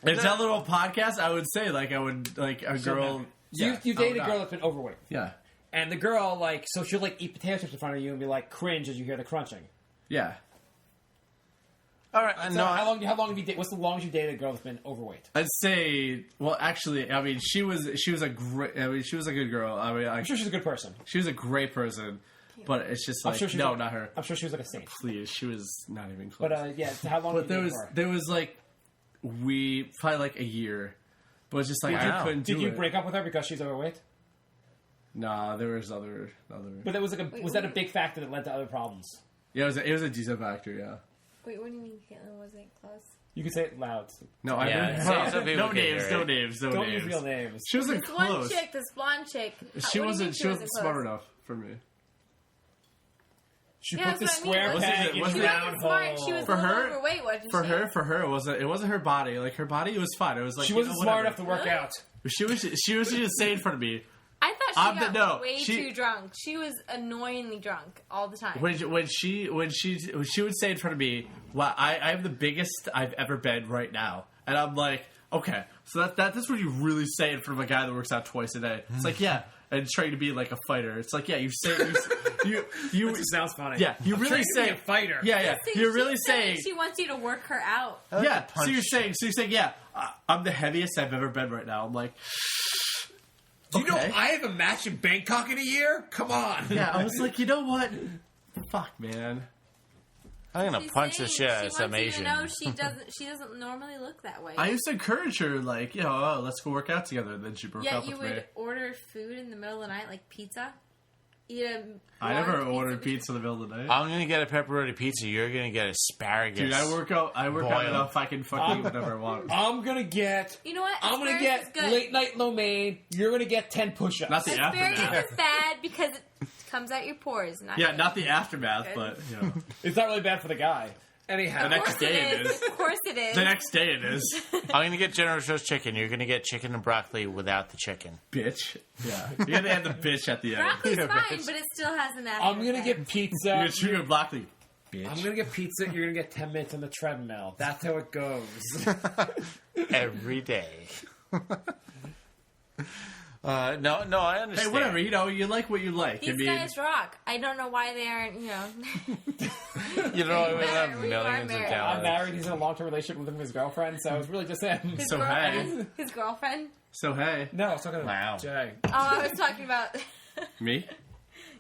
Speaker 5: It's that little podcast. I would say like I would like a girl.
Speaker 1: So
Speaker 5: Yeah,
Speaker 1: you
Speaker 5: I
Speaker 1: dated
Speaker 5: would
Speaker 1: a girl
Speaker 5: not.
Speaker 1: that's been overweight.
Speaker 5: Yeah.
Speaker 1: And the girl, like, so she'll, like, eat potato chips in front of you and be, like, cringe as you hear the crunching.
Speaker 5: Yeah.
Speaker 2: All right.
Speaker 1: So how long have you dated? What's the longest you dated a girl that's been overweight?
Speaker 5: I'd say, well, actually, I mean, she was a great. I mean, she was a good girl. I mean,
Speaker 1: I'm sure she's a good person.
Speaker 5: She was a great person, but it's just like
Speaker 1: I'm sure
Speaker 5: no, not her.
Speaker 1: I'm sure she was like a saint.
Speaker 5: Please, she was not even close.
Speaker 1: But yeah, so how long?
Speaker 5: But
Speaker 1: did you date her?
Speaker 5: there was like probably like a year, but it's just like I couldn't do it.
Speaker 1: Did you break up with her because she's overweight?
Speaker 5: Nah, there was other.
Speaker 1: But that was like was that a big factor that led to other problems?
Speaker 5: Yeah, it was a decent factor. Yeah.
Speaker 4: Wait, what do you mean Caitlin wasn't close?
Speaker 1: You can say it loud.
Speaker 5: No,
Speaker 2: no
Speaker 5: names.
Speaker 1: Don't use real names.
Speaker 5: She wasn't
Speaker 4: This
Speaker 5: close.
Speaker 4: one chick, this blonde chick.
Speaker 5: She
Speaker 4: what do you mean
Speaker 5: wasn't. She wasn't
Speaker 4: close?
Speaker 5: smart enough for me.
Speaker 1: She
Speaker 4: Yeah,
Speaker 1: put the
Speaker 4: that's what I
Speaker 1: square
Speaker 4: mean.
Speaker 1: peg
Speaker 5: She
Speaker 1: in
Speaker 5: wasn't
Speaker 1: the
Speaker 4: She
Speaker 1: round
Speaker 4: wasn't smart.
Speaker 1: hole.
Speaker 4: She was
Speaker 5: For
Speaker 4: a little
Speaker 5: her-
Speaker 4: overweight, wasn't she?
Speaker 5: For her, it wasn't her body. Like her body, it was fine. It was like
Speaker 1: She wasn't smart enough to work
Speaker 4: Really?
Speaker 1: out.
Speaker 5: She was just saying in front of me.
Speaker 4: I thought she got
Speaker 5: no,
Speaker 4: way
Speaker 5: she-
Speaker 4: too drunk. She was annoyingly drunk all the time.
Speaker 5: When she would say in front of me, "Wow, I'm the biggest I've ever been right now," and I'm like, "Okay, so that's what you really say in front of a guy that works out twice a day." It's like, yeah, and trying to be like a fighter. It's like, yeah, you say you
Speaker 1: It sounds funny.
Speaker 5: yeah, you
Speaker 1: I'm
Speaker 5: really
Speaker 1: trying to be
Speaker 5: say
Speaker 1: a fighter.
Speaker 5: Yeah, you're really
Speaker 4: She's saying
Speaker 5: saying.
Speaker 4: she wants you to work her out.
Speaker 5: Yeah, so you're saying, yeah, I'm the heaviest I've ever been right now. I'm like,
Speaker 1: Do you know
Speaker 5: okay.
Speaker 1: I have a match in Bangkok in a year? Come on.
Speaker 5: Yeah, I was like, you know what? Fuck, man.
Speaker 2: I'm gonna
Speaker 4: She's
Speaker 2: punch the
Speaker 4: saying
Speaker 2: shit out of
Speaker 4: she
Speaker 2: some
Speaker 4: wants you
Speaker 2: Asian.
Speaker 4: to know she doesn't normally look that way.
Speaker 5: I used to encourage her, like, oh, let's go work out together. And then she broke
Speaker 4: Yeah,
Speaker 5: up
Speaker 4: you
Speaker 5: with
Speaker 4: would
Speaker 5: me.
Speaker 4: order food in the middle of the night, like pizza. Eat a
Speaker 5: I never
Speaker 4: large
Speaker 5: ordered pizza in the middle of the night.
Speaker 2: I'm gonna get a pepperoni pizza. You're gonna get asparagus.
Speaker 5: Dude, I work out
Speaker 2: boiled.
Speaker 5: enough I can fucking eat whatever I want.
Speaker 1: I'm gonna get.
Speaker 4: You know what?
Speaker 1: I'm gonna
Speaker 4: Asparagus
Speaker 1: get
Speaker 4: is good.
Speaker 1: late night lo mein. You're gonna get 10 push-ups.
Speaker 5: Not the
Speaker 4: Asparagus
Speaker 5: aftermath.
Speaker 4: is bad because it comes out your pores. Not
Speaker 5: Yeah,
Speaker 4: good.
Speaker 5: not the aftermath,
Speaker 4: Good.
Speaker 5: but, you know.
Speaker 1: It's not really bad for the guy. Anyhow,
Speaker 5: The next
Speaker 4: Of course
Speaker 5: day
Speaker 4: it
Speaker 5: it
Speaker 4: is.
Speaker 5: is.
Speaker 4: Of course it is.
Speaker 5: The next day it is.
Speaker 2: I'm gonna get General Tso's chicken. You're gonna get chicken and broccoli without the chicken.
Speaker 5: Bitch. Yeah. You're gonna add the bitch at the end.
Speaker 4: Broccoli's
Speaker 2: Yeah,
Speaker 4: fine,
Speaker 2: bitch.
Speaker 4: but it still has an after
Speaker 1: I'm gonna
Speaker 4: effect.
Speaker 1: get pizza.
Speaker 5: You're chewing broccoli. Bitch.
Speaker 1: I'm gonna get pizza. You're gonna get 10 minutes on the treadmill. That's how it goes.
Speaker 2: Every day. No, I understand.
Speaker 5: Hey, whatever, you know, you like what you like.
Speaker 4: These
Speaker 5: I mean,
Speaker 4: guys rock. I don't know why they aren't, you know.
Speaker 2: You know, we have
Speaker 4: You are
Speaker 2: millions of
Speaker 4: married.
Speaker 1: I'm
Speaker 2: calories.
Speaker 1: married. He's in a long-term relationship with him and his girlfriend, so it's really just him.
Speaker 4: His
Speaker 5: So,
Speaker 4: girlfriend. His girlfriend.
Speaker 5: so hey,
Speaker 1: No, I was talking
Speaker 2: Wow.
Speaker 1: about Jay.
Speaker 4: Oh, I was talking about
Speaker 5: me?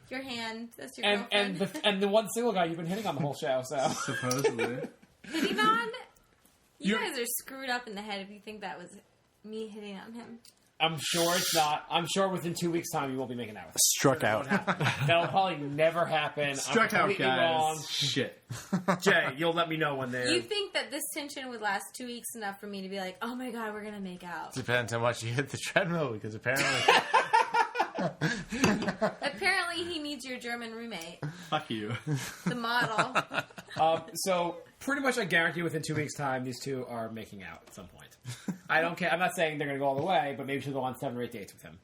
Speaker 4: your hand. That's your
Speaker 1: And
Speaker 4: girlfriend.
Speaker 1: and the one single guy you've been hitting on the whole show. So
Speaker 5: Supposedly.
Speaker 4: Hitting on? You
Speaker 1: You're-
Speaker 4: guys are screwed up in the head if you think that was me hitting on him.
Speaker 1: I'm sure it's not. I'm sure within 2 weeks' time you won't be making out with him.
Speaker 10: Struck out.
Speaker 1: That'll probably never happen.
Speaker 5: Struck
Speaker 1: I'm
Speaker 5: out,
Speaker 1: completely
Speaker 5: guys.
Speaker 1: wrong.
Speaker 5: Shit.
Speaker 1: Jay, you'll let me know when they're.
Speaker 4: You think that this tension would last 2 weeks enough for me to be like, oh my god, we're gonna make out.
Speaker 2: Depends how much you hit the treadmill, because apparently
Speaker 4: Apparently he needs your German roommate.
Speaker 5: Fuck you.
Speaker 4: The model.
Speaker 1: So pretty much, I guarantee within 2 weeks' time, these two are making out at some point. I don't care. I'm not saying they're going to go all the way, but maybe she'll go on 7 or 8 dates with him.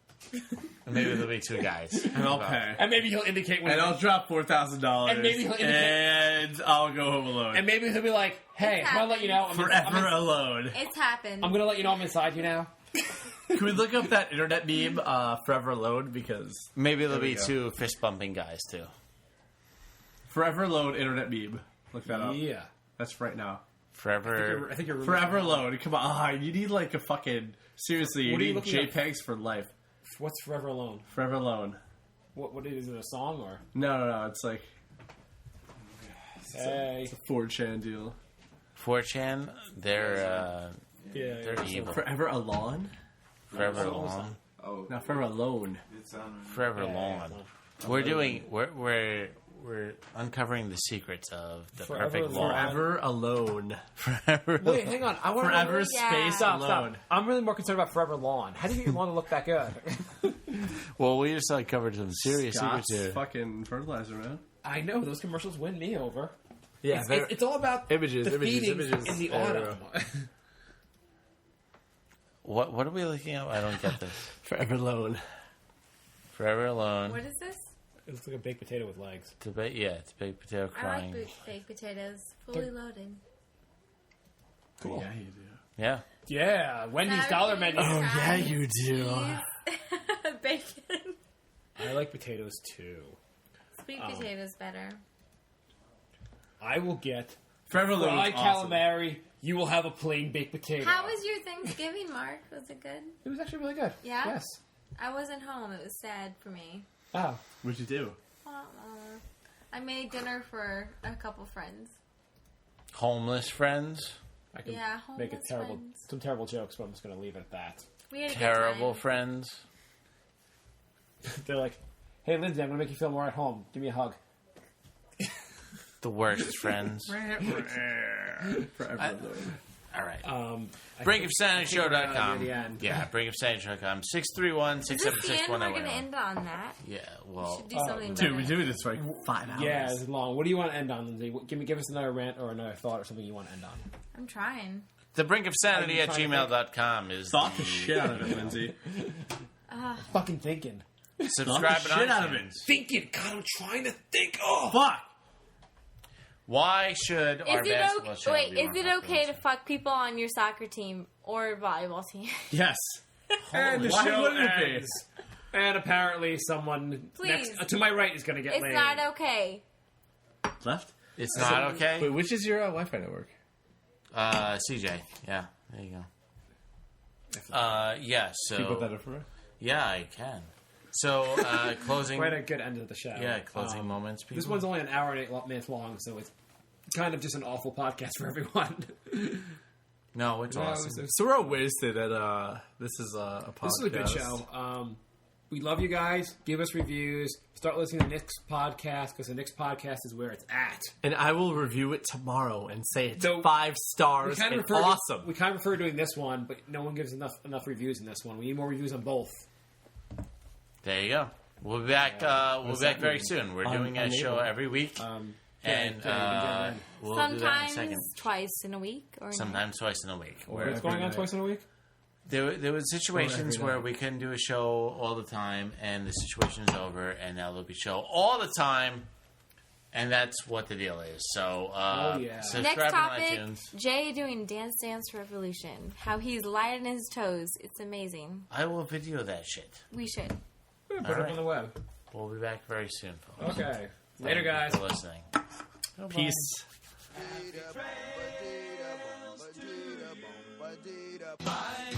Speaker 2: And maybe there'll be 2 guys.
Speaker 5: And I'll pay.
Speaker 1: And maybe he'll indicate when.
Speaker 5: And I'll drop $4,000.
Speaker 1: And maybe he'll indicate.
Speaker 5: And I'll go home alone.
Speaker 1: And maybe he'll be like, "Hey, I'm gonna let you know,
Speaker 5: Forever alone.
Speaker 4: It's happened.
Speaker 1: I'm gonna let you know I'm inside you now."
Speaker 5: Can we look up that internet meme, Forever Alone? Because
Speaker 2: Maybe there'll be 2 fist bumping guys too.
Speaker 5: Forever Alone internet meme. Look that up.
Speaker 1: Yeah,
Speaker 5: That's right now.
Speaker 2: Forever.
Speaker 1: I think you're
Speaker 5: Forever Alone. Come on. You need like a fucking... Seriously, you
Speaker 1: What are you
Speaker 5: need
Speaker 1: looking at?
Speaker 5: JPEGs for life.
Speaker 1: What's Forever Alone?
Speaker 5: Forever Alone.
Speaker 1: What is it? A song or?
Speaker 5: No. It's like...
Speaker 1: Hey,
Speaker 5: It's a 4chan deal.
Speaker 2: 4chan, they're
Speaker 1: yeah.
Speaker 2: evil.
Speaker 5: Forever Alone?
Speaker 2: Forever Alone.
Speaker 7: Oh,
Speaker 5: Not Forever Alone.
Speaker 7: it's on.
Speaker 2: Forever Alone. We're uncovering the secrets of the
Speaker 1: Forever
Speaker 2: perfect
Speaker 1: Alone.
Speaker 2: lawn.
Speaker 5: Forever Alone.
Speaker 2: Forever.
Speaker 1: Wait, hang on. I want
Speaker 5: Forever
Speaker 1: to
Speaker 5: Space
Speaker 1: Stop.
Speaker 5: Alone.
Speaker 1: I'm really more concerned about Forever Lawn. How do you get your lawn to look that good?
Speaker 2: Well, we just uncovered some serious
Speaker 5: Scott's
Speaker 2: secrets here.
Speaker 5: fucking fertilizer, man.
Speaker 1: I know those commercials win me over.
Speaker 5: Yeah,
Speaker 1: It's all about
Speaker 5: Images,
Speaker 1: the
Speaker 5: images,
Speaker 1: feedings
Speaker 5: images.
Speaker 1: in the
Speaker 5: There we
Speaker 1: autumn.
Speaker 2: What are we looking at? I don't get this.
Speaker 5: Forever Alone.
Speaker 2: Forever Alone.
Speaker 4: What is this?
Speaker 1: It looks like a baked potato with legs.
Speaker 2: It's a baked potato
Speaker 4: I
Speaker 2: crying.
Speaker 4: like baked potatoes. Fully loaded.
Speaker 1: Cool.
Speaker 5: Yeah, you do.
Speaker 2: Yeah.
Speaker 1: Yeah, Wendy's
Speaker 4: Sour
Speaker 1: dollar
Speaker 4: cream,
Speaker 1: menu.
Speaker 5: Oh, yeah,
Speaker 4: fries,
Speaker 5: you do.
Speaker 4: cheese, bacon.
Speaker 1: I like potatoes too.
Speaker 4: Sweet potatoes better.
Speaker 1: I will get
Speaker 5: Forever Alone
Speaker 1: fried
Speaker 5: is awesome.
Speaker 1: calamari. You will have a plain baked potato.
Speaker 4: How was your Thanksgiving, Mark? Was it good?
Speaker 1: It was actually really good.
Speaker 4: Yeah?
Speaker 1: Yes.
Speaker 4: I wasn't home. It was sad for me.
Speaker 1: Oh.
Speaker 5: What'd you do?
Speaker 4: I made dinner for a couple friends.
Speaker 2: Homeless friends.
Speaker 1: I can
Speaker 4: Yeah,
Speaker 1: make
Speaker 4: homeless friends.
Speaker 1: some terrible jokes, but I'm just going to leave it at that.
Speaker 4: We had a
Speaker 2: Terrible
Speaker 4: good time.
Speaker 2: friends.
Speaker 1: They're like, "Hey, Lindsay, I'm going to make you feel more at home. Give me a hug."
Speaker 2: The worst friends.
Speaker 5: Forever Alone.
Speaker 2: All right.
Speaker 1: I
Speaker 2: BrinkofSanityShow.com.
Speaker 1: near the end.
Speaker 2: Yeah, BrinkofSanityShow.com. 631-676-1111.
Speaker 4: Is this the end? We're going to end on that.
Speaker 2: Yeah,
Speaker 4: We
Speaker 2: well,
Speaker 4: should do something
Speaker 5: Dude,
Speaker 4: better.
Speaker 5: we're doing this for like 5 hours.
Speaker 1: Yeah, it's long. What do you want to end on, Lindsay? Give us another rant or another thought or something you want to end on.
Speaker 4: I'm trying.
Speaker 2: the brinkofsanity at gmail.com is
Speaker 5: Thought the shit out of it, Lindsay.
Speaker 1: Fucking thinking.
Speaker 2: subscribe
Speaker 5: Thought the shit out of
Speaker 2: on
Speaker 5: it.
Speaker 1: Thinking. God, I'm trying to think. Oh.
Speaker 5: Fuck!
Speaker 2: Why should our basketball show
Speaker 4: Wait,
Speaker 2: be
Speaker 4: is
Speaker 2: more
Speaker 4: it okay to
Speaker 2: popular?
Speaker 4: fuck people on your soccer team or volleyball team?
Speaker 5: Yes.
Speaker 1: And the
Speaker 5: Why
Speaker 1: show
Speaker 5: wouldn't it be?
Speaker 1: ends. And apparently someone
Speaker 4: Please.
Speaker 1: next to my right is going to get
Speaker 4: It's
Speaker 1: laid.
Speaker 4: not okay.
Speaker 5: Left?
Speaker 2: It's not okay?
Speaker 5: Wait, which is your Wi-Fi network?
Speaker 2: CJ. Yeah, there you go. Yeah, so...
Speaker 5: Can you put that up for me?
Speaker 2: Yeah, I can. So, closing...
Speaker 1: Quite a good end of the show.
Speaker 2: Yeah, closing moments, people.
Speaker 1: This one's only an hour and 8 minutes long, so it's kind of just an awful podcast for everyone.
Speaker 2: No, it's awesome.
Speaker 5: So we're all wasted at, this is a podcast.
Speaker 1: This is a good show. We love you guys. Give us reviews. Start listening to Nick's podcast because the Nick's podcast is where it's at.
Speaker 5: And I will review it tomorrow and say it's
Speaker 1: So,
Speaker 5: 5 stars and awesome.
Speaker 1: We kind of prefer doing this one, but no one gives enough reviews in this one. We need more reviews on both.
Speaker 2: There you go. We'll be back. We'll be back very soon. We're doing a show every week, and we'll do that in a
Speaker 4: Sometimes
Speaker 2: second.
Speaker 4: twice in a week. Or
Speaker 2: Sometimes twice in a week.
Speaker 1: What's going on twice in a week?
Speaker 2: There were situations where we couldn't do a show all the time, and the situation is over, and now there'll be a show all the time, and that's what the deal is. So, subscribe
Speaker 4: Next
Speaker 2: on
Speaker 4: topic,
Speaker 2: iTunes.
Speaker 4: Jay doing Dance Dance Revolution. How he's light on his toes. It's amazing.
Speaker 2: I will video that shit.
Speaker 4: We should.
Speaker 1: Put it
Speaker 2: Alright.
Speaker 1: on the web.
Speaker 2: We'll be back very soon, folks.
Speaker 1: Okay.
Speaker 2: Thank
Speaker 1: Later,
Speaker 2: you
Speaker 1: guys.
Speaker 2: for listening.
Speaker 5: Peace.
Speaker 3: I